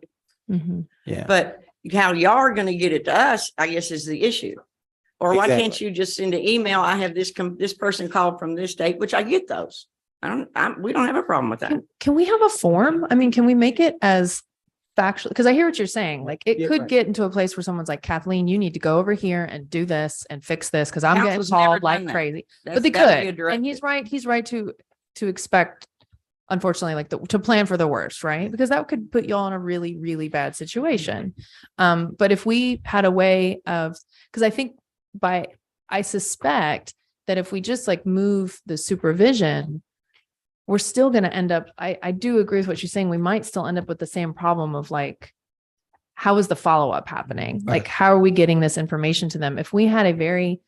Mhm. Yeah. But how y'all are going to get it to us, I guess, is the issue. Or why can't Exactly. you just send an email? I have this person called from this state, which I get those. We don't have a problem with that. Can we have a form? I mean, can we make it as factual? Because I hear what you're saying. Like it Yeah, could right. get into a place where someone's like, Kathleen, you need to go over here and do this and fix this because I'm getting Council's never called like done that. crazy. That's But they gotta be a could. And he's directive. right. He's right to expect, unfortunately, like to plan for the worst, right? Because that could put you all in a really, really bad situation. But if we had a way of, because I suspect that if we just like move the supervision, we're still going to end up, I do agree with what you're saying. We might still end up with the same problem of like, how is the follow-up happening? Like, how are we getting this information to them? If we had a very,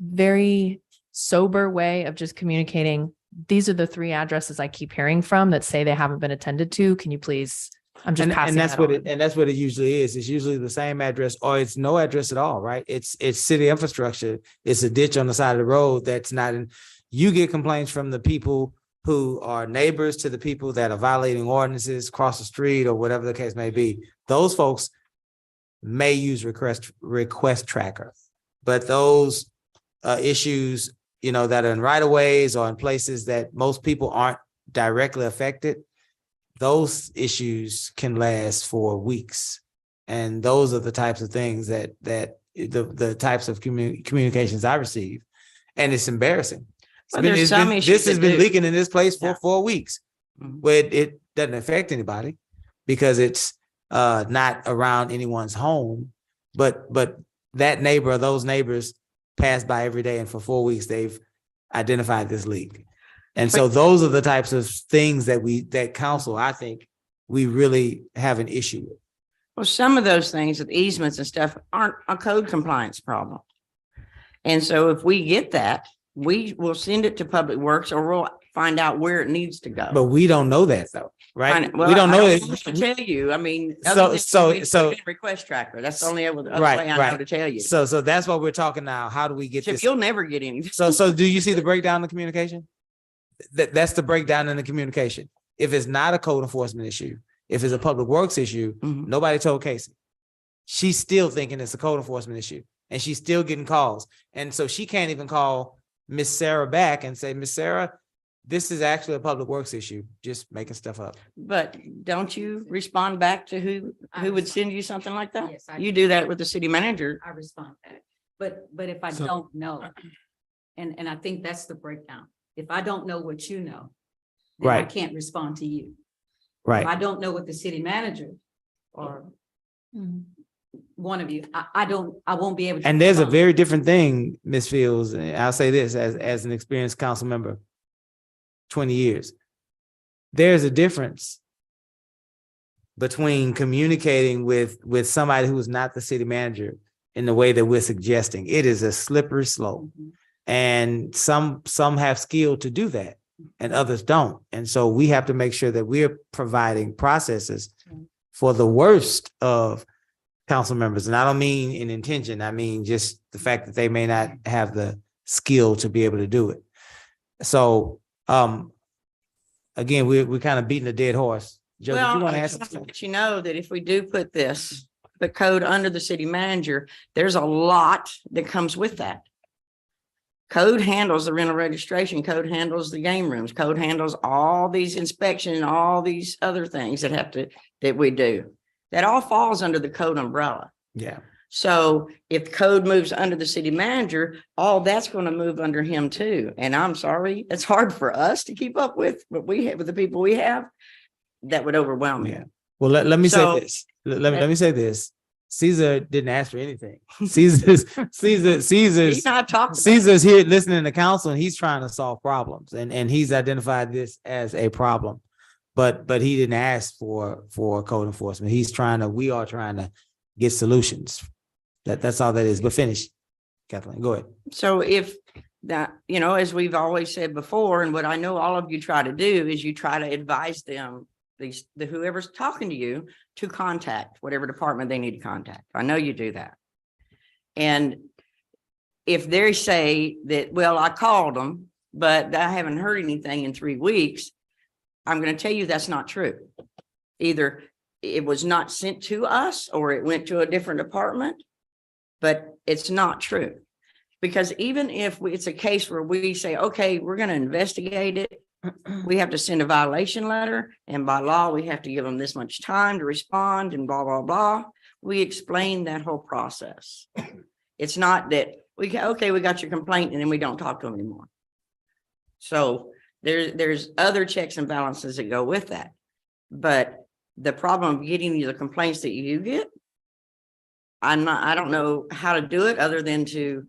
very sober way of just communicating, these are the 3 addresses I keep hearing from that say they haven't been attended to. Can you please, I'm just passing that's that what on. and that's what it usually is. It's usually the same address or it's no address at all, right? It's city infrastructure. It's a ditch on the side of the road that's not in. You get complaints from the people who are neighbors to the people that are violating ordinances across the street or whatever the case may be. Those folks may use request tracker, but those issues, that are in right of ways or in places that most people aren't directly affected, those issues can last for weeks. And those are the types of things that the types of communications I receive. And it's embarrassing. This has been leaking in this place for 4 weeks. Where it doesn't affect anybody because it's not around anyone's home, but that neighbor or those neighbors pass by every day, and for 4 weeks they've identified this leak. And so those are the types of things that council, I think, we really have an issue with. Well, some of those things with easements and stuff aren't a code compliance problem. And so if we get that, we will send it to Public Works or we'll find out where it needs to go. But we don't know that though, right? Well, We don't know I it. know to tell you, I mean, So- request tracker. That's the only other way Right, I know right. to tell you. So that's what we're talking now. How do we get Chip, this? you'll never get anything. So do you see the breakdown in the communication? That's the breakdown in the communication. If it's not a code enforcement issue, if it's a public works issue, nobody told Casey. She's still thinking it's a code enforcement issue and she's still getting calls. And so she can't even call Miss Sarah back and say, Miss Sarah, this is actually a public works issue, just making stuff up. But don't you respond back to who would send you something like that? Yes, I You do that with the city manager. I respond back. But if I So- don't know, and I think that's the breakdown. If I don't know what you know, then I Right. can't respond to you. If Right. I don't know what the city manager or one of you, I won't be able to. And there's a respond. very different thing, Ms. Fields, and I'll say this as an experienced council member, 20 years. There's a difference between communicating with somebody who is not the city manager in the way that we're suggesting. It is a slippery slope. And some have skill to do that and others don't. And so we have to make sure that we're providing processes for the worst of council members. And I don't mean in intention, I mean just the fact that they may not have the skill to be able to do it. So again, we're kind of beating a dead horse. Joe, did you want to ask something? But you know that if we do put the code under the city manager, there's a lot that comes with that. Code handles the rental registration, code handles the game rooms, code handles all these inspection, all these other things that we do. That all falls under the code umbrella. Yeah. So if code moves under the city manager, all that's going to move under him too. And I'm sorry, it's hard for us to keep up with, but we have with the people we have, that would overwhelm me. Yeah. Well, let me So- say this. Let me say this. Caesar didn't ask for anything. Caesar's He's not talking. Caesar's here listening to council and he's trying to solve problems and he's identified this as a problem. But he didn't ask for code enforcement. We are trying to get solutions. That's all that is. But finish, Kathleen, go ahead. So if that, as we've always said before, and what I know all of you try to do is you try to advise them the whoever's talking to you to contact whatever department they need to contact. I know you do that. And if they say that, well, I called them, but I haven't heard anything in 3 weeks, I'm going to tell you that's not true. Either it was not sent to us or it went to a different department, but it's not true. Because even if it's a case where we say, okay, we're going to investigate it, we have to send a violation letter, and by law, we have to give them this much time to respond and blah, blah, blah. We explain that whole process. It's not that we got your complaint and then we don't talk to them anymore. So there's other checks and balances that go with that. But the problem of getting the complaints that you get, I don't know how to do it other than to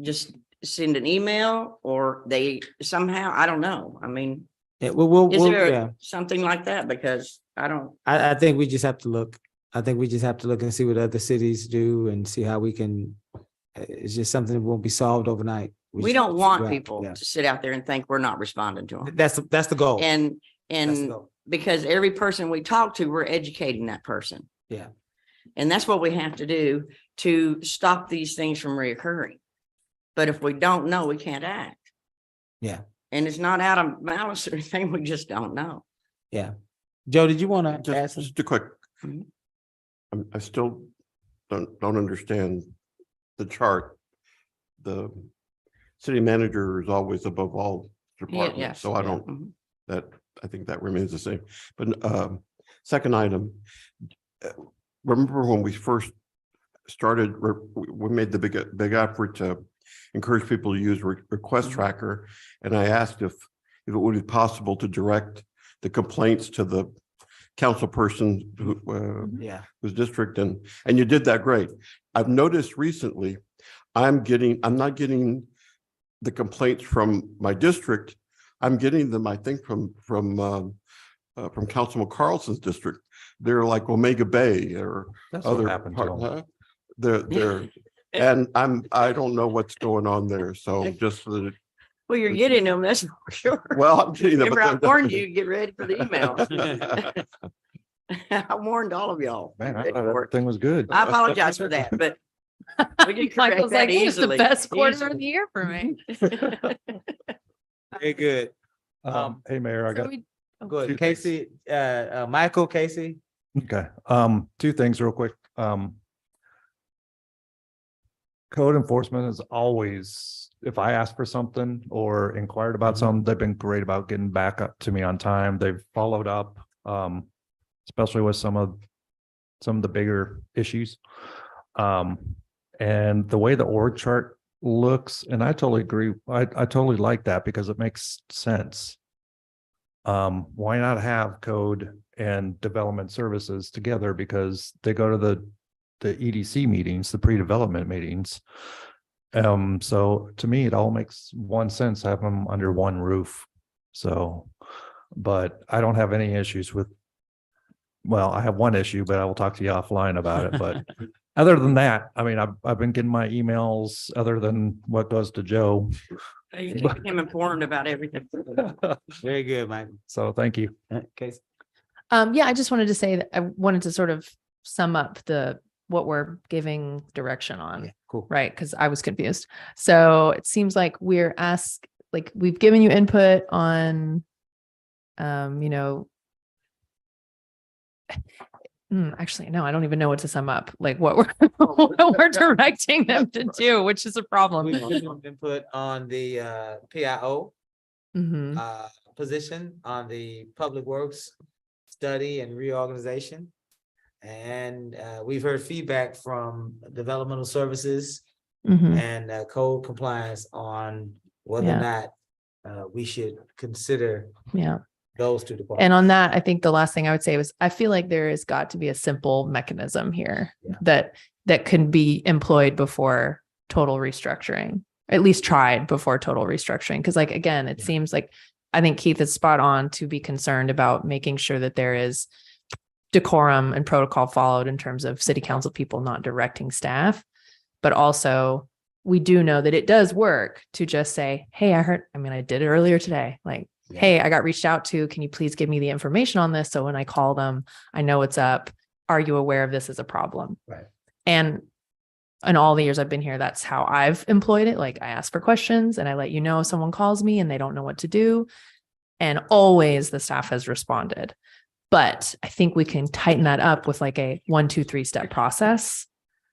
just send an email, or they somehow, I don't know. I mean, Yeah, we'll, is there yeah. something like that? Because I think we just have to look. I think we just have to look and see what other cities do and see how we can, it's just something that won't be solved overnight. we just don't want figure out, people yeah. to sit out there and think we're not responding to them. That's the goal. And That's the goal. because every person we talk to, we're educating that person. Yeah. And that's what we have to do to stop these things from reoccurring. But if we don't know, we can't act. Yeah. And it's not out of malice or anything, we just don't know. Yeah. Joe, did you want to add Just, something? just a quick. Mhm. I still don't understand the chart. The city manager is always above all departments, yes, so I yeah, don't, mhm. I think that remains the same. But second item, remember when we first started, we made the big effort to encourage people to use request tracker. And I asked if it would be possible to direct the complaints to the council person who, Yeah. whose district, and you did that great. I've noticed recently, I'm not getting the complaints from my district. I'm getting them, I think, from Councilman Carlson's district. They're like Omega Bay or That's what other happened to part. them. They're and I don't know what's going on there. So just so that, Well, you're getting them, that's for sure. well, I'm getting them. Remember, I but they're- warned you, get ready for the emails. I warned all of y'all. Man, I Ready thought for it. everything was good. I apologize for that, but we can correct Michael's that like, "This is the easily. best quarter Easily. of the year for me." Very good. Hey, Mayor, I So got, we- Good. Two Casey, Michael, Casey. okay, two things real quick. Code enforcement is always, if I ask for something or inquired about something, they've been great about getting back up to me on time. They've followed up, especially with some of the bigger issues. And the way the org chart looks, and I totally agree. I totally like that because it makes sense. Why not have code and development services together? Because they go to the EDC meetings, the pre-development meetings. So to me, it all makes one sense, have them under one roof. So, but I don't have any issues with, well, I have one issue, but I will talk to you offline about it. But other than that, I mean, I've been getting my emails other than what goes to Joe. You keep him informed about everything. Very good, Michael. So thank you. Casey. Yeah, I just wanted to say that I wanted to sort of sum up what we're giving direction on. Yeah, cool. Right, because I was confused. So it seems like we've given you input on, actually, no, I don't even know what to sum up, like what we're directing them to do, which is a problem. We want input on the PIO Mhm. position, on the public works study and reorganization. And we've heard feedback from developmental services Mhm. and code compliance on whether or not we should consider Yeah. those two departments. And on that, I think the last thing I would say was, I feel like there has got to be a simple mechanism here that can be employed before total restructuring, at least tried before total restructuring. Because like, again, it seems like, I think Keith is spot on to be concerned about making sure that there is decorum and protocol followed in terms of city council people not directing staff. But also, we do know that it does work to just say, hey, I did it earlier today. Like, Hey, I got reached out to. Can you please give me the information on this? So when I call them, I know it's up. Are you aware of this as a problem? Right. And in all the years I've been here, that's how I've employed it. Like I ask for questions and I let you know if someone calls me and they don't know what to do. And always the staff has responded. But I think we can tighten that up with like a 1, 2, 3 step process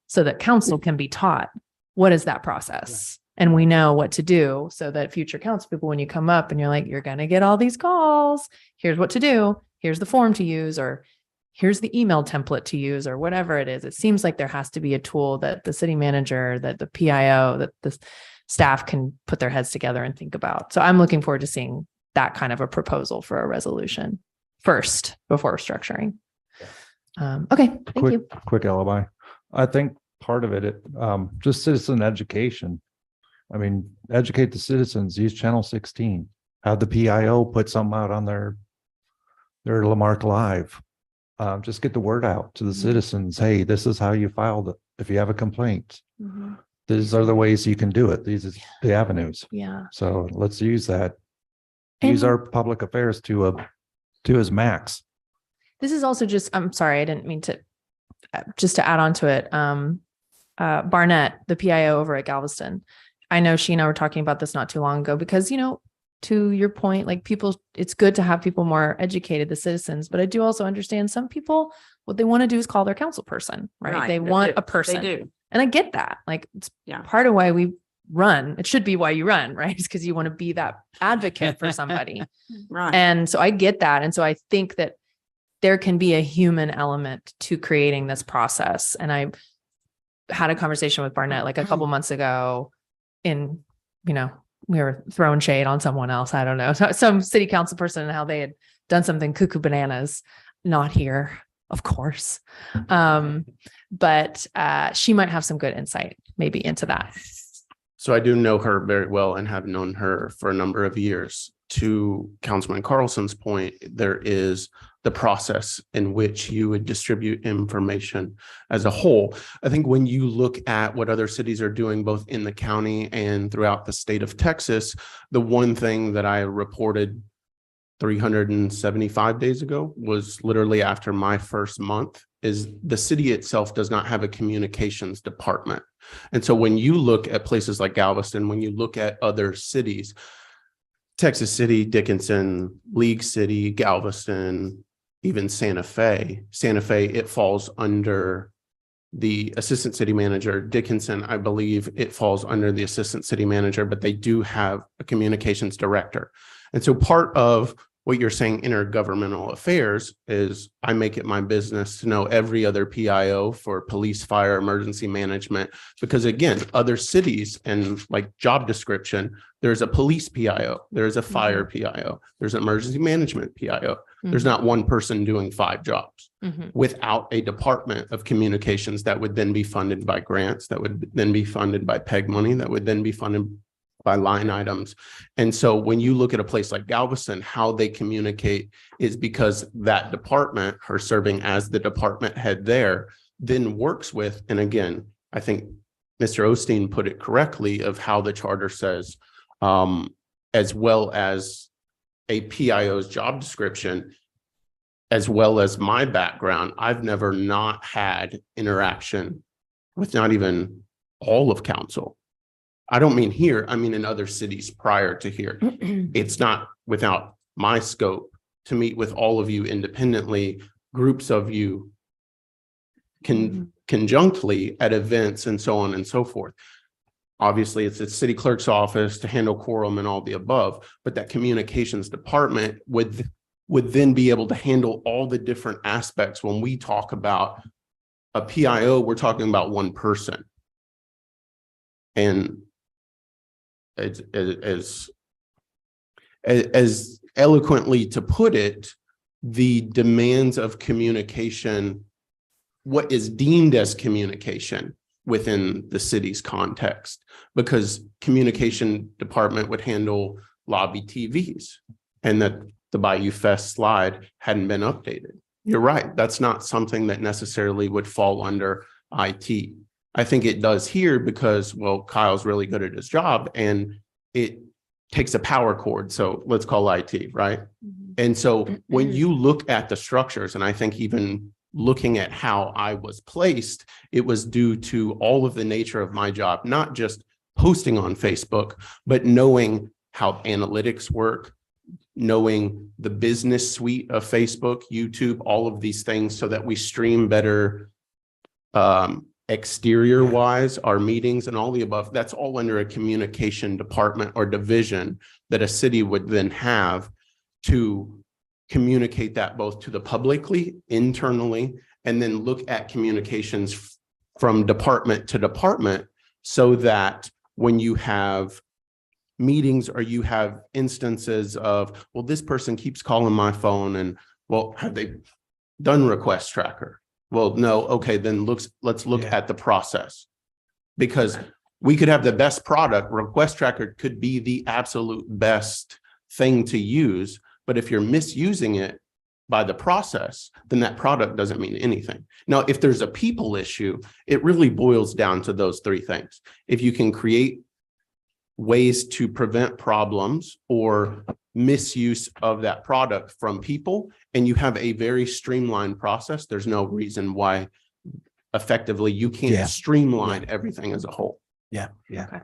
so that council can be taught what is that process. And we know what to do so that future council people, when you come up and you're like, you're going to get all these calls, here's what to do. Here's the form to use, or here's the email template to use, or whatever it is. It seems like there has to be a tool that the city manager, that the PIO, that the staff can put their heads together and think about. So I'm looking forward to seeing that kind of a proposal for a resolution first before structuring. Okay, thank you. Quick alibi. I think part of it, just citizen education. I mean, educate the citizens, use channel 16, have the PIO put something out on their Marque Live. Just get the word out to the citizens. Hey, this is how you file it. If you have a complaint, these are the ways you can do it. These are the avenues. Yeah. So let's use that. Use our public affairs to his max. This is also just, I'm sorry, I didn't mean to, just to add on to it. Barnett, the PIO over at Galveston. I know she and I were talking about this not too long ago because, you know, to your point, like people, it's good to have people more educated, the citizens, but I do also understand some people, what they want to do is call their council person, right? They want a person. They do. And I get that. Like it's part of why we run. It should be why you run, right? It's because you want to be that advocate for somebody. Right. And so I get that. And so I think that there can be a human element to creating this process. And I had a conversation with Barnett like a couple months ago in, you know, we were throwing shade on someone else. I don't know, some city council person and how they had done something cuckoo bananas, not here, of course. But she might have some good insight maybe into that. So I do know her very well and have known her for a number of years. To Councilman Carlson's point, there is the process in which you would distribute information as a whole. I think when you look at what other cities are doing, both in the county and throughout the state of Texas, the one thing that I reported 375 days ago was literally after my first month is the city itself does not have a communications department. And so when you look at places like Galveston, when you look at other cities, Texas City, Dickinson, League City, Galveston, even Santa Fe, it falls under the assistant city manager. Dickinson, I believe it falls under the assistant city manager, but they do have a communications director. And so part of what you're saying, intergovernmental affairs, is I make it my business to know every other PIO for police, fire, emergency management, because again, other cities and like job description, there's a police PIO, there's a fire PIO, there's an emergency management PIO. There's not one person doing 5 jobs without a department of communications that would then be funded by grants, that would then be funded by PEG money, that would then be funded by line items. And so when you look at a place like Galveston, how they communicate is because that department, her serving as the department head there, then works with, and again, I think Mr. Osteen put it correctly of how the charter says, as well as a PIO's job description, as well as my background, I've never not had interaction with not even all of council. I don't mean here, I mean in other cities prior to here. It's not without my scope to meet with all of you independently, groups of you conjunctly at events and so on and so forth. Obviously, it's the city clerk's office to handle quorum and all the above, but that communications department would then be able to handle all the different aspects. When we talk about a PIO, we're talking about one person. And as eloquently to put it, the demands of communication, what is deemed as communication within the city's context, because communication department would handle lobby TVs and that the Bayou Fest slide hadn't been updated. You're right. That's not something that necessarily would fall under IT. I think it does here because, well, Kyle's really good at his job and it takes a power cord. So let's call IT, right? Mhm. And so when you look at the structures, and I think even looking at how I was placed, it was due to all of the nature of my job, not just posting on Facebook, but knowing how analytics work, knowing the business suite of Facebook, YouTube, all of these things so that we stream better exterior wise, our meetings and all the above. That's all under a communication department or division that a city would then have to communicate that both to the publicly, internally, and then look at communications from department to department so that when you have meetings or you have instances of, well, this person keeps calling my phone and, well, have they done request tracker? Well, no, okay, then let's look at the process. Because we could have the best product, request tracker could be the absolute best thing to use, but if you're misusing it by the process, then that product doesn't mean anything. Now, if there's a people issue, it really boils down to those three things. If you can create ways to prevent problems or misuse of that product from people, and you have a very streamlined process, there's no reason why effectively you can't streamline everything as a whole. Yeah. Okay.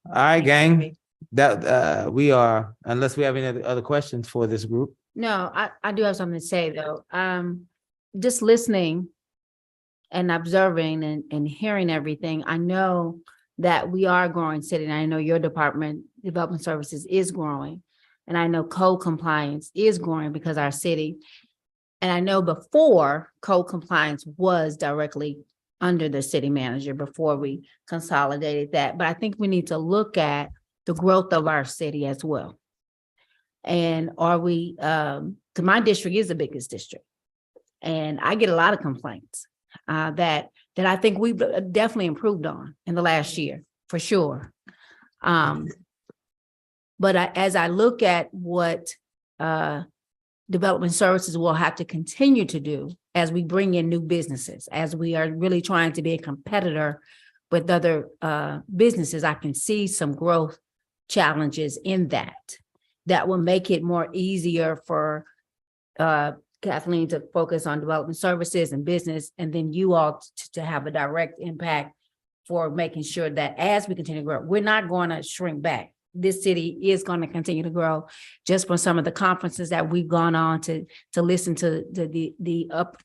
All right, gang. That we are, unless we have any other questions for this group. No, I do have something to say though. Just listening and observing and hearing everything, I know that we are a growing city. And I know your department, Development Services, is growing. And I know code compliance is growing because our city, and I know before code compliance was directly under the city manager before we consolidated that. But I think we need to look at the growth of our city as well. And are we, 'cause my district is the biggest district. And I get a lot of complaints that I think we've definitely improved on in the last year, for sure. But as I look at what Development Services will have to continue to do as we bring in new businesses, as we are really trying to be a competitor with other businesses, I can see some growth challenges in that will make it more easier for Kathleen to focus on Development Services and business, and then you all to have a direct impact for making sure that as we continue to grow, we're not going to shrink back. This city is going to continue to grow. Just from some of the conferences that we've gone on to listen to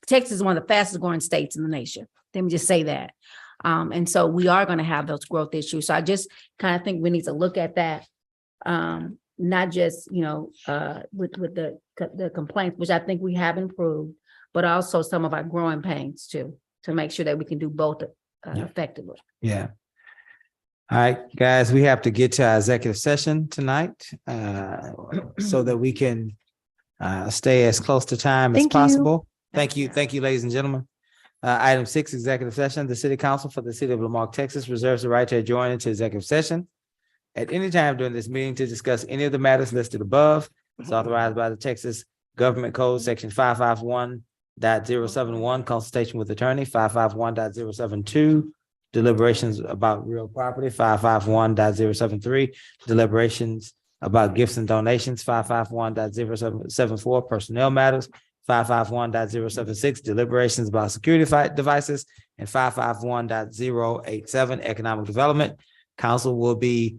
Texas is one of the fastest growing states in the nation. Let me just say that. And so we are going to have those growth issues. So I just kind of think we need to look at that. Not just, with the complaints, which I think we have improved, but also some of our growing pains too, to make sure that we can do both effectively. Yeah. All right, guys, we have to get to our executive session tonight so that we can stay as close to time as possible. Thank you, ladies and gentlemen. Item 6, executive session. The City Council for the City of Marque, Texas reserves the right to adjourn into executive session at any time during this meeting to discuss any of the matters listed above. It's authorized by the Texas Government Code, Section 551.071, consultation with attorney, 551.072, deliberations about real property, 551.073, deliberations about gifts and donations, 551.074, personnel matters, 551.076, deliberations about security devices, and 551.087, economic development. Council will be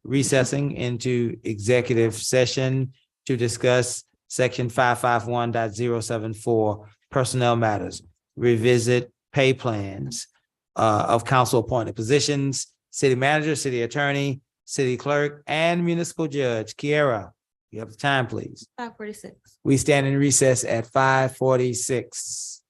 recessing into executive session to discuss section 551.074, personnel matters, revisit pay plans of council appointed positions, city manager, city attorney, city clerk, and municipal judge. Kiera, you have the time, please. 5:46. We stand in recess at 5:46.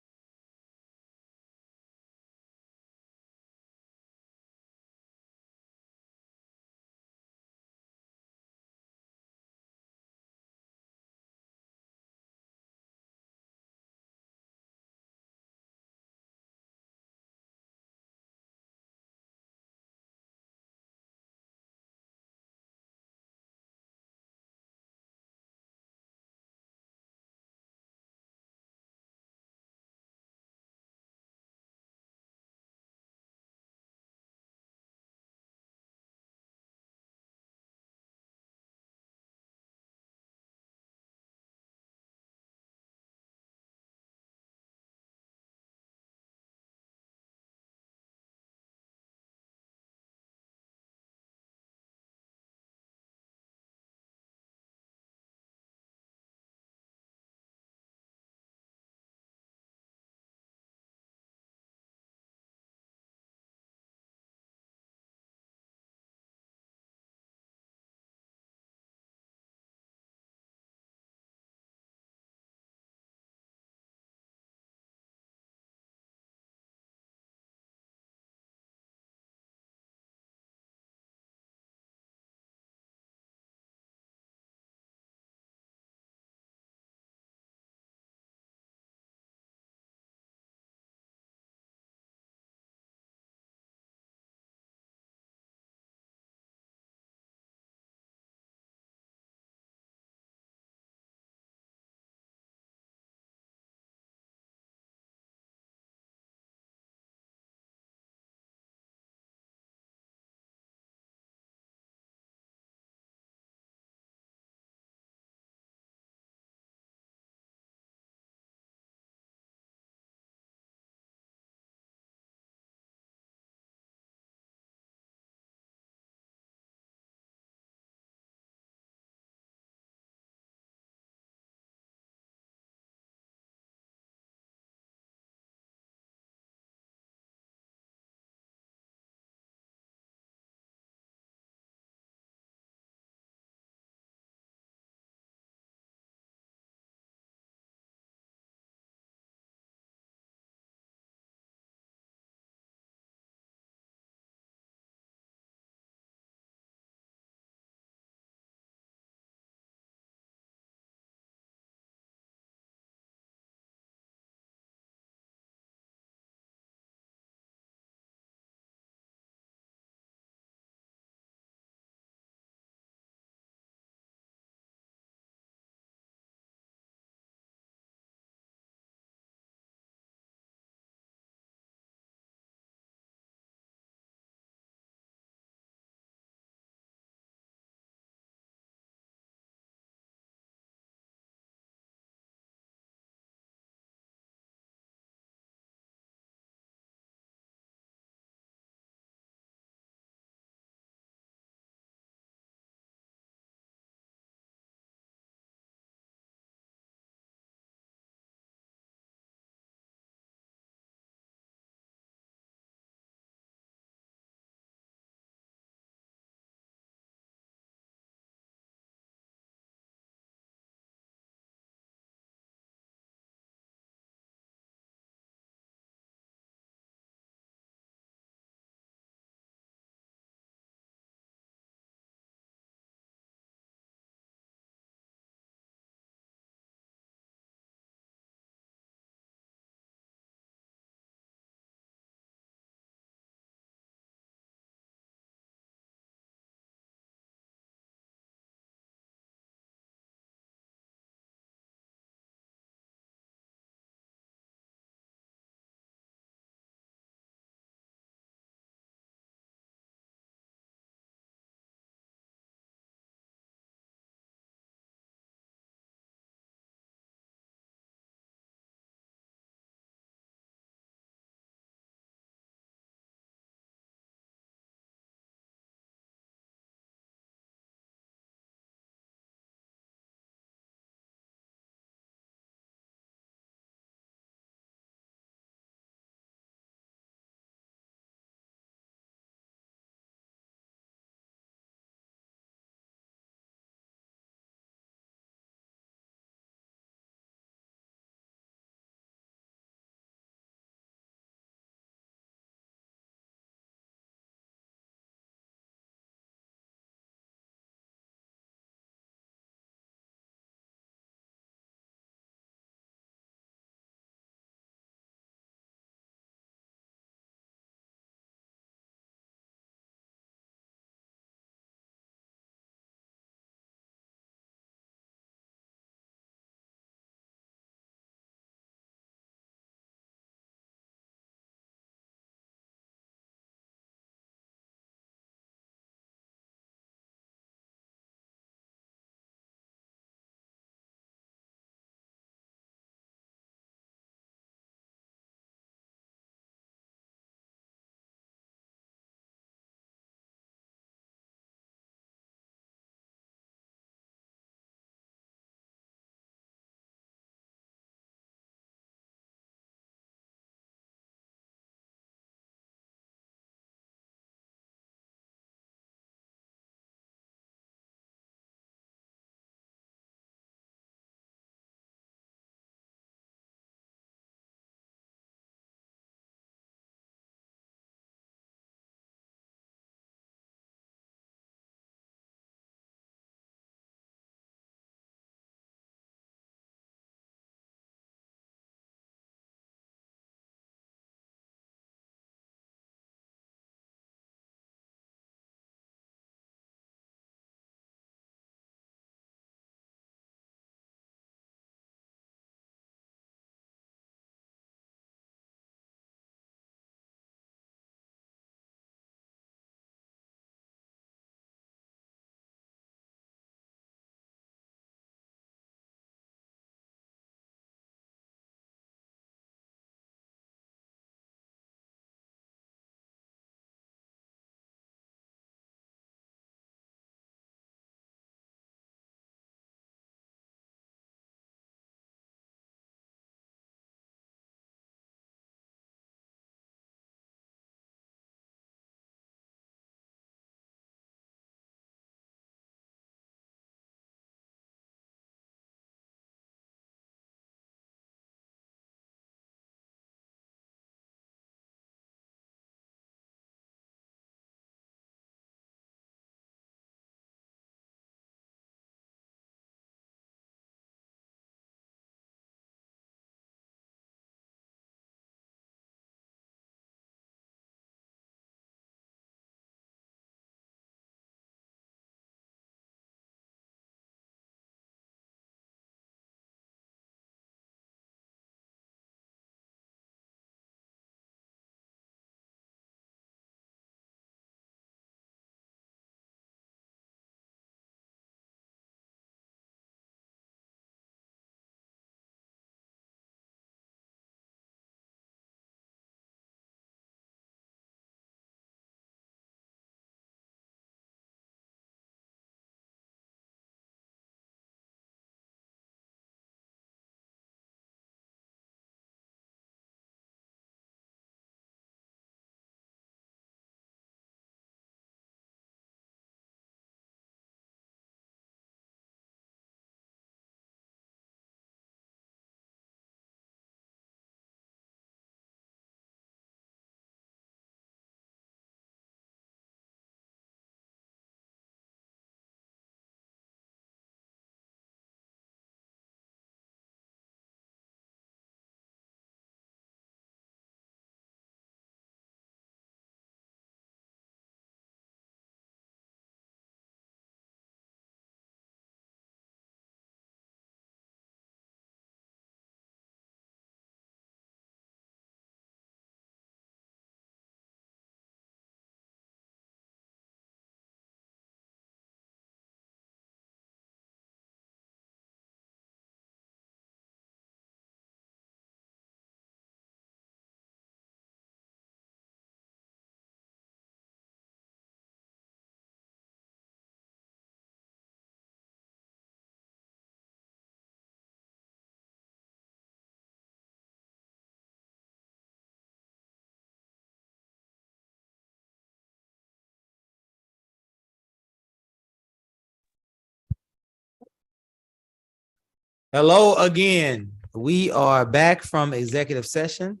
Hello again. We are back from executive session.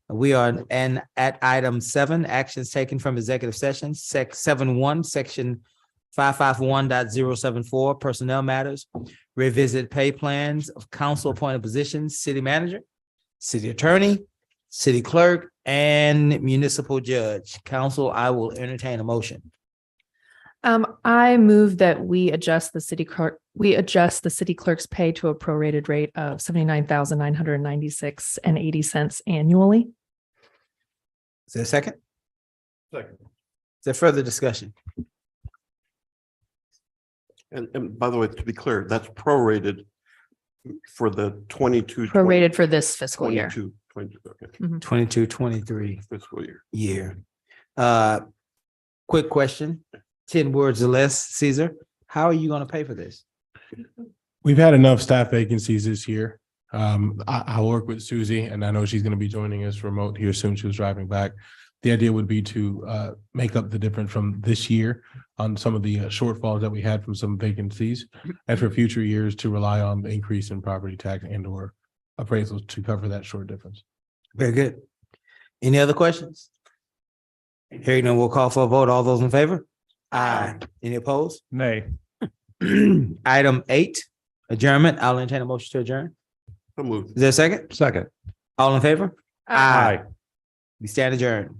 We are at item 7, actions taken from executive session, 7.1, section 551.074, personnel matters, revisit pay plans of council appointed positions, city manager, city attorney, city clerk, and municipal judge. Council, I will entertain a motion. I move that we adjust the city clerk's pay to a prorated rate of $79,996.80 annually. Is there a second? Second. Is there further discussion? And by the way, to be clear, that's prorated for the 22. Prorated for this fiscal year. 22, okay, 22-23 fiscal year. year. Quick question, 10 words or less, Caesar, how are you gonna pay for this? We've had enough staff vacancies this year. I'll work with Susie, and I know she's going to be joining us remote here soon. She was driving back. The idea would be to make up the difference from this year on some of the shortfalls that we had from some vacancies, and for future years to rely on the increase in property tax and or appraisals to cover that short difference. Very good. Any other questions? Hearing none, we'll call for a vote. All those in favor? Aye. Any opposed? Nay. Item 8, adjournment. I'll entertain a motion to adjourn. So moved. Is there a second? Second. All in favor? Aye. We stand adjourned.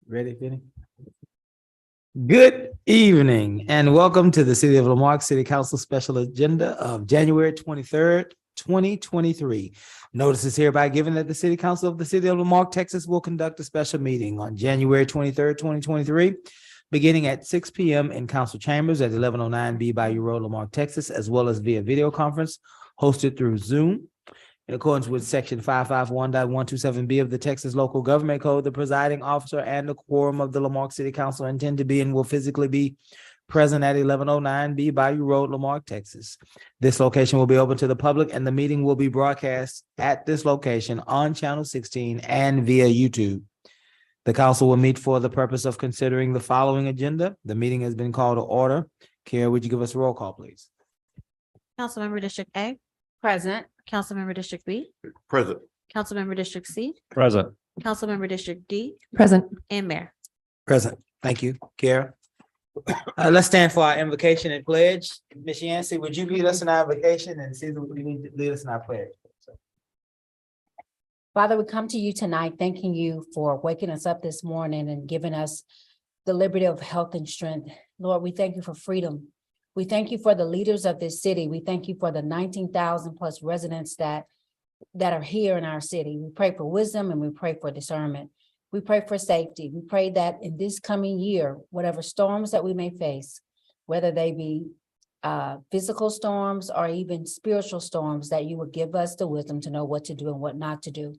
Ready, Vinny? Good evening and welcome to the City of Lamarque City Council Special Agenda of January 23rd, 2023. Notice is hereby given that the City Council of the City of Lamarque, Texas will conduct a special meeting on January 23rd, 2023, beginning at 6 p.m. in council chambers at 1109 B Bayou Road, Lamarque, Texas, as well as via video conference hosted through Zoom. In accordance with section 551.127B of the Texas Local Government Code, the presiding officer and the quorum of the Lamarque City Council intend to be and will physically be present at 1109 B Bayou Road, Lamarque, Texas. This location will be open to the public and the meeting will be broadcast at this location on Channel 16 and via YouTube. The council will meet for the purpose of considering the following agenda. The meeting has been called to order. Kara, would you give us a roll call, please? Councilmember District A, Present. Councilmember District B, Present. Councilmember District C, Present. Councilmember District D, Present. and Mayor. Present. Thank you, Kara. Let's stand for our invocation and pledge. Ms. Yancey, would you lead us in our invocation and Caesar, would you lead us in our pledge? Father, we come to you tonight, thanking you for waking us up this morning and giving us the liberty of health and strength. Lord, we thank you for freedom. We thank you for the leaders of this city. We thank you for the 19,000 plus residents that are here in our city. We pray for wisdom and we pray for discernment. We pray for safety. We pray that in this coming year, whatever storms that we may face, whether they be physical storms or even spiritual storms, that you would give us the wisdom to know what to do and what not to do.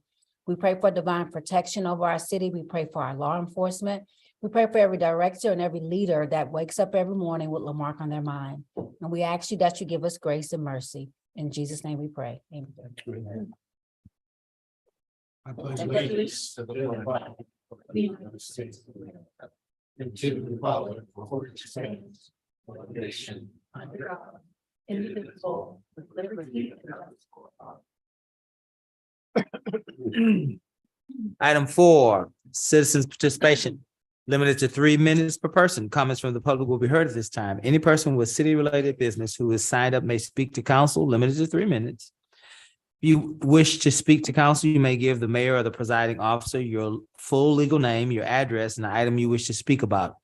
We pray for divine protection over our city. We pray for our law enforcement. We pray for every director and every leader that wakes up every morning with Lamarque on their mind. And we ask you that you give us grace and mercy. In Jesus' name we pray. Amen. I pledge allegiance to the flag of the United States of America and to the republic for which it stands, one nation, under God, indivisible, with liberty and justice for all. Item 4, citizens participation, limited to 3 minutes per person. Comments from the public will be heard at this time. Any person with city-related business who is signed up may speak to council, limited to 3 minutes. If you wish to speak to council, you may give the mayor or the presiding officer your full legal name, your address, and the item you wish to speak about.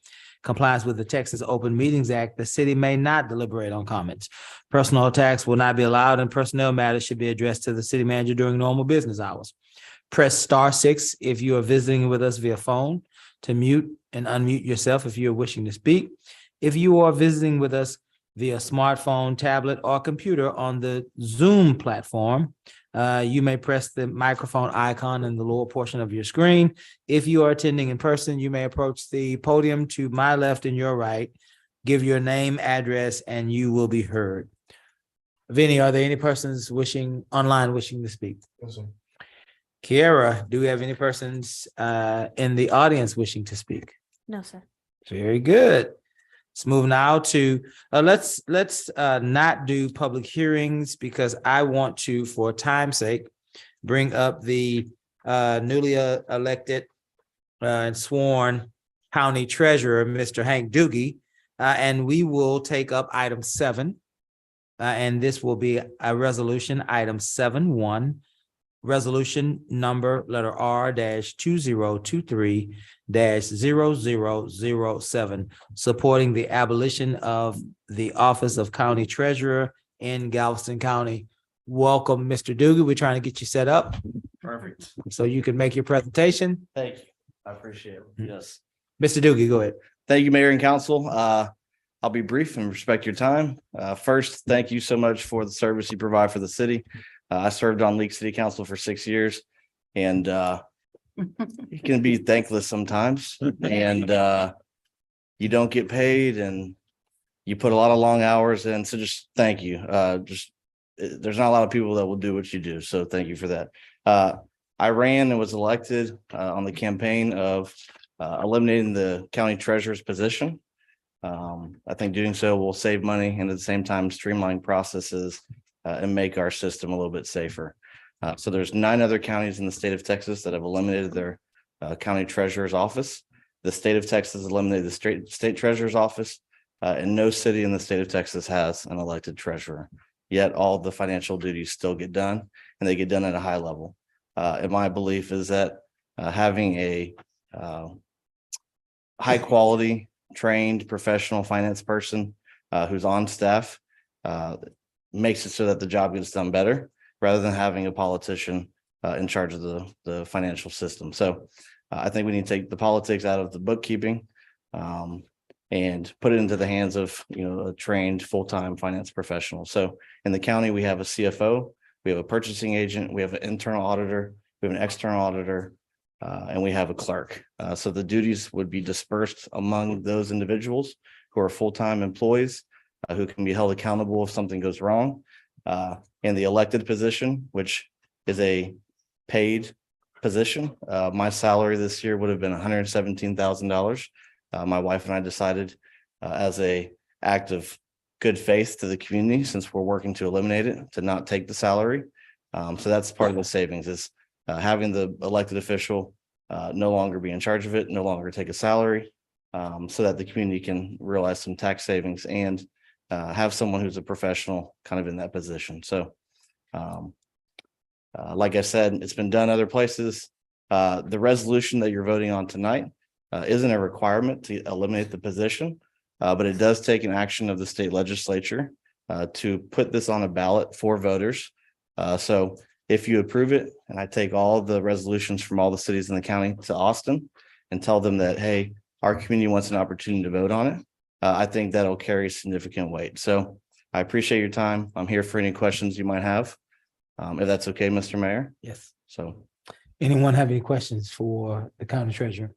Compliance with the Texas Open Meetings Act, the city may not deliberate on comments. Personal attacks will not be allowed and personnel matters should be addressed to the city manager during normal business hours. Press *6 if you are visiting with us via phone to mute and unmute yourself if you are wishing to speak. If you are visiting with us via smartphone, tablet, or computer on the Zoom platform, you may press the microphone icon in the lower portion of your screen. If you are attending in person, you may approach the podium to my left and your right, give your name, address, and you will be heard. Vinny, are there any persons wishing to speak? Yes, sir. Kiara, do we have any persons in the audience wishing to speak? No, sir. Very good. Let's move now to, let's not do public hearings because I want to, for time's sake, bring up the newly elected and sworn county treasurer, Mr. Hank Doogie, and we will take up item 7. And this will be a resolution, item 7-1, resolution number letter R-2023-0007, supporting the abolition of the office of county treasurer in Galveston County. Welcome, Mr. Doogie. We're trying to get you set up Perfect. so you can make your presentation. Thank you. I appreciate it. Yes. Mr. Doogie, go ahead. Thank you, Mayor and Council. I'll be brief and respect your time. First, thank you so much for the service you provide for the city. I served on League City Council for 6 years, and you can be thankless sometimes, and you don't get paid, and you put a lot of long hours in. So just thank you. There's not a lot of people that will do what you do. So thank you for that. I ran and was elected on the campaign of eliminating the county treasurer's position. I think doing so will save money and at the same time streamline processes and make our system a little bit safer. So there's 9 other counties in the state of Texas that have eliminated their county treasurer's office. The state of Texas eliminated the state treasurer's office, and no city in the state of Texas has an elected treasurer. Yet all the financial duties still get done, and they get done at a high level. And my belief is that having a high quality, trained professional finance person who's on staff makes it so that the job gets done better rather than having a politician in charge of the financial system. So I think we need to take the politics out of the bookkeeping and put it into the hands of, a trained full-time finance professional. So in the county, we have a CFO, we have a purchasing agent, we have an internal auditor, we have an external auditor, and we have a clerk. So the duties would be dispersed among those individuals who are full-time employees who can be held accountable if something goes wrong. In the elected position, which is a paid position, my salary this year would have been $117,000. My wife and I decided as a act of good faith to the community, since we're working to eliminate it, to not take the salary. So that's part of the savings is having the elected official no longer be in charge of it, no longer take a salary, so that the community can realize some tax savings and have someone who's a professional kind of in that position. So like I said, it's been done other places. The resolution that you're voting on tonight isn't a requirement to eliminate the position, but it does take an action of the state legislature to put this on a ballot for voters. So if you approve it, and I take all the resolutions from all the cities in the county to Austin and tell them that, hey, our community wants an opportunity to vote on it, I think that'll carry significant weight. So I appreciate your time. I'm here for any questions you might have. If that's okay, Mr. Mayor. Yes. So Anyone have any questions for the county treasurer?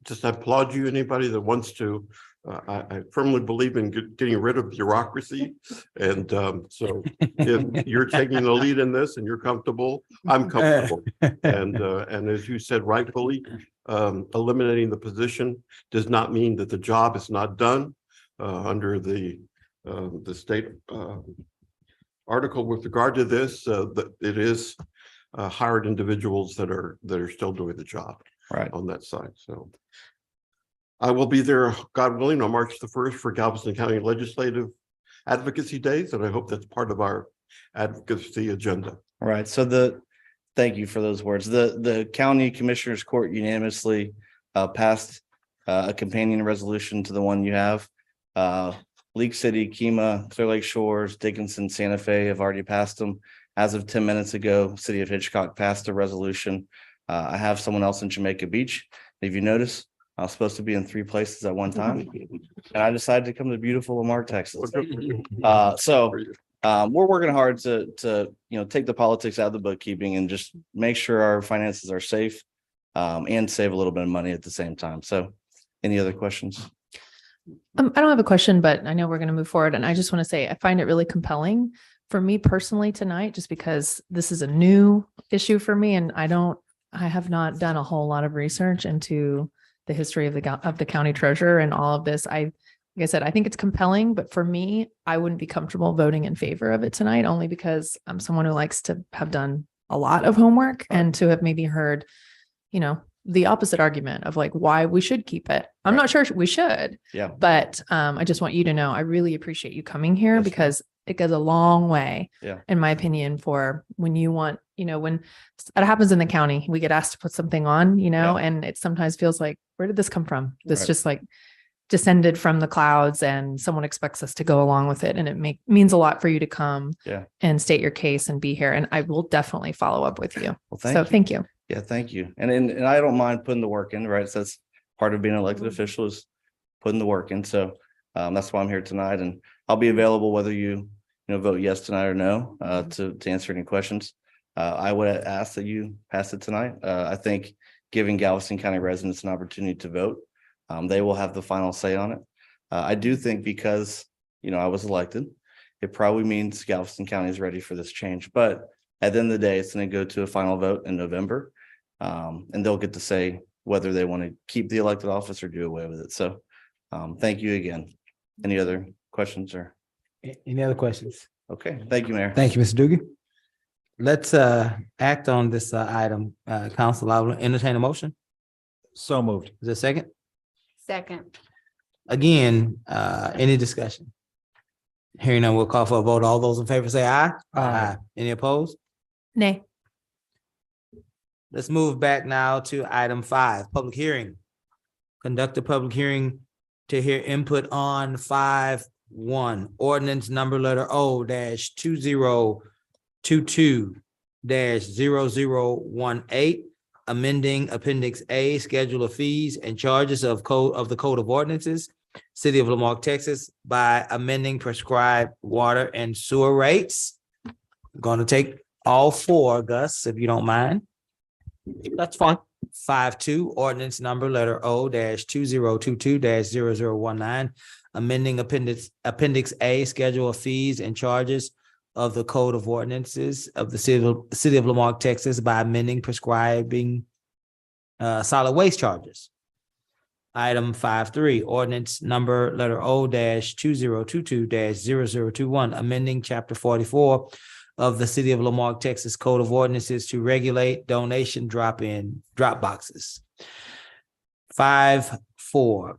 Just applaud you, anybody that wants to. I firmly believe in getting rid of bureaucracy. And so if you're taking the lead in this and you're comfortable, I'm comfortable. And as you said rightfully, eliminating the position does not mean that the job is not done under the state article with regard to this, that it is hired individuals that are still doing the job right on that side. So I will be there, God willing, on March the 1st for Galveston County Legislative Advocacy Days, and I hope that's part of our advocacy agenda. Right. So thank you for those words. The County Commissioners Court unanimously passed a companion resolution to the one you have. League City, Kemah, Clear Lake Shores, Dickinson, Santa Fe have already passed them. As of 10 minutes ago, City of Hitchcock passed a resolution. I have someone else in Jamaica Beach. If you notice, I was supposed to be in 3 places at one time, and I decided to come to beautiful Marque, Texas. So we're working hard to take the politics out of the bookkeeping and just make sure our finances are safe and save a little bit of money at the same time. So any other questions? I don't have a question, but I know we're going to move forward. And I just want to say, I find it really compelling for me personally tonight, just because this is a new issue for me and I have not done a whole lot of research into the history of the county treasurer and all of this. Like I said, I think it's compelling, but for me, I wouldn't be comfortable voting in favor of it tonight, only because I'm someone who likes to have done a lot of homework and to have maybe heard, the opposite argument of like why we should keep it. I'm not sure we should. Yeah. But I just want you to know, I really appreciate you coming here Yes, ma'am. because it goes a long way, Yeah. in my opinion, for when you want, when that happens in the county, we get asked to put something on, and it sometimes feels like, where did this come from? This Right. just like descended from the clouds and someone expects us to go along with it. And it means a lot for you to come and state your case and be here. And I will definitely follow up with you. Well, Thank you. Yeah, thank you. And I don't mind putting the work in, right? So that's part of being an elected official is putting the work in. So that's why I'm here tonight, and I'll be available whether you vote yes tonight or no to answer any questions. I would ask that you pass it tonight. I think giving Galveston County residents an opportunity to vote, they will have the final say on it. I do think because I was elected, it probably means Galveston County is ready for this change. But at the end of the day, it's going to go to a final vote in November. And they'll get to say whether they want to keep the elected office or do away with it. So thank you again. Any other questions or? Any other questions? Okay, thank you, Mayor. Thank you, Mr. Doogie. Let's act on this item. Council, I will entertain a motion. So moved. Is there a second? Second. Again, any discussion? Hearing none, we'll call for a vote. All those in favor say aye. Aye. Any opposed? Nay. Let's move back now to item 5, public hearing. Conduct a public hearing to hear input on 5.1, ordinance number letter O -2022-0018, amending Appendix A, Schedule of Fees and Charges of the Code of Ordinances, City of Lamarque, Texas, by amending prescribed water and sewer rates. I'm going to take all 4, Gus, if you don't mind. That's fine. 5.2, ordinance number letter O -2022-0019, amending Appendix A, Schedule of Fees and Charges of the Code of Ordinances of the City of Lamarque, Texas, by amending prescribing solid waste charges. Item 5.3, ordinance number letter O -2022-0021, amending Chapter 44 of the City of Lamarque, Texas Code of Ordinances to regulate donation drop boxes. 5.4,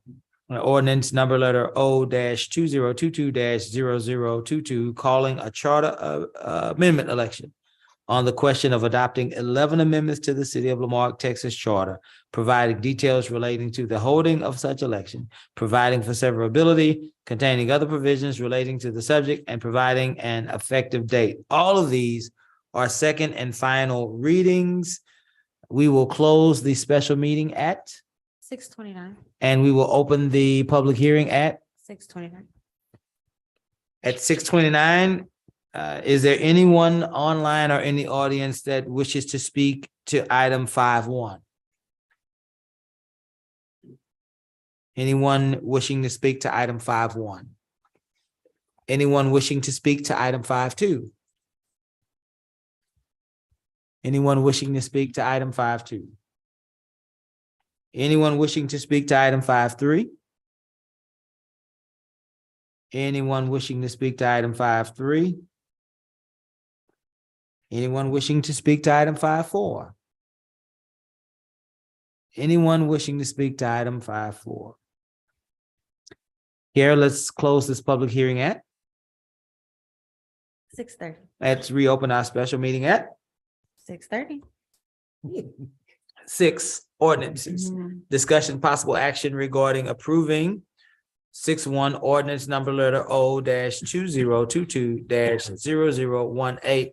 ordinance number letter O -2022-0022, calling a charter amendment election on the question of adopting 11 amendments to the City of Lamarque, Texas Charter, providing details relating to the holding of such election, providing for severability, containing other provisions relating to the subject, and providing an effective date. All of these are second and final readings. We will close the special meeting at 6:29. and we will open the public hearing at 6:29. 6:29. Is there anyone online or in the audience that wishes to speak to item 5.1? Anyone wishing to speak to item 5.1? Anyone wishing to speak to item 5.2? Anyone wishing to speak to item 5.2? Anyone wishing to speak to item 5.3? Anyone wishing to speak to item 5.3? Anyone wishing to speak to item 5.4? Anyone wishing to speak to item 5.4? Here, let's close this public hearing at. 6:30. Let's reopen our special meeting at 6:30. 6, ordinances. Discussion possible action regarding approving 6.1, ordinance number letter O -2022-0018,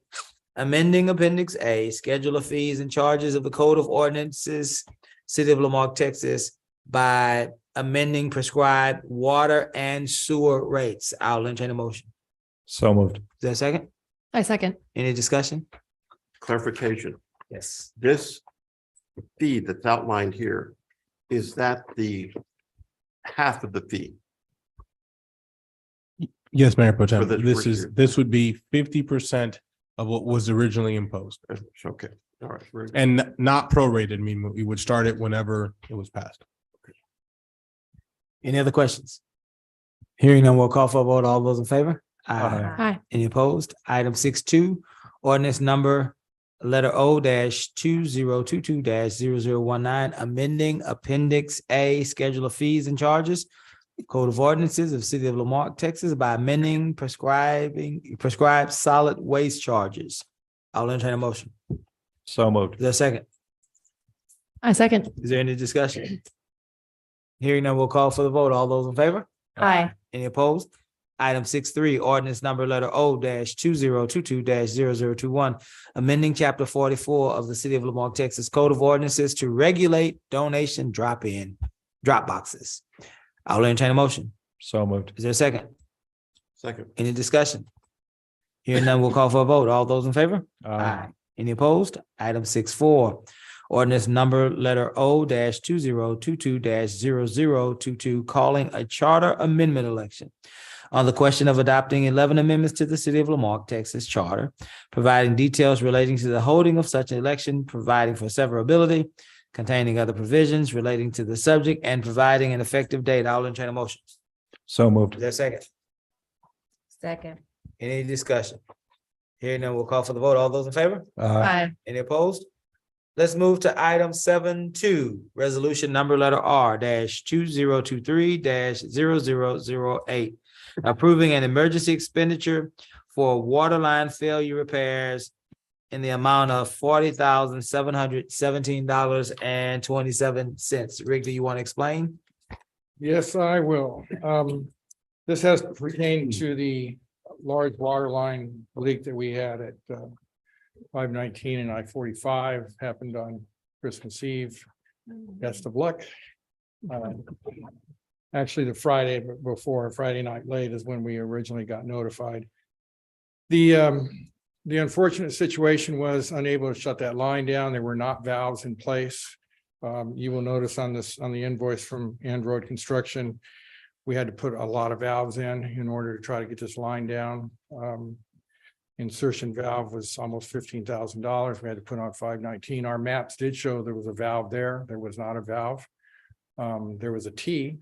amending Appendix A, Schedule of Fees and Charges of the Code of Ordinances, City of Lamarque, Texas, by amending prescribed water and sewer rates. I'll entertain a motion. So moved. Is there a second? I second. Any discussion? Clarification. Yes. This fee that's outlined here, is that the half of the fee? Yes, Mayor Pro Tem. For the This first is, year. this would be 50% of what was originally imposed Okay, all right. very good. and not prorated, meaning we would start it whenever it was passed. Any other questions? Hearing none, we'll call for a vote. All those in favor? Aye. Any opposed? Item 6.2, ordinance number letter O dash 2022 dash 0019, amending Appendix A, Schedule of Fees and Charges, Code of Ordinances of the City of Lamarque, Texas, by amending prescribed solid waste charges. I'll entertain a motion. So moved. Is there a second? I second. Is there any discussion? Hearing none, we'll call for the vote. All those in favor? Aye. Any opposed? Item 6.3, ordinance number letter O dash 2022 dash 0021, amending chapter 44 of the City of Lamarque, Texas Code of Ordinances to regulate donation drop boxes. I'll entertain a motion. So moved. Is there a second? Second. Any discussion? Hearing none, we'll call for a vote. All those in favor? Any opposed? Item 6.4, ordinance number letter O dash 2022 dash 0022, calling a charter amendment election on the question of adopting 11 amendments to the City of Lamarque, Texas Charter, providing details relating to the holding of such an election, providing for severability, containing other provisions relating to the subject, and providing an effective date. I'll entertain a motion. So moved. Is there a second? Second. Any discussion? Hearing none, we'll call for the vote. All those in favor? Aye. Any opposed? Let's move to item 7.2, resolution number letter R dash 2023 dash 0008, approving an emergency expenditure for water line failure repairs in the amount of $40,717.27. Rick, do you want to explain? Yes, I will. This has pertained to the large water line leak that we had at 519 and I-45, happened on Christmas Eve. Best of luck. Actually, the Friday before, Friday night late is when we originally got notified. The unfortunate situation was unable to shut that line down. There were not valves in place. You will notice on the invoice from Android Construction, we had to put a lot of valves in order to try to get this line down. Insertion valve was almost $15,000. We had to put on 519. Our maps did show there was a valve there. There was not a valve. There was a T.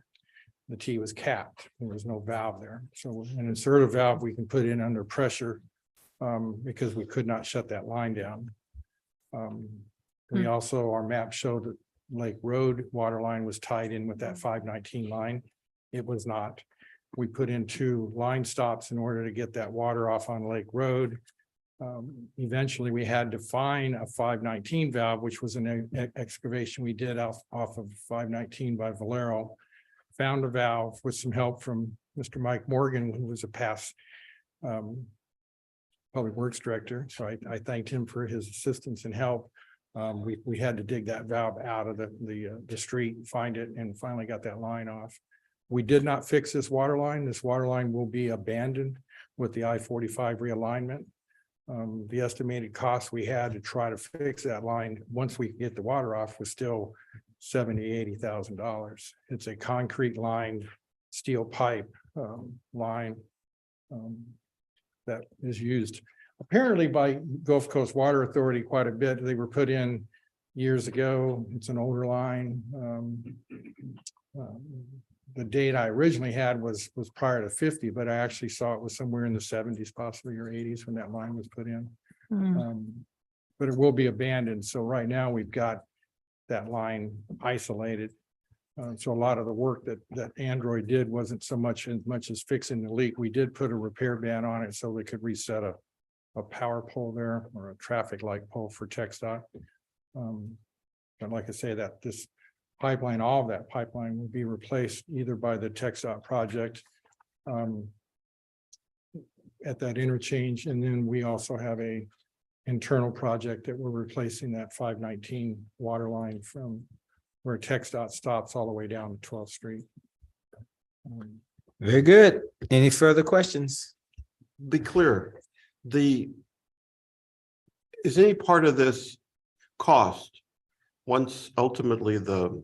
The T was capped. There was no valve there. So an insertive valve we can put in under pressure because we could not shut that line down. We also, our map showed that Lake Road water line was tied in with that 519 line. It was not. We put in 2 line stops in order to get that water off on Lake Road. Eventually, we had to find a 519 valve, which was an excavation we did off of 519 by Valero. Found a valve with some help from Mr. Mike Morgan, who was a past public works director. So I thanked him for his assistance and help. We had to dig that valve out of the street, find it, and finally got that line off. We did not fix this water line. This water line will be abandoned with the I-45 realignment. The estimated cost we had to try to fix that line, once we get the water off, was still $70,000-$80,000. It's a concrete lined steel pipe line that is used apparently by Gulf Coast Water Authority quite a bit. They were put in years ago. It's an older line. The date I originally had was prior to 50, but I actually saw it was somewhere in the 70s, possibly, or 80s when that line was put in. But it will be abandoned. So right now we've got that line isolated. So a lot of the work that Android did wasn't so much as fixing the leak. We did put a repair ban on it so they could reset a power pole there, or a traffic light pole for TxDOT. But like I say, that this pipeline, all of that pipeline will be replaced either by the TxDOT project at that interchange. And then we also have a internal project that we're replacing that 519 water line from where TxDOT stops all the way down to 12th Street. Very good. Any further questions? Be clear, is any part of this cost, once ultimately the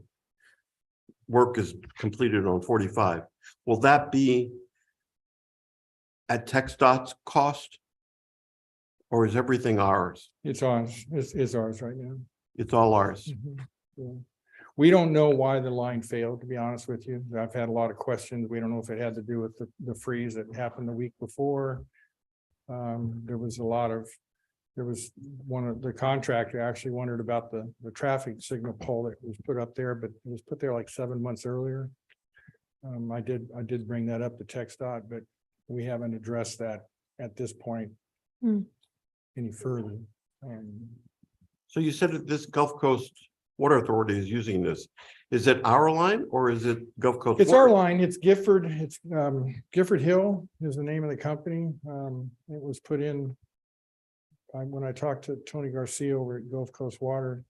work is completed on 45, will that be at TxDOT's cost? Or is everything ours? It's ours, it's ours right now. It's all ours. Yeah. We don't know why the line failed, to be honest with you. I've had a lot of questions. We don't know if it had to do with the freeze that happened the week before. There was one of the contractor actually wondered about the traffic signal pole that was put up there, but it was put there like 7 months earlier. I did bring that up to TxDOT, but we haven't addressed that at this point any further. So you said that this Gulf Coast Water Authority is using this. Is it our line or is it Gulf Coast? It's Water? our line. It's Gifford. It's Gifford Hill is the name of the company. It was put in when I talked to Tony Garcia over at Gulf Coast Water.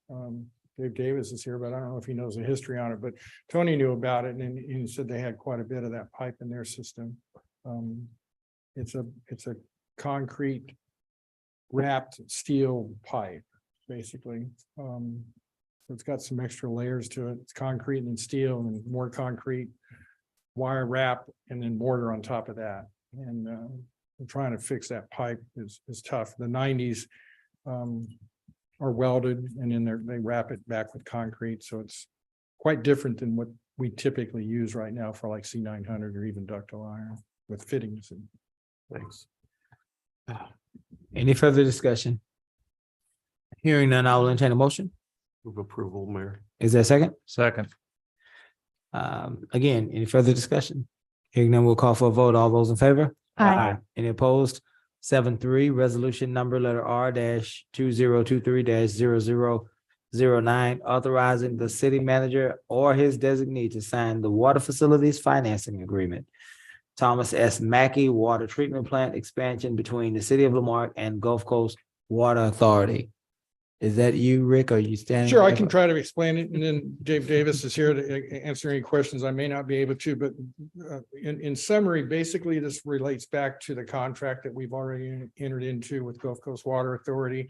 Dave Davis is here, but I don't know if he knows the history on it, but Tony knew about it and he said they had quite a bit of that pipe in their system. It's a concrete wrapped steel pipe, basically. It's got some extra layers to it. It's concrete and steel and more concrete, wire wrap, and then mortar on top of that. And trying to fix that pipe is tough. The 90s are welded and then they wrap it back with concrete. So it's quite different than what we typically use right now for like C900 or even ductile iron with fittings. And thanks. Any further discussion? Hearing none, I will entertain a motion. Move approval, Mayor. Is there a second? Second. Again, any further discussion? Hearing none, we'll call for a vote. All those in favor? Aye. Any opposed? 7-3, resolution number letter R-2023-0009, authorizing the city manager or his designee to sign the water facilities financing agreement. Thomas S. Mackey Water Treatment Plant expansion between the city of Lamarque and Gulf Coast Water Authority. Is that you, Rick? Are you standing? sure, I can try to explain it. And then Dave Davis is here to answer any questions I may not be able to, but in summary, basically this relates back to the contract that we've already entered into with Gulf Coast Water Authority.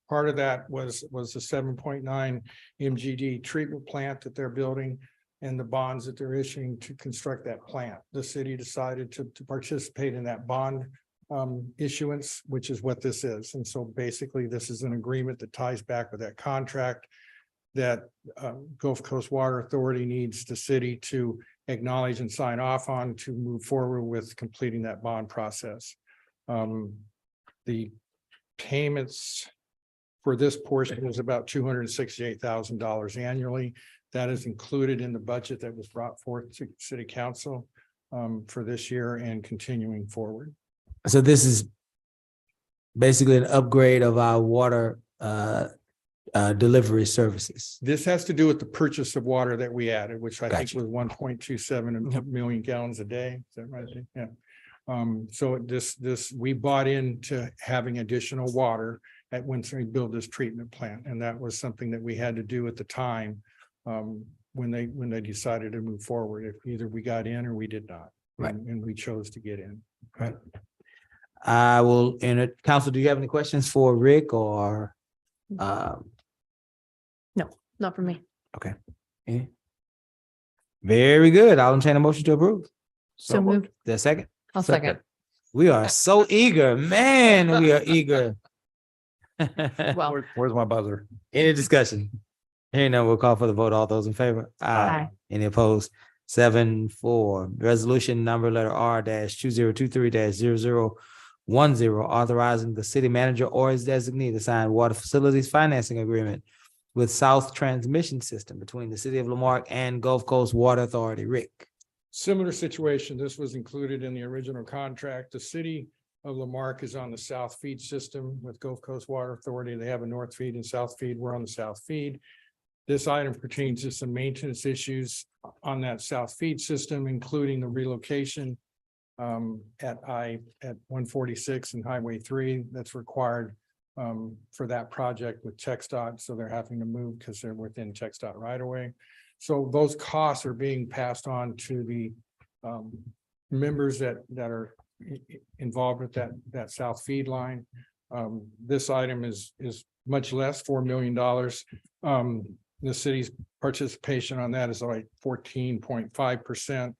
Part of that was the 7.9 MGD treatment plant that they're building and the bonds that they're issuing to construct that plant. The city decided to participate in that bond issuance, which is what this is. And so basically this is an agreement that ties back with that contract that Gulf Coast Water Authority needs the city to acknowledge and sign off on to move forward with completing that bond process. The payments for this portion is about $268,000 annually. That is included in the budget that was brought forth to City Council for this year and continuing forward. So this is basically an upgrade of our water delivery services. This has to do with the purchase of water that we added, which I think Gotcha. was 1.27 million gallons a day. Is that right? Yeah. So we bought into having additional water when we built this treatment plant. And that was something that we had to do at the time when they decided to move forward. If either we got in or we did not. Right. And we chose to get in. Right. I will, council, do you have any questions for Rick or? No, not for me. Okay. Any? Very good. I'll entertain a motion to approve. So moved. The second? I'll second. We are so eager, man. We are eager. Well, Where's my buzzer? Any discussion? Hearing none, we'll call for the vote. All those in favor? Aye. Any opposed? 7-4, resolution number letter R-2023-0010, authorizing the city manager or his designee to sign water facilities financing agreement with South Transmission System between the city of Lamarque and Gulf Coast Water Authority. Rick. Similar situation. This was included in the original contract. The city of Lamarque is on the south feed system with Gulf Coast Water Authority. They have a north feed and south feed. We're on the south feed. This item pertains to some maintenance issues on that south feed system, including the relocation at 146 and Highway 3 that's required for that project with TxDOT. So they're having to move because they're within TxDOT right away. So those costs are being passed on to the members that are involved with that south feed line. This item is much less, $4 million. The city's participation on that is like 14.5%.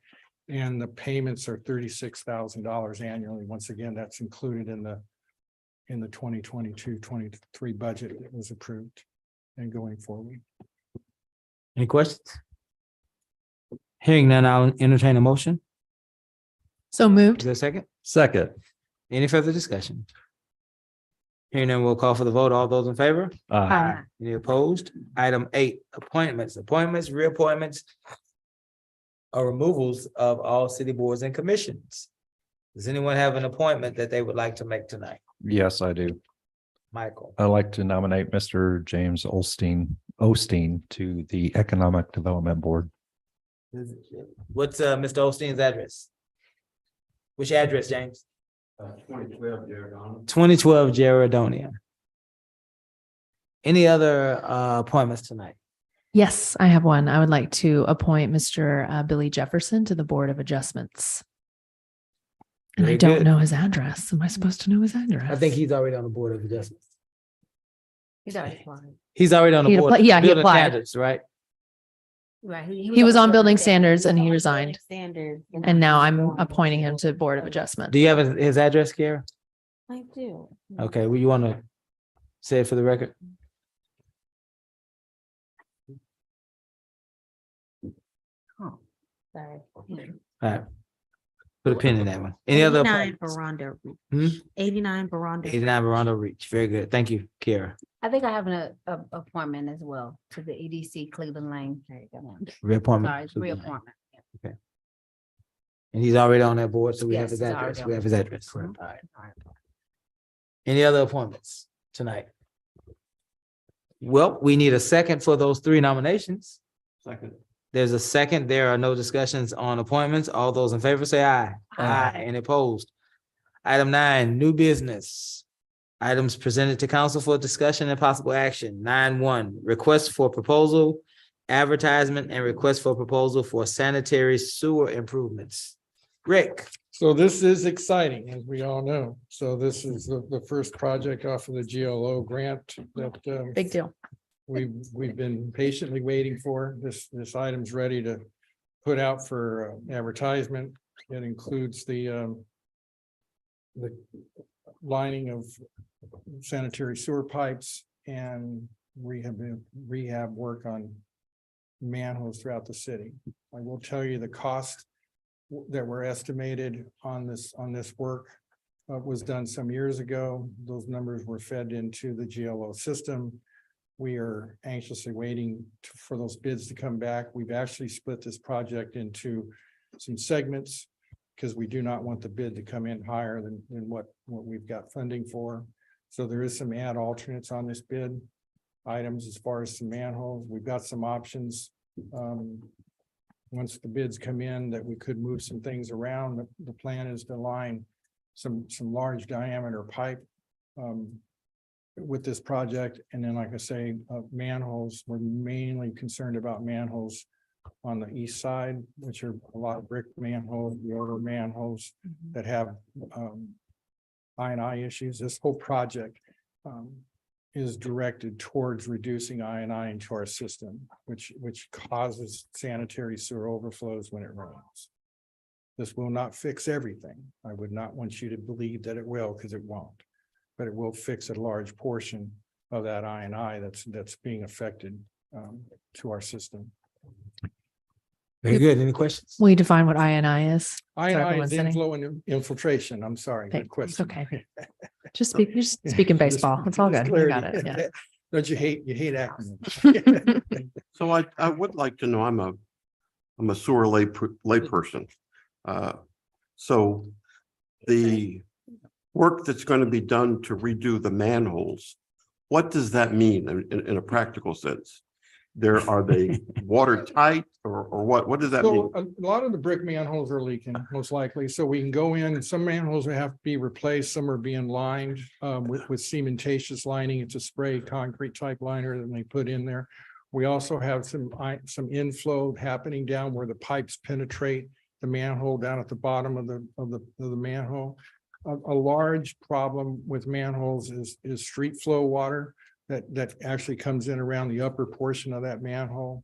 And the payments are $36,000 annually. Once again, that's included in the 2022-23 budget that was approved and going forward. Any questions? Hearing none, I'll entertain a motion. So Is moved. there a second? Second. Any further discussion? Hearing none, we'll call for the vote. All those in favor? Aye. Any opposed? Item 8, appointments, reappointments, or removals of all city boards and commissions. Does anyone have an appointment that they would like to make tonight? Yes, I do. Michael, I'd like to nominate Mr. James Osteen to the Economic Development Board. what's Mr. Osteen's address? Which address, James? 2012 Jaredon. 2012 Jeradonia. Any other appointments tonight? Yes, I have one. I would like to appoint Mr. Billy Jefferson to the Board of Adjustments. And I Very don't good. know his address. Am I supposed to know his address? I think he's already on the Board of Adjustments. He's already applied. He's already on the He board. applied- yeah, he Building applied. standards, right? Right. He was on building standards and he resigned. Standard. And now I'm appointing him to Board of Adjustment. Do you have his address, Kara? I do. Okay, well, you want to say it for the record? Sorry. All right. Put a pin in that one. Any other 89 appointments? Veranda. Hmm? 89 Veranda. 89 Veranda Reach. Very good. Thank you, Kara. I think I have an appointment as well to the EDC Cleveland Lane. Reappointment. Sorry, it's reappointment. And he's already on that board, so we have Yes, his he's already address. on We have the his board. address. Mhm. All right. Any other appointments tonight? Well, we need a second for those 3 nominations. Second. There's a second. There are no discussions on appointments. All those in favor say aye. Any opposed? Item 9, new business. Items presented to council for discussion and possible action. 9.1, request for proposal, advertisement, and request for proposal for sanitary sewer improvements. Rick, So this is exciting, as we all know. So this is the first project off of the GLO grant that Big deal. we've been patiently waiting for. This item's ready to put out for advertisement. It includes the lining of sanitary sewer pipes and rehab work on manholes throughout the city. I will tell you the cost that were estimated on this work was done some years ago. Those numbers were fed into the GLO system. We are anxiously waiting for those bids to come back. We've actually split this project into some segments because we do not want the bid to come in higher than what we've got funding for. So there is some add alternates on this bid items as far as some manholes. We've got some options. Once the bids come in, that we could move some things around. The plan is to line some large diameter pipe with this project. And then, like I say, manholes, we're mainly concerned about manholes on the east side, which are a lot of brick manholes, the older manholes that have I&I issues. This whole project is directed towards reducing I&I into our system, which causes sanitary sewer overflows when it rains. This will not fix everything. I would not want you to believe that it will, because it won't. But it will fix a large portion of that I&I that's being affected to our system. very good. Any questions? Will you define what I&I is? So I&I everyone's is sitting? inflow and infiltration. I'm sorry. Okay, Good question. it's okay. You're just speaking baseball. It's all Just good. We got clarity. it. Yeah. Don't you hate acronyms? So I would like to know, I'm a sewer layperson. So the work that's going to be done to redo the manholes, what does that mean in a practical sense? Are they watertight or what does that mean? So a lot of the brick manholes are leaking, most likely. So we can go in, some manholes will have to be replaced. Some are being lined with cementatious lining. It's a spray concrete type liner that they put in there. We also have some inflow happening down where the pipes penetrate the manhole down at the bottom of the manhole. A large problem with manholes is street flow water that actually comes in around the upper portion of that manhole.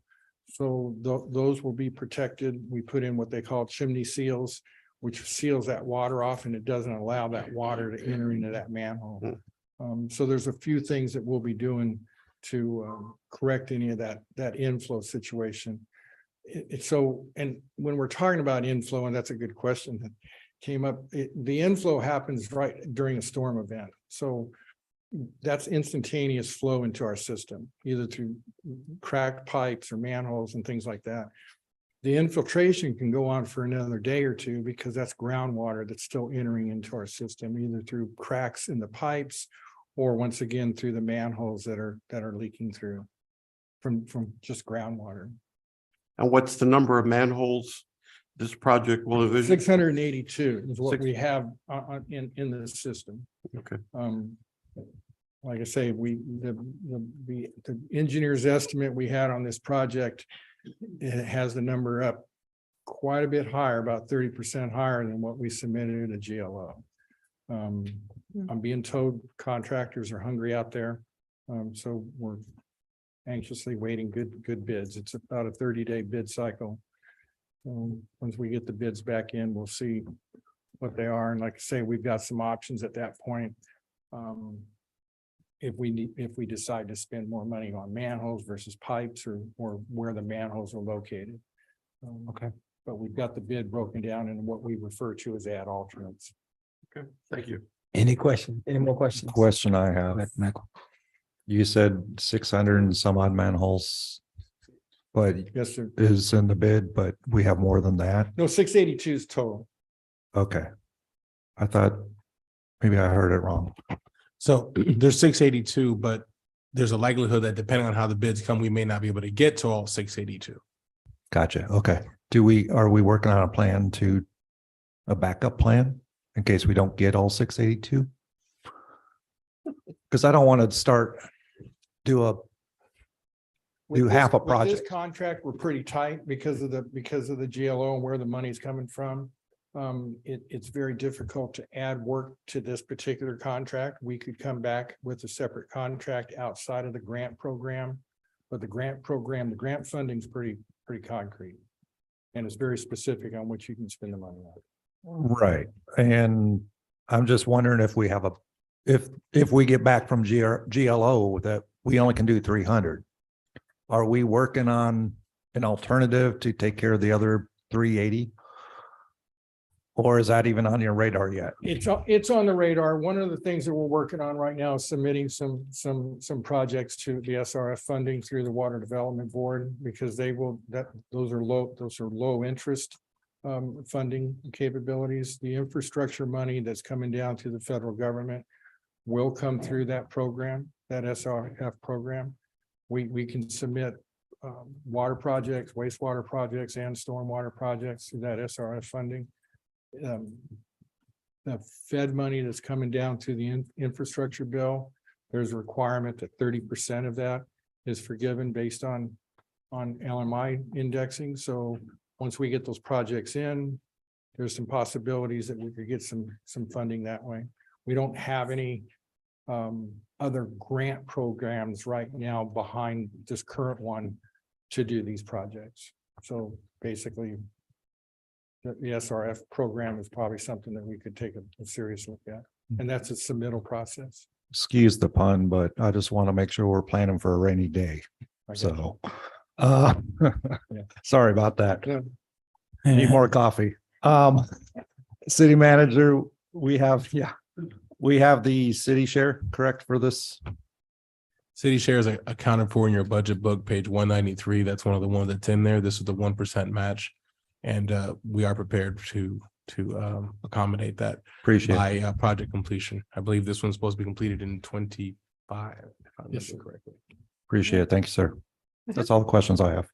So those will be protected. We put in what they call chimney seals, which seals that water off and it doesn't allow that water to enter into that manhole. So there's a few things that we'll be doing to correct any of that inflow situation. So, and when we're talking about inflow, and that's a good question that came up, the inflow happens right during a storm event. So that's instantaneous flow into our system, either through cracked pipes or manholes and things like that. The infiltration can go on for another day or two because that's groundwater that's still entering into our system, either through cracks in the pipes or once again through the manholes that are leaking through from just groundwater. And what's the number of manholes this project will envision? 682 is what we have in the system. Okay. Like I say, the engineer's estimate we had on this project, it has the number up quite a bit higher, about 30% higher than what we submitted at GLO. I'm being told contractors are hungry out there. So we're anxiously waiting good bids. It's about a 30-day bid cycle. Once we get the bids back in, we'll see what they are. And like I say, we've got some options at that point. If we decide to spend more money on manholes versus pipes or where the manholes are located. Okay. But we've got the bid broken down in what we refer to as ad alternates. Okay, thank you. Any question? Any more questions? Question I have. Go ahead, Michael. You said 600 and some odd manholes, but Yes, sir. is in the bid, but we have more than that. No, 682 is total. Okay. I thought maybe I heard it wrong. So there's 682, but there's a likelihood that depending on how the bids come, we may not be able to get to all 682. Gotcha. Okay. Are we working on a backup plan in case we don't get all 682? Because I don't want to do half a With project. this contract, we're pretty tight because of the GLO and where the money's coming from. It's very difficult to add work to this particular contract. We could come back with a separate contract outside of the grant program. But the grant funding is pretty concrete. And it's very specific on what you can spend the money on. Right. And I'm just wondering if we have if we get back from GLO that we only can do 300. Are we working on an alternative to take care of the other 380? Or is that even on your radar yet? It's on the radar. One of the things that we're working on right now is submitting some projects to the SRF funding through the Water Development Board, because those are low interest funding capabilities. The infrastructure money that's coming down to the federal government will come through that program, that SRF program. We can submit water projects, wastewater projects, and stormwater projects through that SRF funding. The Fed money that's coming down to the infrastructure bill, there's a requirement that 30% of that is forgiven based on LMI indexing. So once we get those projects in, there's some possibilities that we could get some funding that way. We don't have any other grant programs right now behind this current one to do these projects. So basically, the SRF program is probably something that we could take a serious look at. And that's a submittal process. Excuse the pun, but I just want to make sure we're planning for a rainy day. So, sorry about that. Need more coffee. City manager, we have the city share, correct, for this? City shares are accounted for in your budget book, page 193. That's one of the ones that's in there. This is the 1% match. And we are prepared to accommodate that by project completion. I believe this one's supposed to be completed in 25, if I remember correctly. Appreciate it. Thank you, sir. That's all the questions I have.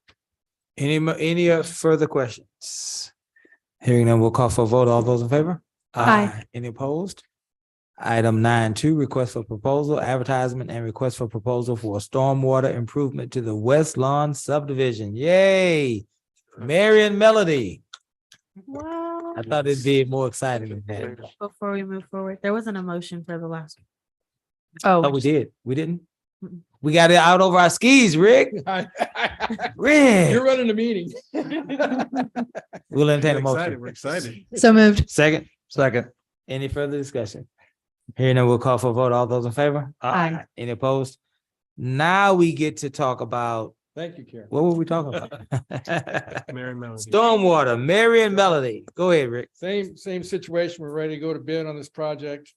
Any further questions? Hearing none, we'll call for a vote. All those in favor? Aye. Any opposed? Item 9.2, request for proposal, advertisement and request for proposal for a stormwater improvement to the West Lawn subdivision. Yay! Mary and Melody. Wow. I thought it'd be more exciting than that. Before we move forward, there wasn't a motion for the last. Oh, we did. We didn't? We got it out over our skis, Rick. Rick. You're running the meeting. We'll entertain a We're excited. motion. We're excited. So moved. Second, Second. any further discussion? Hearing none, we'll call for a vote. All those in favor? Aye. Any opposed? Now we get to talk about, Thank you, Karen. what were we talking about? Mary Melody. Stormwater, Mary and Melody. Go ahead, Rick. Same situation. We're ready to go to bid on this project.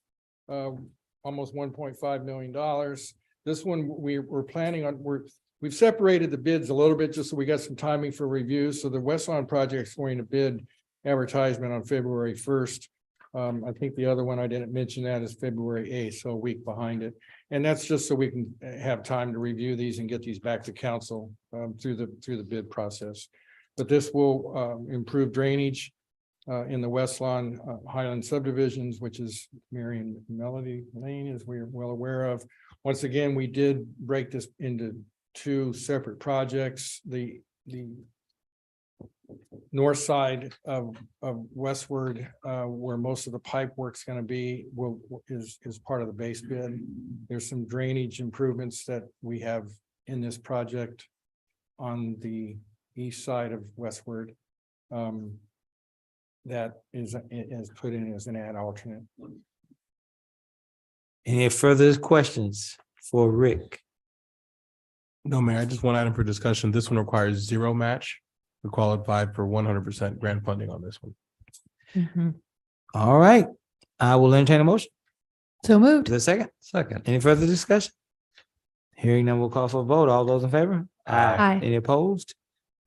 Almost $1.5 million. This one, we're planning on, we've separated the bids a little bit just so we got some timing for review. So the West Lawn project's going to bid advertisement on February 1st. I think the other one, I didn't mention that, is February 8th, so a week behind it. And that's just so we can have time to review these and get these back to council through the bid process. But this will improve drainage in the West Lawn Highland subdivisions, which is Mary and Melody Lane, as we're well aware of. Once again, we did break this into two separate projects. The north side of Westward, where most of the pipe work's going to be, is part of the base bid. There's some drainage improvements that we have in this project on the east side of Westward. That is put in as an ad alternate. Any further questions for Rick? No, Mayor, I just one item for discussion. This one requires zero match. We qualified for 100% grant funding on this one. Mhm. All right, I will entertain a motion. So moved. Is there a second? Second. Any further discussion? Hearing none, we'll call for a vote. All those in favor? Aye. Any opposed?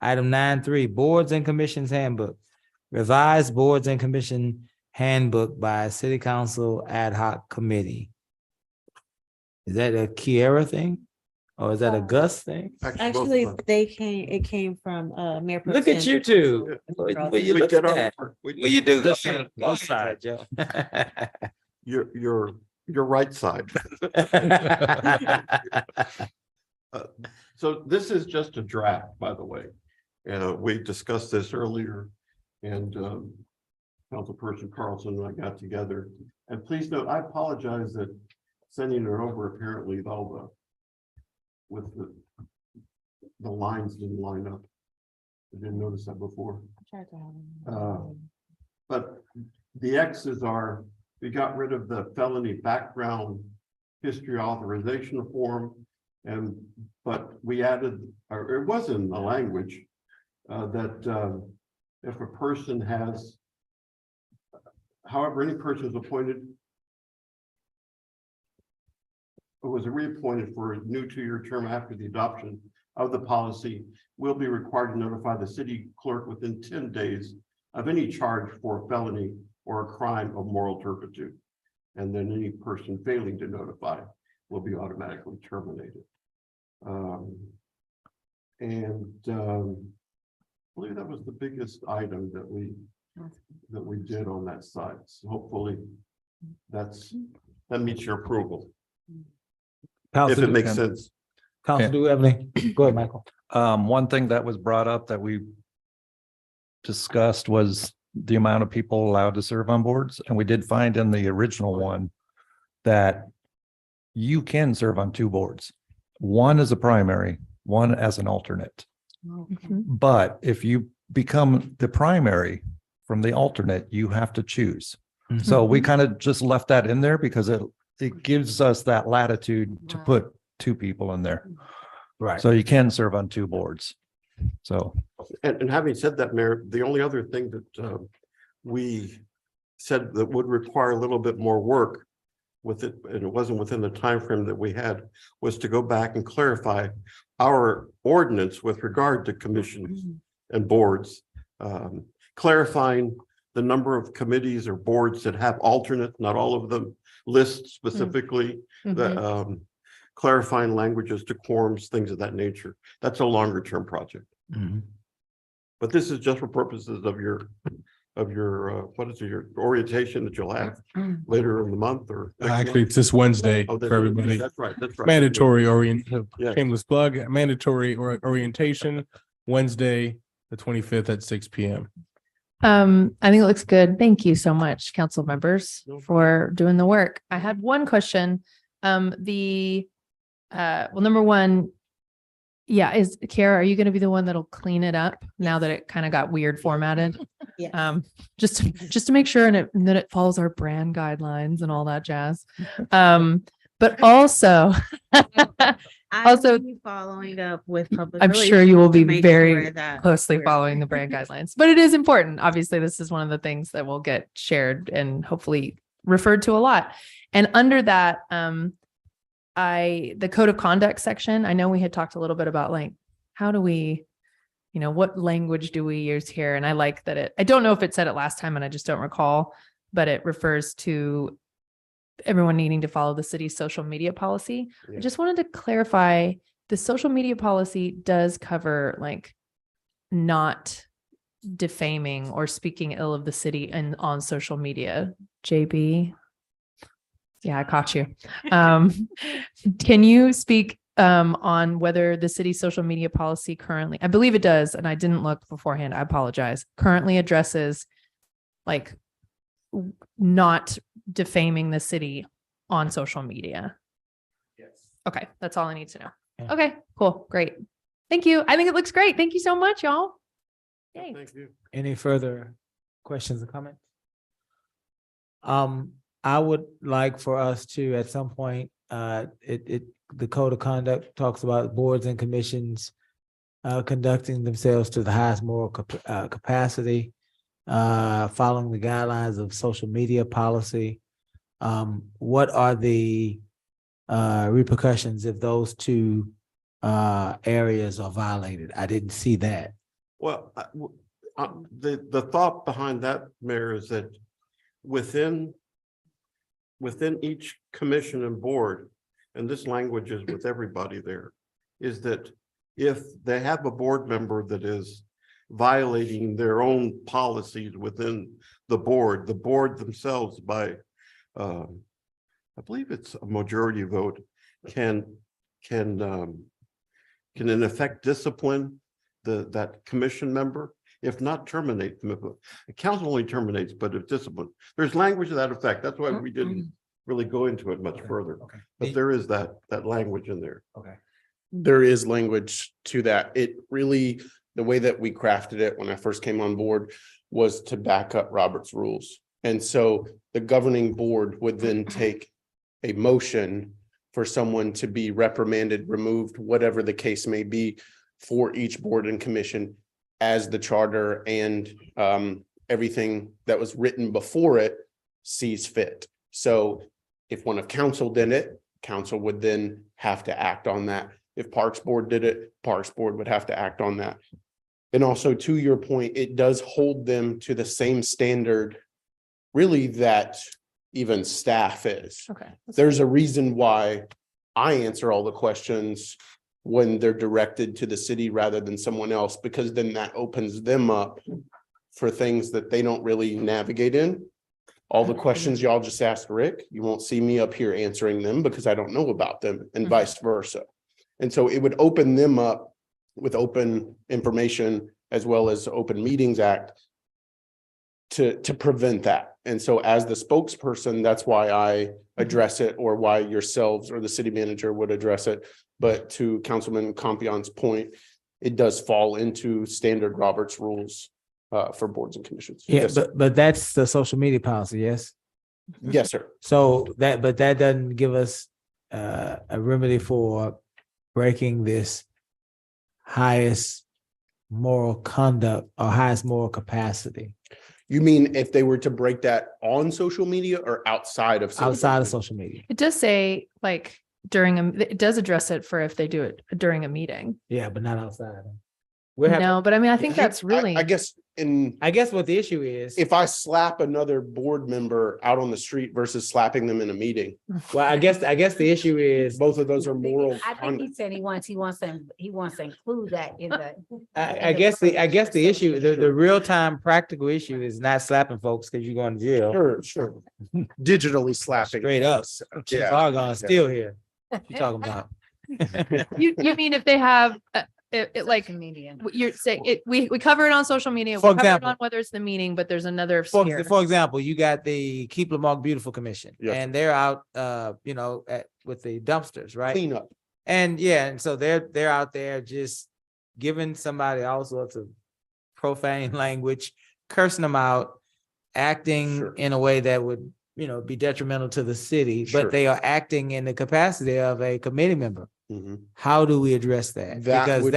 Item 9.3, Boards and Commissions Handbook. Revised Boards and Commission Handbook by City Council Ad Hoc Committee. Is that a Kiera thing? Or is that a Gus thing? Actually, it came from Mayor. Pro Look at Tem. you two. Will you We look did at our that? work. Will you do this? Both sides, Joe. Your right side. So this is just a draft, by the way. We discussed this earlier, and Councilperson Carlson and I got together. And please note, I apologize that sending it over apparently with the lines didn't line up. I didn't notice that before. But the X's are, we got rid of the felony background history authorization form. But we added, or it was in the language, that if a person has, however, any person is appointed, or was reappointed for a new 2-year term after the adoption of the policy, will be required to notify the city clerk within 10 days of any charge for a felony or a crime of moral turpitude. And then any person failing to notify will be automatically terminated. I believe that was the biggest item that we did on that side. So hopefully that meets your approval. If it makes sense. Council, do we have any? Go ahead, Michael. One thing that was brought up that we discussed was the amount of people allowed to serve on boards. And we did find in the original one that you can serve on 2 boards. One as a primary, one as an alternate. Mhm. But if you become the primary from the alternate, you have to choose. So we kind of just left that in there because it gives us that latitude to put 2 people in there. Right. So you can serve on 2 boards. So. And having said that, Mayor, the only other thing that we said that would require a little bit more work with it, and it wasn't within the time frame that we had, was to go back and clarify our ordinance with regard to commissions and boards, clarifying the number of committees or boards that have alternates, not all of them list specifically, that clarifying languages to quorums, things of that nature. That's a longer term project. But this is just for purposes of your what is it, your orientation that you'll have later in the month or Actually, it's this Wednesday Oh, for everybody. That's right. Mandatory Yeah. shameless plug, mandatory orientation, Wednesday, the 25th at 6 p.m. I think it looks good. Thank you so much, council members, for doing the work. I had one question. The well, number one, yeah, is Kara, are you going to be the one that'll clean it up now that it kind of got weird formatted? Yes. Just to make sure and that it follows our brand guidelines and all that jazz. But also, also, Following up with public. I'm sure you will relations to be make very sure that closely we're- following the brand guidelines, but it is important. Obviously, this is one of the things that will get shared and hopefully referred to a lot. And under that, the code of conduct section, I know we had talked a little bit about like, how do we, what language do we use here? And I like that I don't know if it said it last time and I just don't recall, but it refers to everyone needing to follow the city's social media policy. I just wanted to clarify, the social media policy does cover like not defaming or speaking ill of the city and on social media. JB. Yeah, I caught you. Can you speak on whether the city's social media policy currently, I believe it does, and I didn't look beforehand, I apologize, currently addresses like not defaming the city on social media? Yes. Okay, that's all I need to know. Yeah. Okay, cool, great. Thank you. I think it looks great. Thank you so much, y'all. Yay. Thank you. Any further questions or comments? I would like for us to, at some point, the code of conduct talks about boards and commissions conducting themselves to the highest moral capacity, following the guidelines of social media policy. What are the repercussions if those two areas are violated? I didn't see that. Well, the thought behind that, Mayor, is that within each commission and board, and this language is with everybody there, is that if they have a board member that is violating their own policies within the board themselves by, I believe it's a majority vote, can in effect discipline that commission member, if not terminate them. The council only terminates, but if discipline, there's language to that effect. That's why we didn't really go into it much further. Okay. But there is that language in there. Okay. There is language to that. It really, the way that we crafted it when I first came on board was to back up Robert's rules. And so the governing board would then take a motion for someone to be reprimanded, removed, whatever the case may be, for each board and commission as the charter and everything that was written before it sees fit. So if one of council did it, council would then have to act on that. If Parks Board did it, Parks Board would have to act on that. And also, to your point, it does hold them to the same standard, really, that even staff is. Okay. There's a reason why I answer all the questions when they're directed to the city rather than someone else, because then that opens them up for things that they don't really navigate in. All the questions y'all just asked Rick, you won't see me up here answering them because I don't know about them, and vice versa. And so it would open them up with open information as well as Open Meetings Act to prevent that. And so as the spokesperson, that's why I address it, or why yourselves or the city manager would address it. But to Councilman Compion's point, it does fall into standard Robert's rules for boards and commissions. Yeah, Yes, sir. but that's the social media policy, yes? Yes, sir. So that doesn't give us a remedy for breaking this highest moral conduct or highest moral capacity You mean if they were to break that on social media or outside of? outside of social media. It does say like it does address it for if they do it during a meeting. Yeah, but not outside. No, but I mean, I think that's really. I guess what the issue is. if I slap another board member out on the street versus slapping them in a meeting, Well, I guess the issue is both of those are moral. I think he said he wants to include that in the. I guess the issue, the real time practical issue is not slapping folks because you're going to jail. Sure. Digitally slapping. Straight up. Yeah. Argonne still here. What you talking about? You mean if they have like Media. you're saying it, we cover it on social media, we For cover it example. on whether it's the meeting, but there's another For sphere. example, you got the Keep Lamarck Beautiful Commission, Yes. and they're out, with the dumpsters, right? Clean up. And yeah, and so they're out there just giving somebody all sorts of profane language, cursing them out, acting Sure. in a way that would, be detrimental to the city, Sure. but they are acting in the capacity of a committee member. Mhm. How do we address that? That Because would-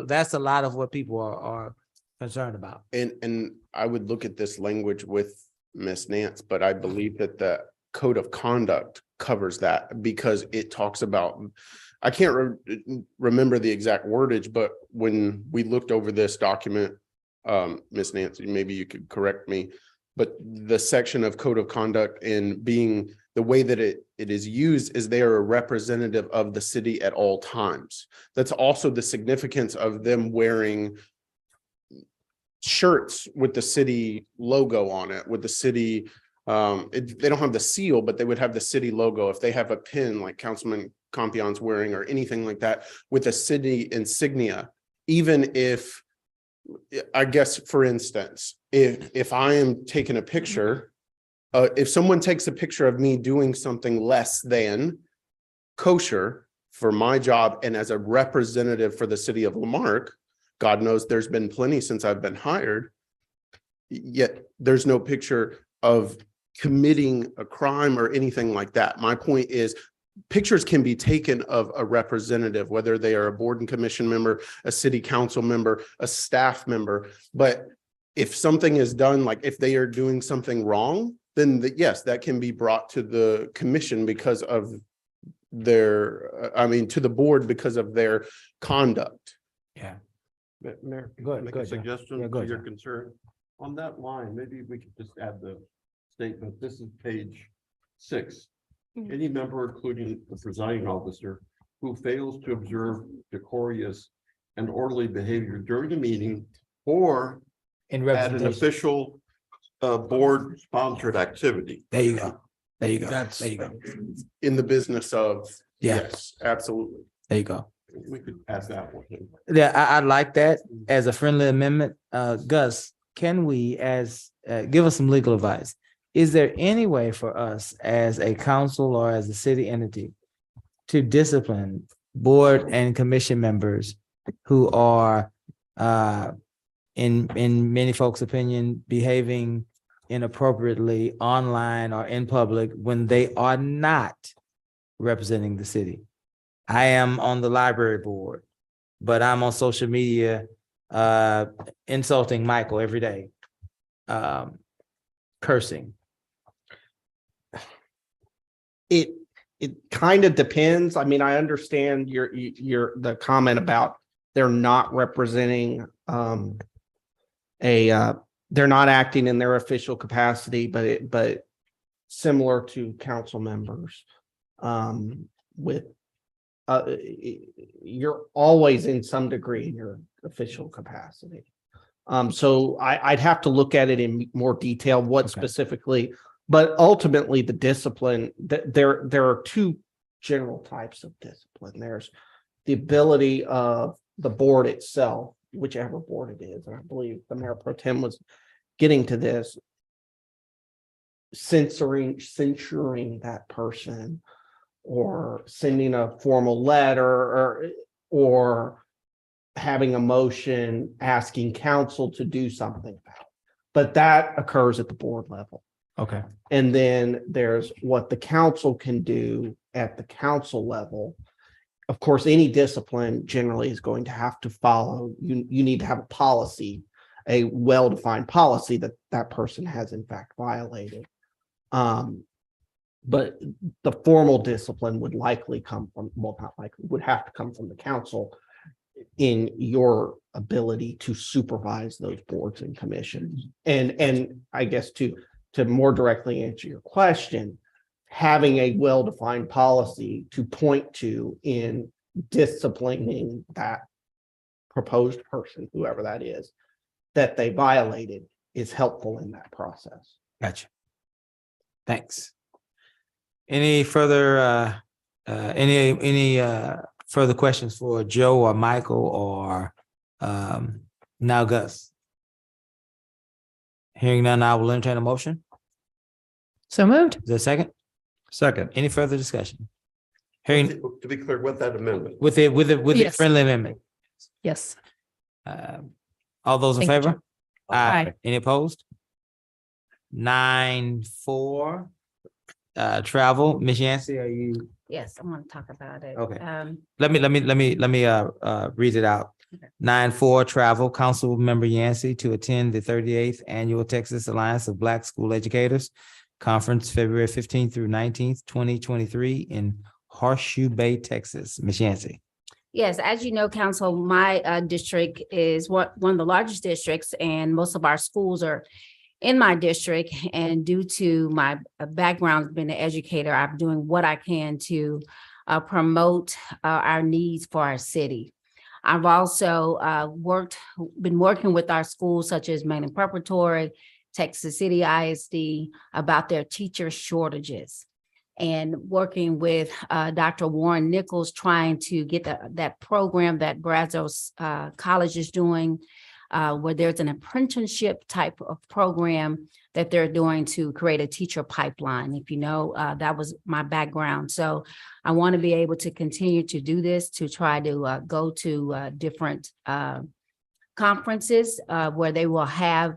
that's a lot of what people are concerned about. And I would look at this language with Miss Nance, but I believe that the code of conduct covers that because it talks about, I can't remember the exact wordage, but when we looked over this document, Miss Nancy, maybe you could correct me, but the section of code of conduct and being the way that it is used is they are a representative of the city at all times. That's also the significance of them wearing shirts with the city logo on it, with the city, they don't have the seal, but they would have the city logo. If they have a pin like Councilman Compion's wearing or anything like that with a city insignia, even if, I guess, for instance, if I am taking a picture, if someone takes a picture of me doing something less than kosher for my job and as a representative for the city of Lamarque, God knows there's been plenty since I've been hired, yet there's no picture of committing a crime or anything like that. My point is, pictures can be taken of a representative, whether they are a board and commission member, a city council member, a staff member. But if something is done, like if they are doing something wrong, then yes, that can be brought to the commission because of their, to the board because of their conduct. Yeah. Mayor, Go ahead, make go a ahead, John. suggestion Yeah, go to ahead, your John. concern. On that line, maybe we could just add the statement. This is page 6. Any member, including the presiding officer, who fails to observe decorous and orderly behavior during the meeting or In at an representation. official board sponsored activity. There you go. There you go. That's- There you go. In the business of, Yeah. yes, absolutely. There you go. We could add that one in. Yeah, I like that as a friendly amendment. Gus, can we give us some legal advice? Is there any way for us as a council or as a city entity to discipline board and commission members who are in many folks' opinion, behaving inappropriately online or in public when they are not representing the city? I am on the library board, but I'm on social media insulting Michael every day, cursing. It kind of depends. I mean, I understand the comment about they're not representing they're not acting in their official capacity, but similar to council members with you're always in some degree in your official capacity. So I'd have to look at it in more detail, what specifically, but ultimately the discipline, there are two general types of discipline. There's the ability of the board itself, whichever board it is, and I believe the mayor pro tem was getting to this, censuring that person or sending a formal letter or having a motion asking council to do something about it. But that occurs at the board level. Okay. And then there's what the council can do at the council level. Of course, any discipline generally is going to have to follow. You need to have a policy, a well-defined policy that person has in fact violated. But the formal discipline would likely come from, well, not likely, would have to come from the council in your ability to supervise those boards and commissions. And I guess to more directly answer your question, having a well-defined policy to point to in disciplining that proposed person, whoever that is, that they violated is helpful in that process. Gotcha. Thanks. Any further further questions for Joe or Michael or now Gus? Hearing none, I will entertain a motion. So moved. Is there a second? Second. Any further discussion? Hearing To be clear, with that amendment. with the Yes. friendly amendment. Yes. All those in Thank you, favor? Aye. Any opposed? 9-4. Travel, Ms. Yancey, are you, Yes, I want to talk about it. Okay. Um, let me read it out. Okay. 9-4, travel, Council Member Yancey to attend the 38th Annual Texas Alliance of Black School Educators Conference, February 15th through 19th, 2023 in Horseshoe Bay, Texas. Ms. Yancey. Yes, as you know, council, my district is one of the largest districts, and most of our schools are in my district. And due to my background being an educator, I'm doing what I can to promote our needs for our city. I've also been working with our schools such as Main and Preparatory, Texas City ISD about their teacher shortages, and working with Dr. Warren Nichols, trying to get that program that Brazos College is doing, where there's an apprenticeship type of program that they're doing to create a teacher pipeline. If you know, that was my background. So I want to be able to continue to do this, to try to go to different conferences where they will have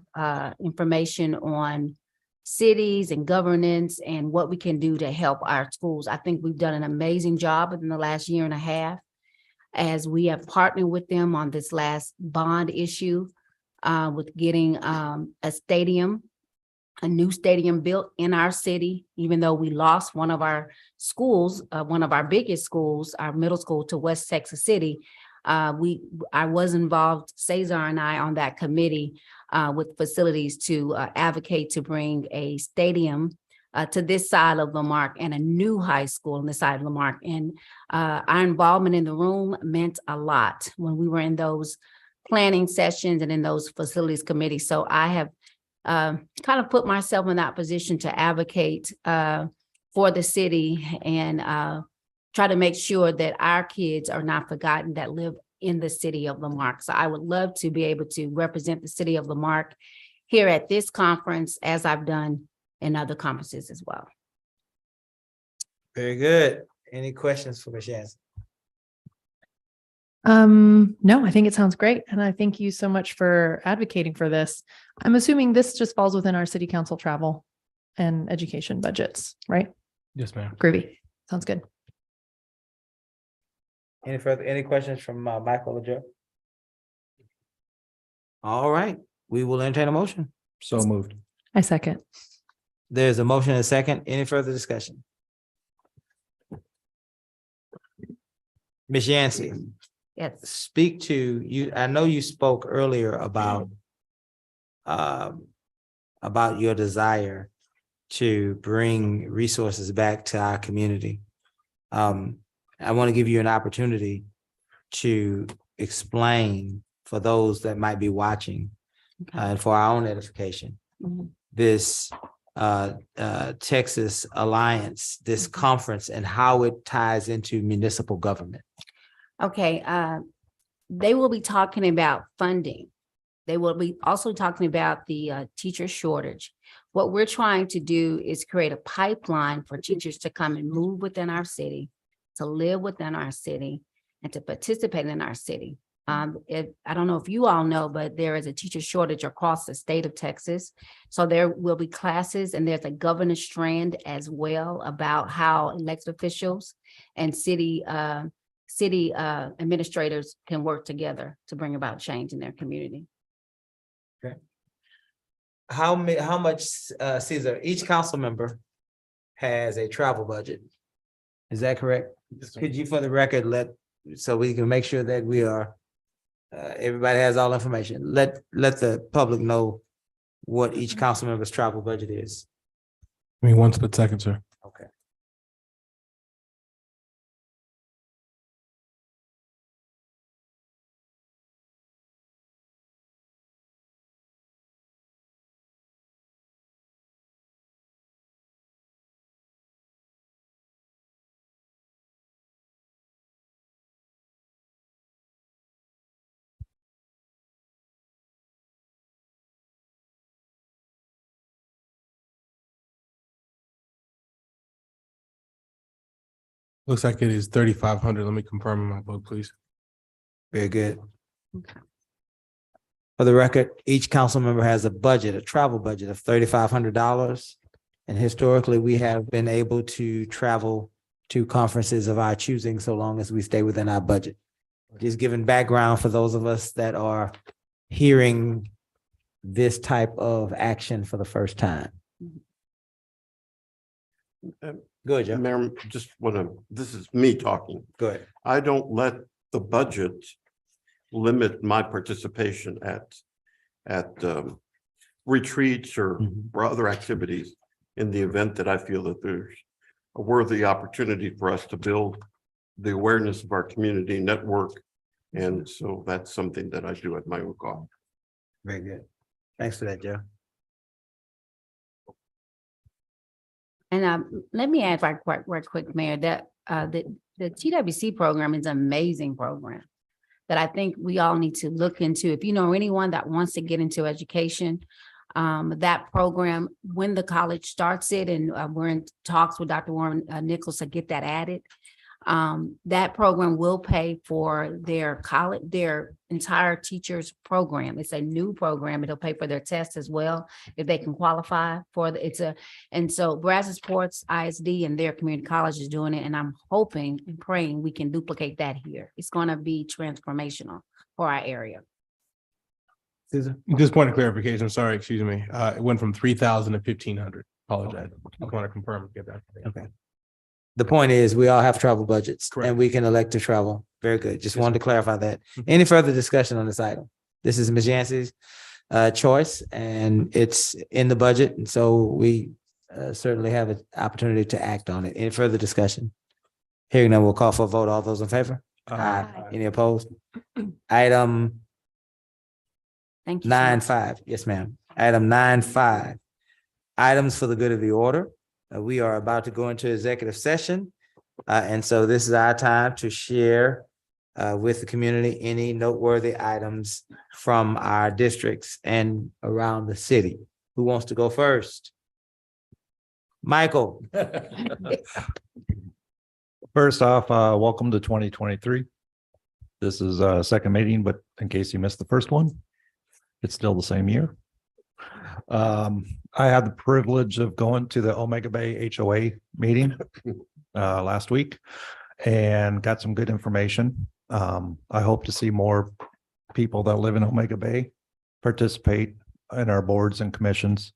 information on cities and governance and what we can do to help our schools. I think we've done an amazing job in the last year and a half, as we have partnered with them on this last bond issue with getting a new stadium built in our city, even though we lost one of our schools, one of our biggest schools, our middle school, to West Texas City. I was involved, Cesar and I, on that committee with facilities to advocate to bring a stadium to this side of Lamarck and a new high school on this side of Lamarck. And our involvement in the room meant a lot when we were in those planning sessions and in those facilities committees. So I have kind of put myself in that position to advocate for the city and try to make sure that our kids are not forgotten that live in the city of Lamarck. So I would love to be able to represent the city of Lamarck here at this conference, as I've done in other conferences as well. Very good. Any questions for Ms. Yancey? No, I think it sounds great. And I thank you so much for advocating for this. I'm assuming this just falls within our city council travel and education budgets, right? Yes, ma'am. Groovy. Sounds good. Any questions from Michael or Joe? All right, we will entertain a motion. So moved. I second. There's a motion and a second. Any further discussion? Ms. Yancey, Yes. speak to you. I know you spoke earlier about your desire to bring resources back to our community. I want to give you an opportunity to explain for those that might be watching and for our own edification, this Texas Alliance, this conference, and how it ties into municipal government. Okay, they will be talking about funding. They will be also talking about the teacher shortage. What we're trying to do is create a pipeline for teachers to come and move within our city, to live within our city, and to participate in our city. I don't know if you all know, but there is a teacher shortage across the state of Texas. So there will be classes, and there's a governance strand as well about how elected officials and city administrators can work together to bring about change in their community. Okay. How much, Cesar, each council member has a travel budget? Is that correct? Could you, for the record, so we can make sure that we are, everybody has all information. Let the public know what each council member's travel budget is. Give me 1 split second, sir. Okay. Looks like it is 3,500. Let me confirm my vote, please. Very good. For the record, each council member has a budget, a travel budget of $3,500. And historically, we have been able to travel to conferences of our choosing so long as we stay within our budget. Just giving background for those of us that are hearing this type of action for the first time. Go ahead, Joe. Mayor, just this is me talking. Go ahead. I don't let the budget limit my participation at retreats or other activities in the event that I feel that there's a worthy opportunity for us to build the awareness of our community network. And so that's something that I do at my own cost. Very good. Thanks for that, Joe. And let me add right quick, Mayor, that the TWC program is an amazing program that I think we all need to look into. If you know anyone that wants to get into education, that program, when the college starts it, and we're in talks with Dr. Warren Nichols to get that added, that program will pay for their college, their entire teachers program. It's a new program. It'll pay for their tests as well if they can qualify for the, and so Brazos Sports ISD and their community college is doing it. And I'm hoping and praying we can duplicate that here. It's going to be transformational for our area. Susan? Just point of clarification, sorry, excuse me. It went from 3,000 to 1,500. Apologize. I want to confirm, get that. Okay. The point is, we all have travel budgets Correct. and we can elect to travel. Very good. Just wanted to clarify that. Any further discussion on this item? This is Ms. Yancey's choice and it's in the budget. And so we certainly have an opportunity to act on it. Any further discussion? Hearing none, we'll call for a vote. All those in favor? Aye. Any opposed? Item Thank you. So much. 9.5. Yes, ma'am. Item 9.5. Items for the good of the order. We are about to go into executive session. And so this is our time to share with the community any noteworthy items from our districts and around the city. Who wants to go first? Michael. First off, welcome to 2023. This is a second meeting, but in case you missed the first one, it's still the same year. I had the privilege of going to the Omega Bay HOA meeting last week and got some good information. I hope to see more people that live in Omega Bay participate in our boards and commissions.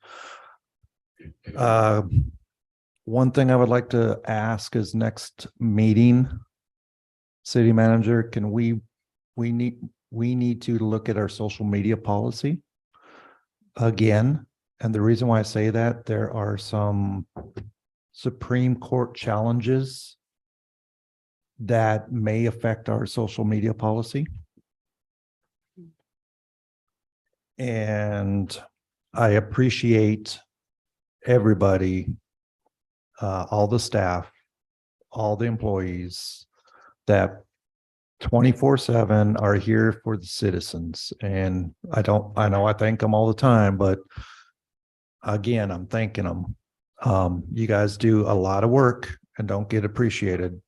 One thing I would like to ask is next meeting, city manager, can we need to look at our social media policy again. And the reason why I say that, there are some Supreme Court challenges that may affect our social media policy. And I appreciate everybody, all the staff, all the employees that 24/7 are here for the citizens. And I know I thank them all the time, but again, I'm thanking them. You guys do a lot of work and don't get appreciated.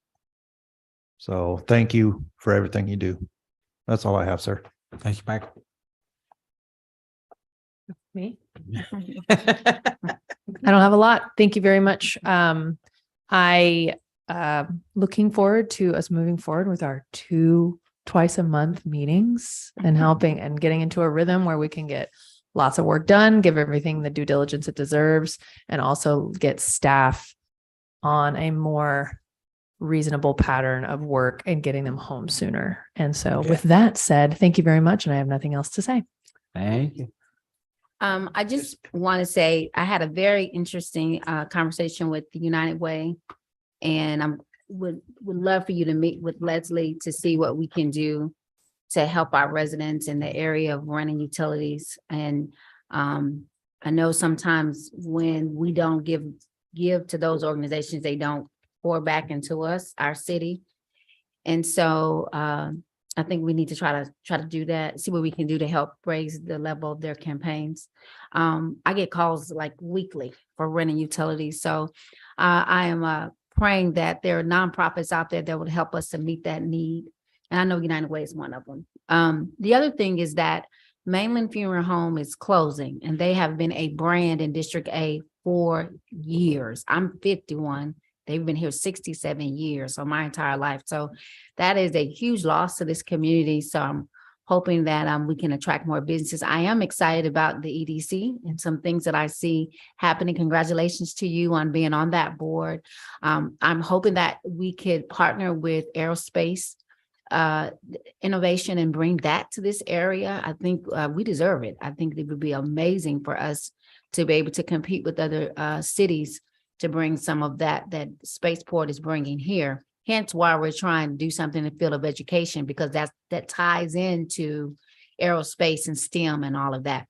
So thank you for everything you do. That's all I have, sir. Thank you, Michael. Me? I don't have a lot. Thank you very much. Looking forward to us moving forward with our twice a month meetings and helping and getting into a rhythm where we can get lots of work done, give everything the due diligence it deserves, and also get staff on a more reasonable pattern of work and getting them home sooner. And so with that said, thank you very much. And I have nothing else to say. Thank you. I just want to say I had a very interesting conversation with the United Way, and I would love for you to meet with Leslie to see what we can do to help our residents in the area of running utilities. And I know sometimes when we don't give to those organizations, they don't pour back into us, our city. And so I think we need to try to do that, see what we can do to help raise the level of their campaigns. I get calls like weekly for running utilities. So I am praying that there are nonprofits out there that would help us to meet that need. And I know United Way is one of them. The other thing is that Mainland Funeral Home is closing, and they have been a brand in District A for years. I'm 51. They've been here 67 years, so my entire life. So that is a huge loss to this community. So I'm hoping that we can attract more businesses. I am excited about the EDC and some things that I see happening. Congratulations to you on being on that board. I'm hoping that we could partner with aerospace innovation and bring that to this area. I think we deserve it. I think it would be amazing for us to be able to compete with other cities to bring some of that Spaceport is bringing here. Hence why we're trying to do something in the field of education, because that ties into aerospace and STEM and all of that.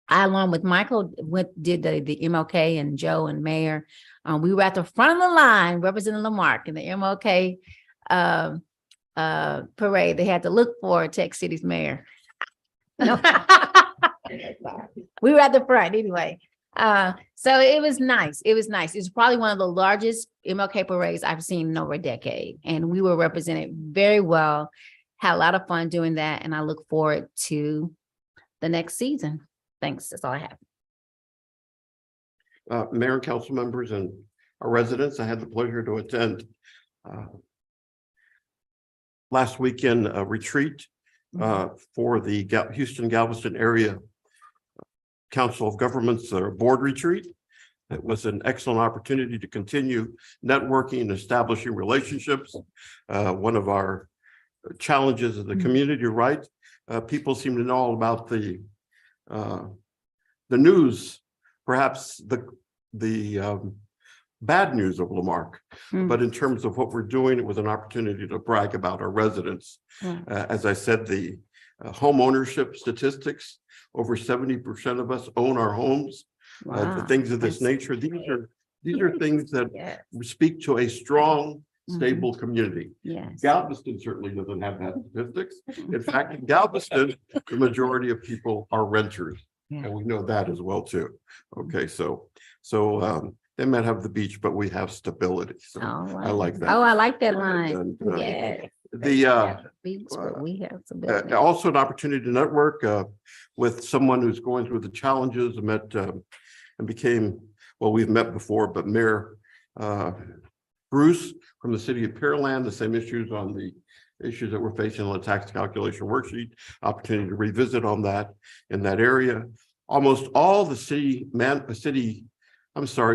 I, along with Michael, did the MLK, and Joe and Mayor. We were at the front of the line representing Lamarck in the MLK parade. They had to look for Tech City's mayor. No. We were at the front anyway. So it was nice. It was nice. It's probably one of the largest MLK parades I've seen in over a decade. And we were represented very well. Had a lot of fun doing that. And I look forward to the next season. Thanks. That's all I have. Mayor and council members and our residents, I had the pleasure to attend last weekend a retreat for the Houston Galveston area Council of Governments board retreat. It was an excellent opportunity to continue networking and establishing relationships. One of our challenges of the community, right? People seem to know all about the news, perhaps the bad news of Lamarck. But in terms of what we're doing, it was an opportunity to brag about our residents. As I said, the home ownership statistics, over 70% of us own our homes. The things of this nature, these are things that speak to a strong, stable community. Galveston certainly doesn't have that statistics. In fact, in Galveston, the majority of people are renters, and we know that as well too. Okay, so they might have the beach, but we have stability. So I like that. Oh, I like that line. And, Beach, but we have stability. also an opportunity to network with someone who's going through the challenges. I met and became, well, we've met before, but Mayor Bruce from the city of Pearland, the same issues on the issues that we're facing on the tax calculation worksheet, opportunity to revisit on that in that area. Almost all the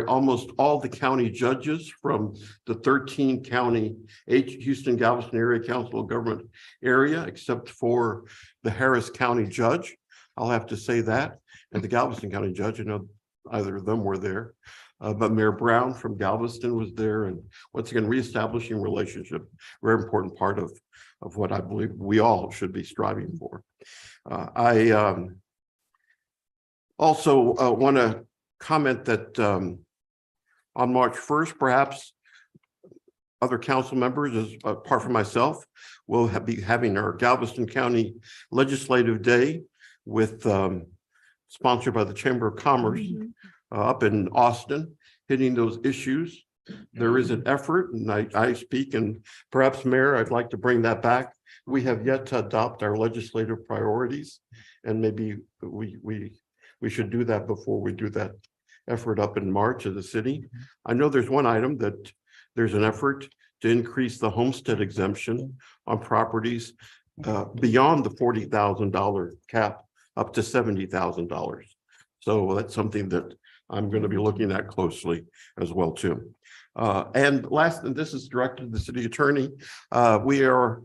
almost all the county judges from the 13 county Houston Galveston area council of government area, except for the Harris County judge. I'll have to say that. And the Galveston County judge, I know either of them were there. But Mayor Brown from Galveston was there. And once again, reestablishing relationship, very important part of what I believe we all should be striving for. I also want to comment that on March 1st, perhaps other council members, apart from myself, will be having our Galveston County Legislative Day with sponsored by the Chamber of Commerce up in Austin, hitting those issues. There is an effort, and I speak, and perhaps Mayor, I'd like to bring that back. We have yet to adopt our legislative priorities, and maybe we should do that before we do that effort up in March of the city. I know there's one item that there's an effort to increase the homestead exemption on properties beyond the $40,000 cap up to $70,000. So that's something that I'm going to be looking at closely as well too. And last, and this is directed to the city attorney, we are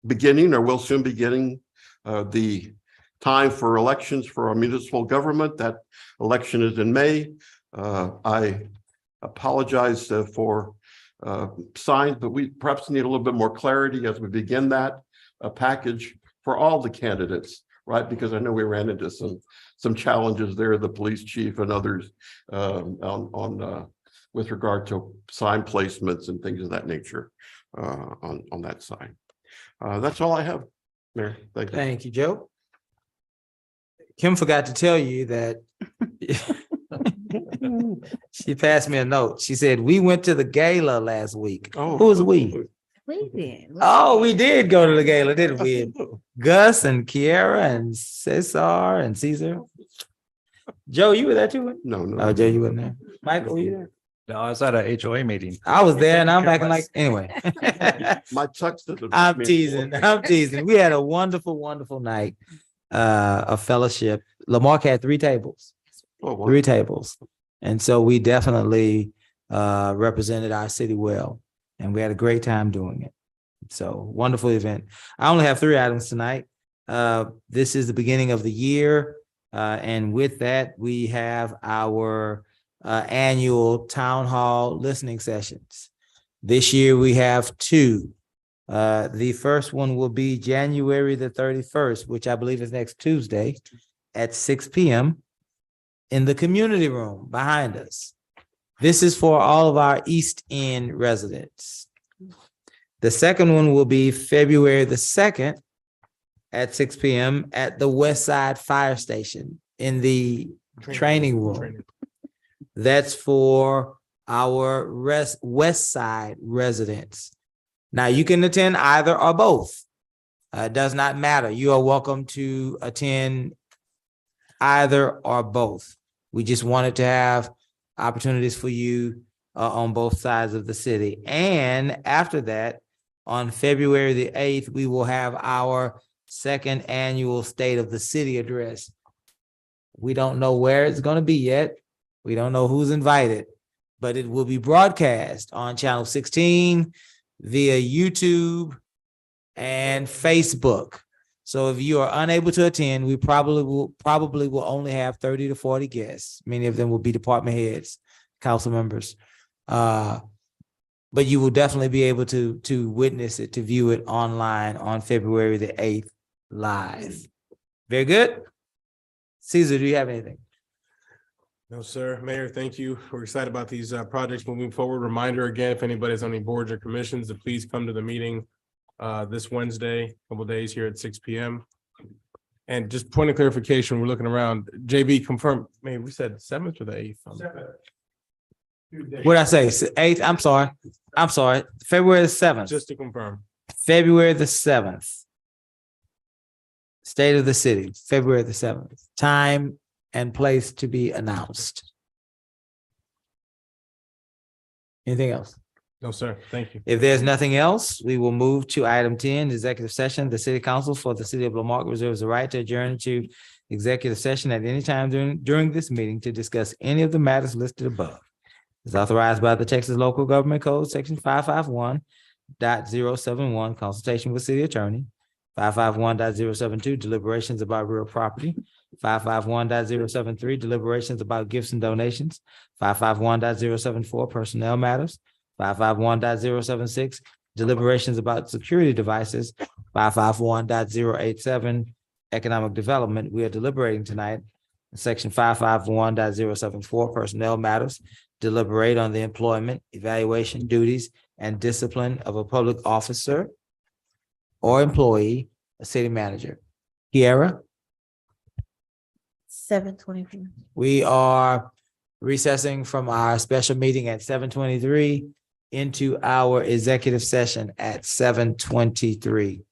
beginning, or will soon beginning, the time for elections for our municipal government. That election is in May. I apologize for signs, but we perhaps need a little bit more clarity as we begin that package for all the candidates, right? Because I know we ran into some challenges there, the police chief and others with regard to sign placements and things of that nature on that side. That's all I have, Mayor. Thank you. Thank you, Joe. Kim forgot to tell you that She passed me a note. She said, we went to the gala last week. Oh. Who was we? We did. Oh, we did go to the gala, didn't we? Gus and Kiara and Cesar and Caesar. Joe, you were there too? No, no. Oh, Joe, you weren't there. Michael, were you there? No, I was at a HOA meeting. I was there and I'm acting like, anyway. My tux doesn't. I'm teasing. I'm teasing. We had a wonderful, wonderful night of fellowship. Lamarck had 3 tables. Oh, wow. 3 tables. And so we definitely represented our city well, and we had a great time doing it. So wonderful event. I only have 3 items tonight. This is the beginning of the year. And with that, we have our annual town hall listening sessions. This year we have 2. The first one will be January the 31st, which I believe is next Tuesday at 6 p.m. in the community room behind us. This is for all of our East End residents. The second one will be February the 2nd at 6 p.m. at the West Side Fire Station in the training room. That's for our West Side residents. Now, you can attend either or both. It does not matter. You are welcome to attend either or both. We just wanted to have opportunities for you on both sides of the city. And after that, on February the 8th, we will have our 2nd annual State of the City address. We don't know where it's going to be yet. We don't know who's invited, but it will be broadcast on Channel 16 via YouTube and Facebook. So if you are unable to attend, we probably will only have 30 to 40 guests. Many of them will be department heads, council members. But you will definitely be able to witness it, to view it online on February the 8th live. Very good. Caesar, do you have anything? No, sir. Mayor, thank you. We're excited about these projects moving forward. Reminder again, if anybody's on any boards or commissions, to please come to the meeting this Wednesday, couple days here at 6 p.m. And just point of clarification, we're looking around. JB, confirm, maybe we said 7th or the 8th? What did I say? 8th? I'm sorry. February the 7th. Just to confirm. February the 7th. State of the City, February the 7th. Time and place to be announced. Anything else? No, sir. Thank you. If there's nothing else, we will move to item 10, executive session. The city council for the city of Lamarck reserves the right to adjourn to executive session at any time during this meeting to discuss any of the matters listed above. It's authorized by the Texas Local Government Code, section 551.071, consultation with city attorney, 551.072, deliberations about real property, 551.073, deliberations about gifts and donations, 551.074, personnel matters, 551.076, deliberations about security devices, 551.087, economic development. We are deliberating tonight. Section 551.074, personnel matters, deliberate on the employment, evaluation, duties, and discipline of a public officer or employee, a city manager. Kiara? 7:24. We are recessing from our special meeting at 7:23 into our executive session at 7:23.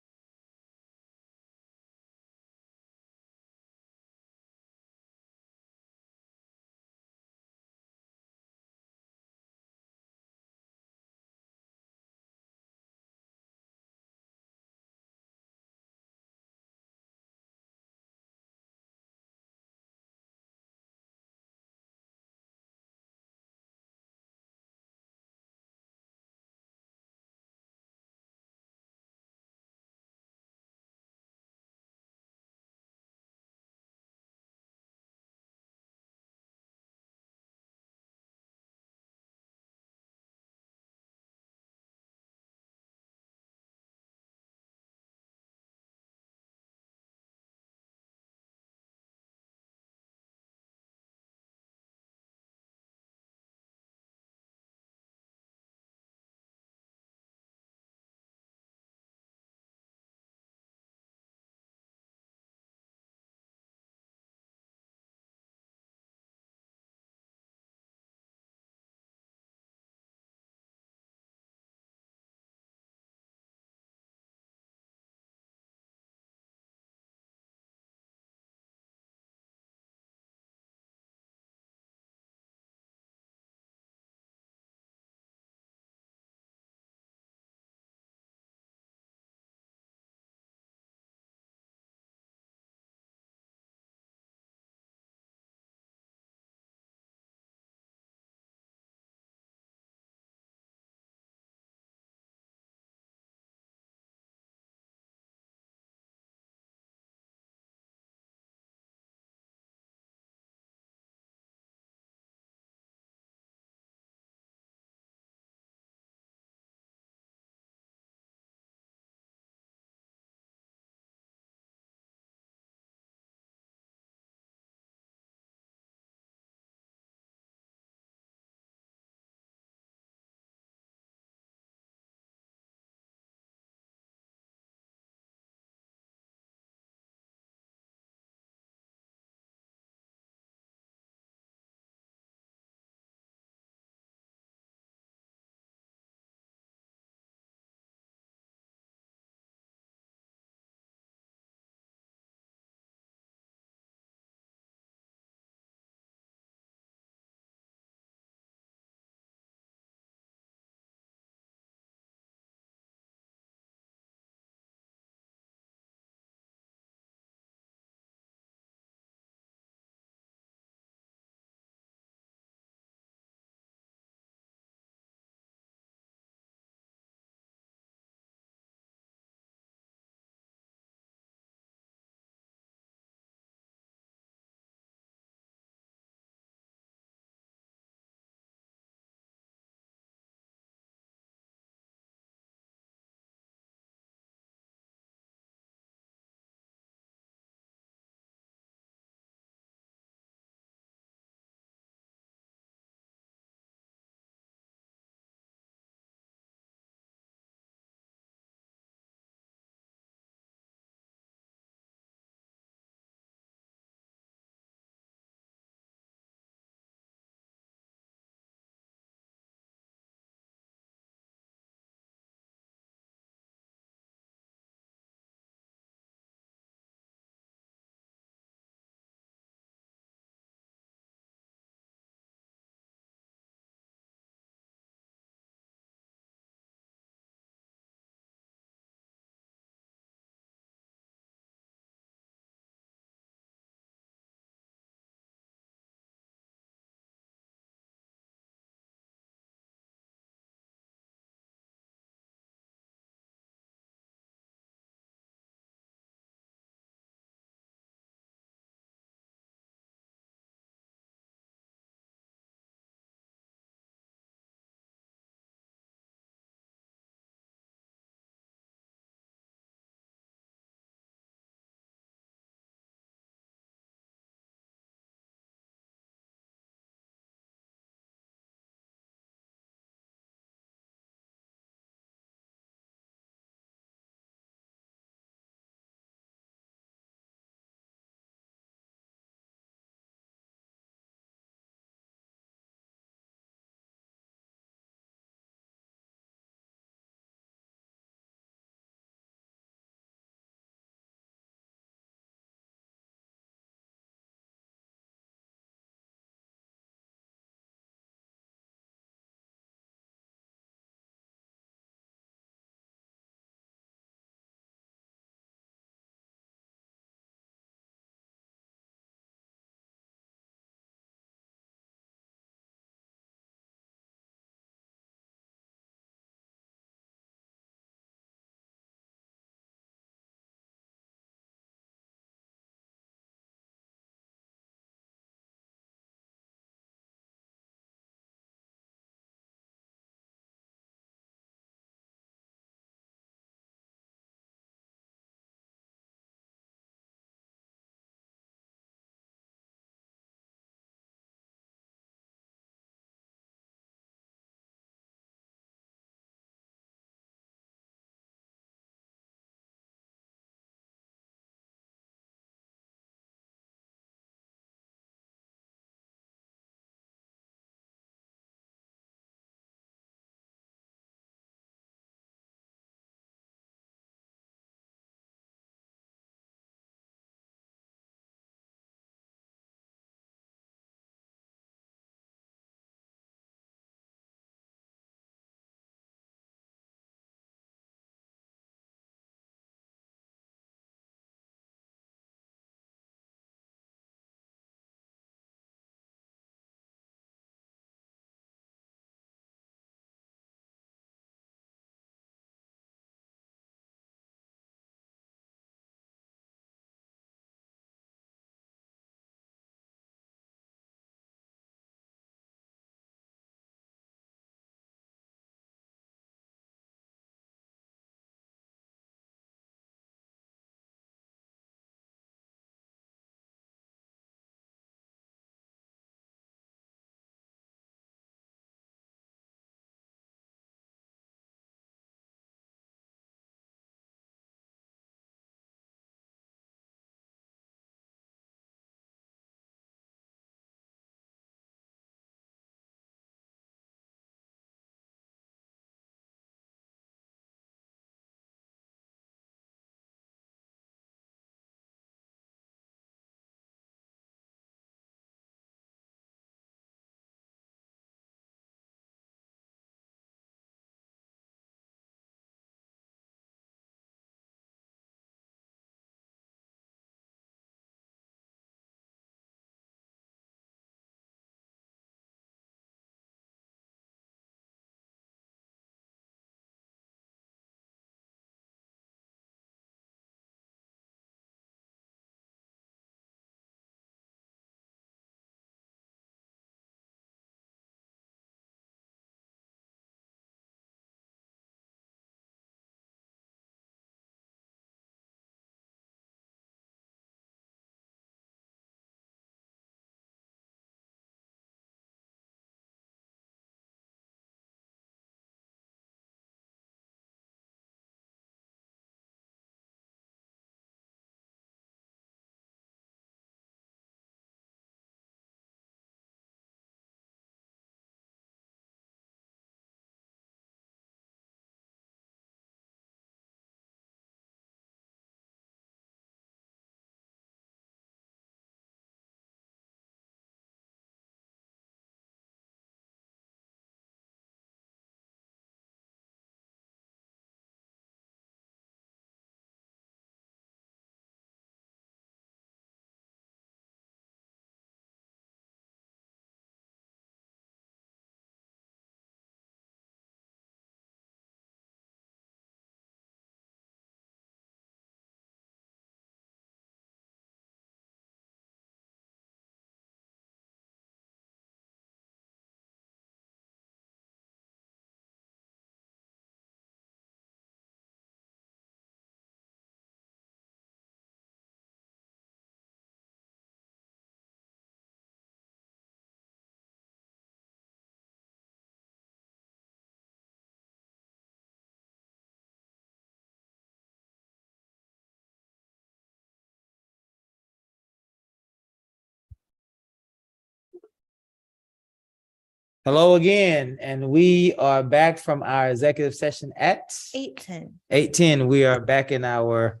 Hello again, and we are back from our executive session at 8:10. 8:10. We are back in our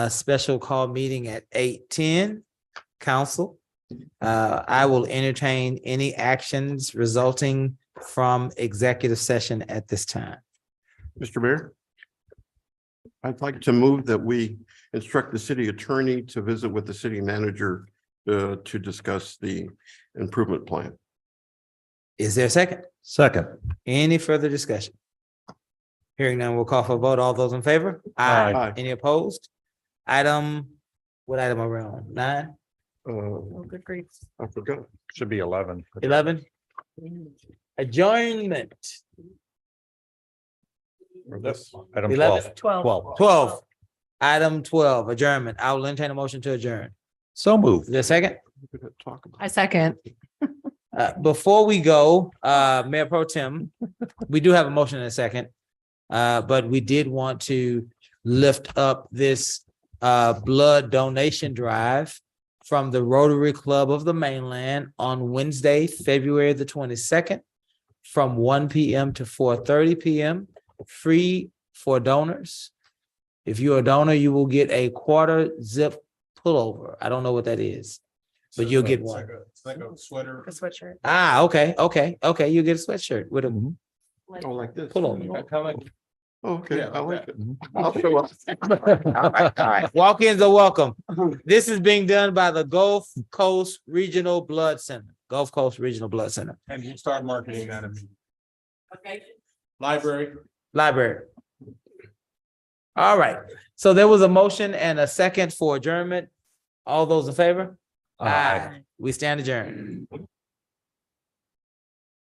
special call meeting at 8:10. Council, I will entertain any actions resulting from executive session at this time. Mr. Mayor, I'd like to move that we instruct the city attorney to visit with the city manager to discuss the improvement plan. Is there a second? Second. Any further discussion? Hearing none, we'll call for a vote. All those in favor? Aye. Any opposed? What item are we on? 9, Oh, good grief. I forgot. Should be 11. 11? Adjournment. Or this, item 11? 12. 12. Item 12, adjournment. I will entertain a motion to adjourn. So moved. Is there a second? Talk about. I second. Before we go, Mayor Pro Tem, we do have a motion in a second. But we did want to lift up this blood donation drive from the Rotary Club of the Mainland on Wednesday, February the 22nd, from 1 p.m. to 4:30 p.m., free for donors. If you're a donor, you will get a quarter zip pullover. I don't know what that is, but you'll get one. It's like a sweater. A sweatshirt. Okay. You get a sweatshirt with a Oh, like this. pullover. Okay, Yeah, I like like that. it. I'll show up. All right. Walk-ins are welcome. This is being done by the Gulf Coast Regional Blood Center. Gulf Coast Regional Blood Center. And you start marketing that immediately. Okay. Library. All right. So there was a motion and a second for adjournment. All those in favor? Aye. We stand adjourned.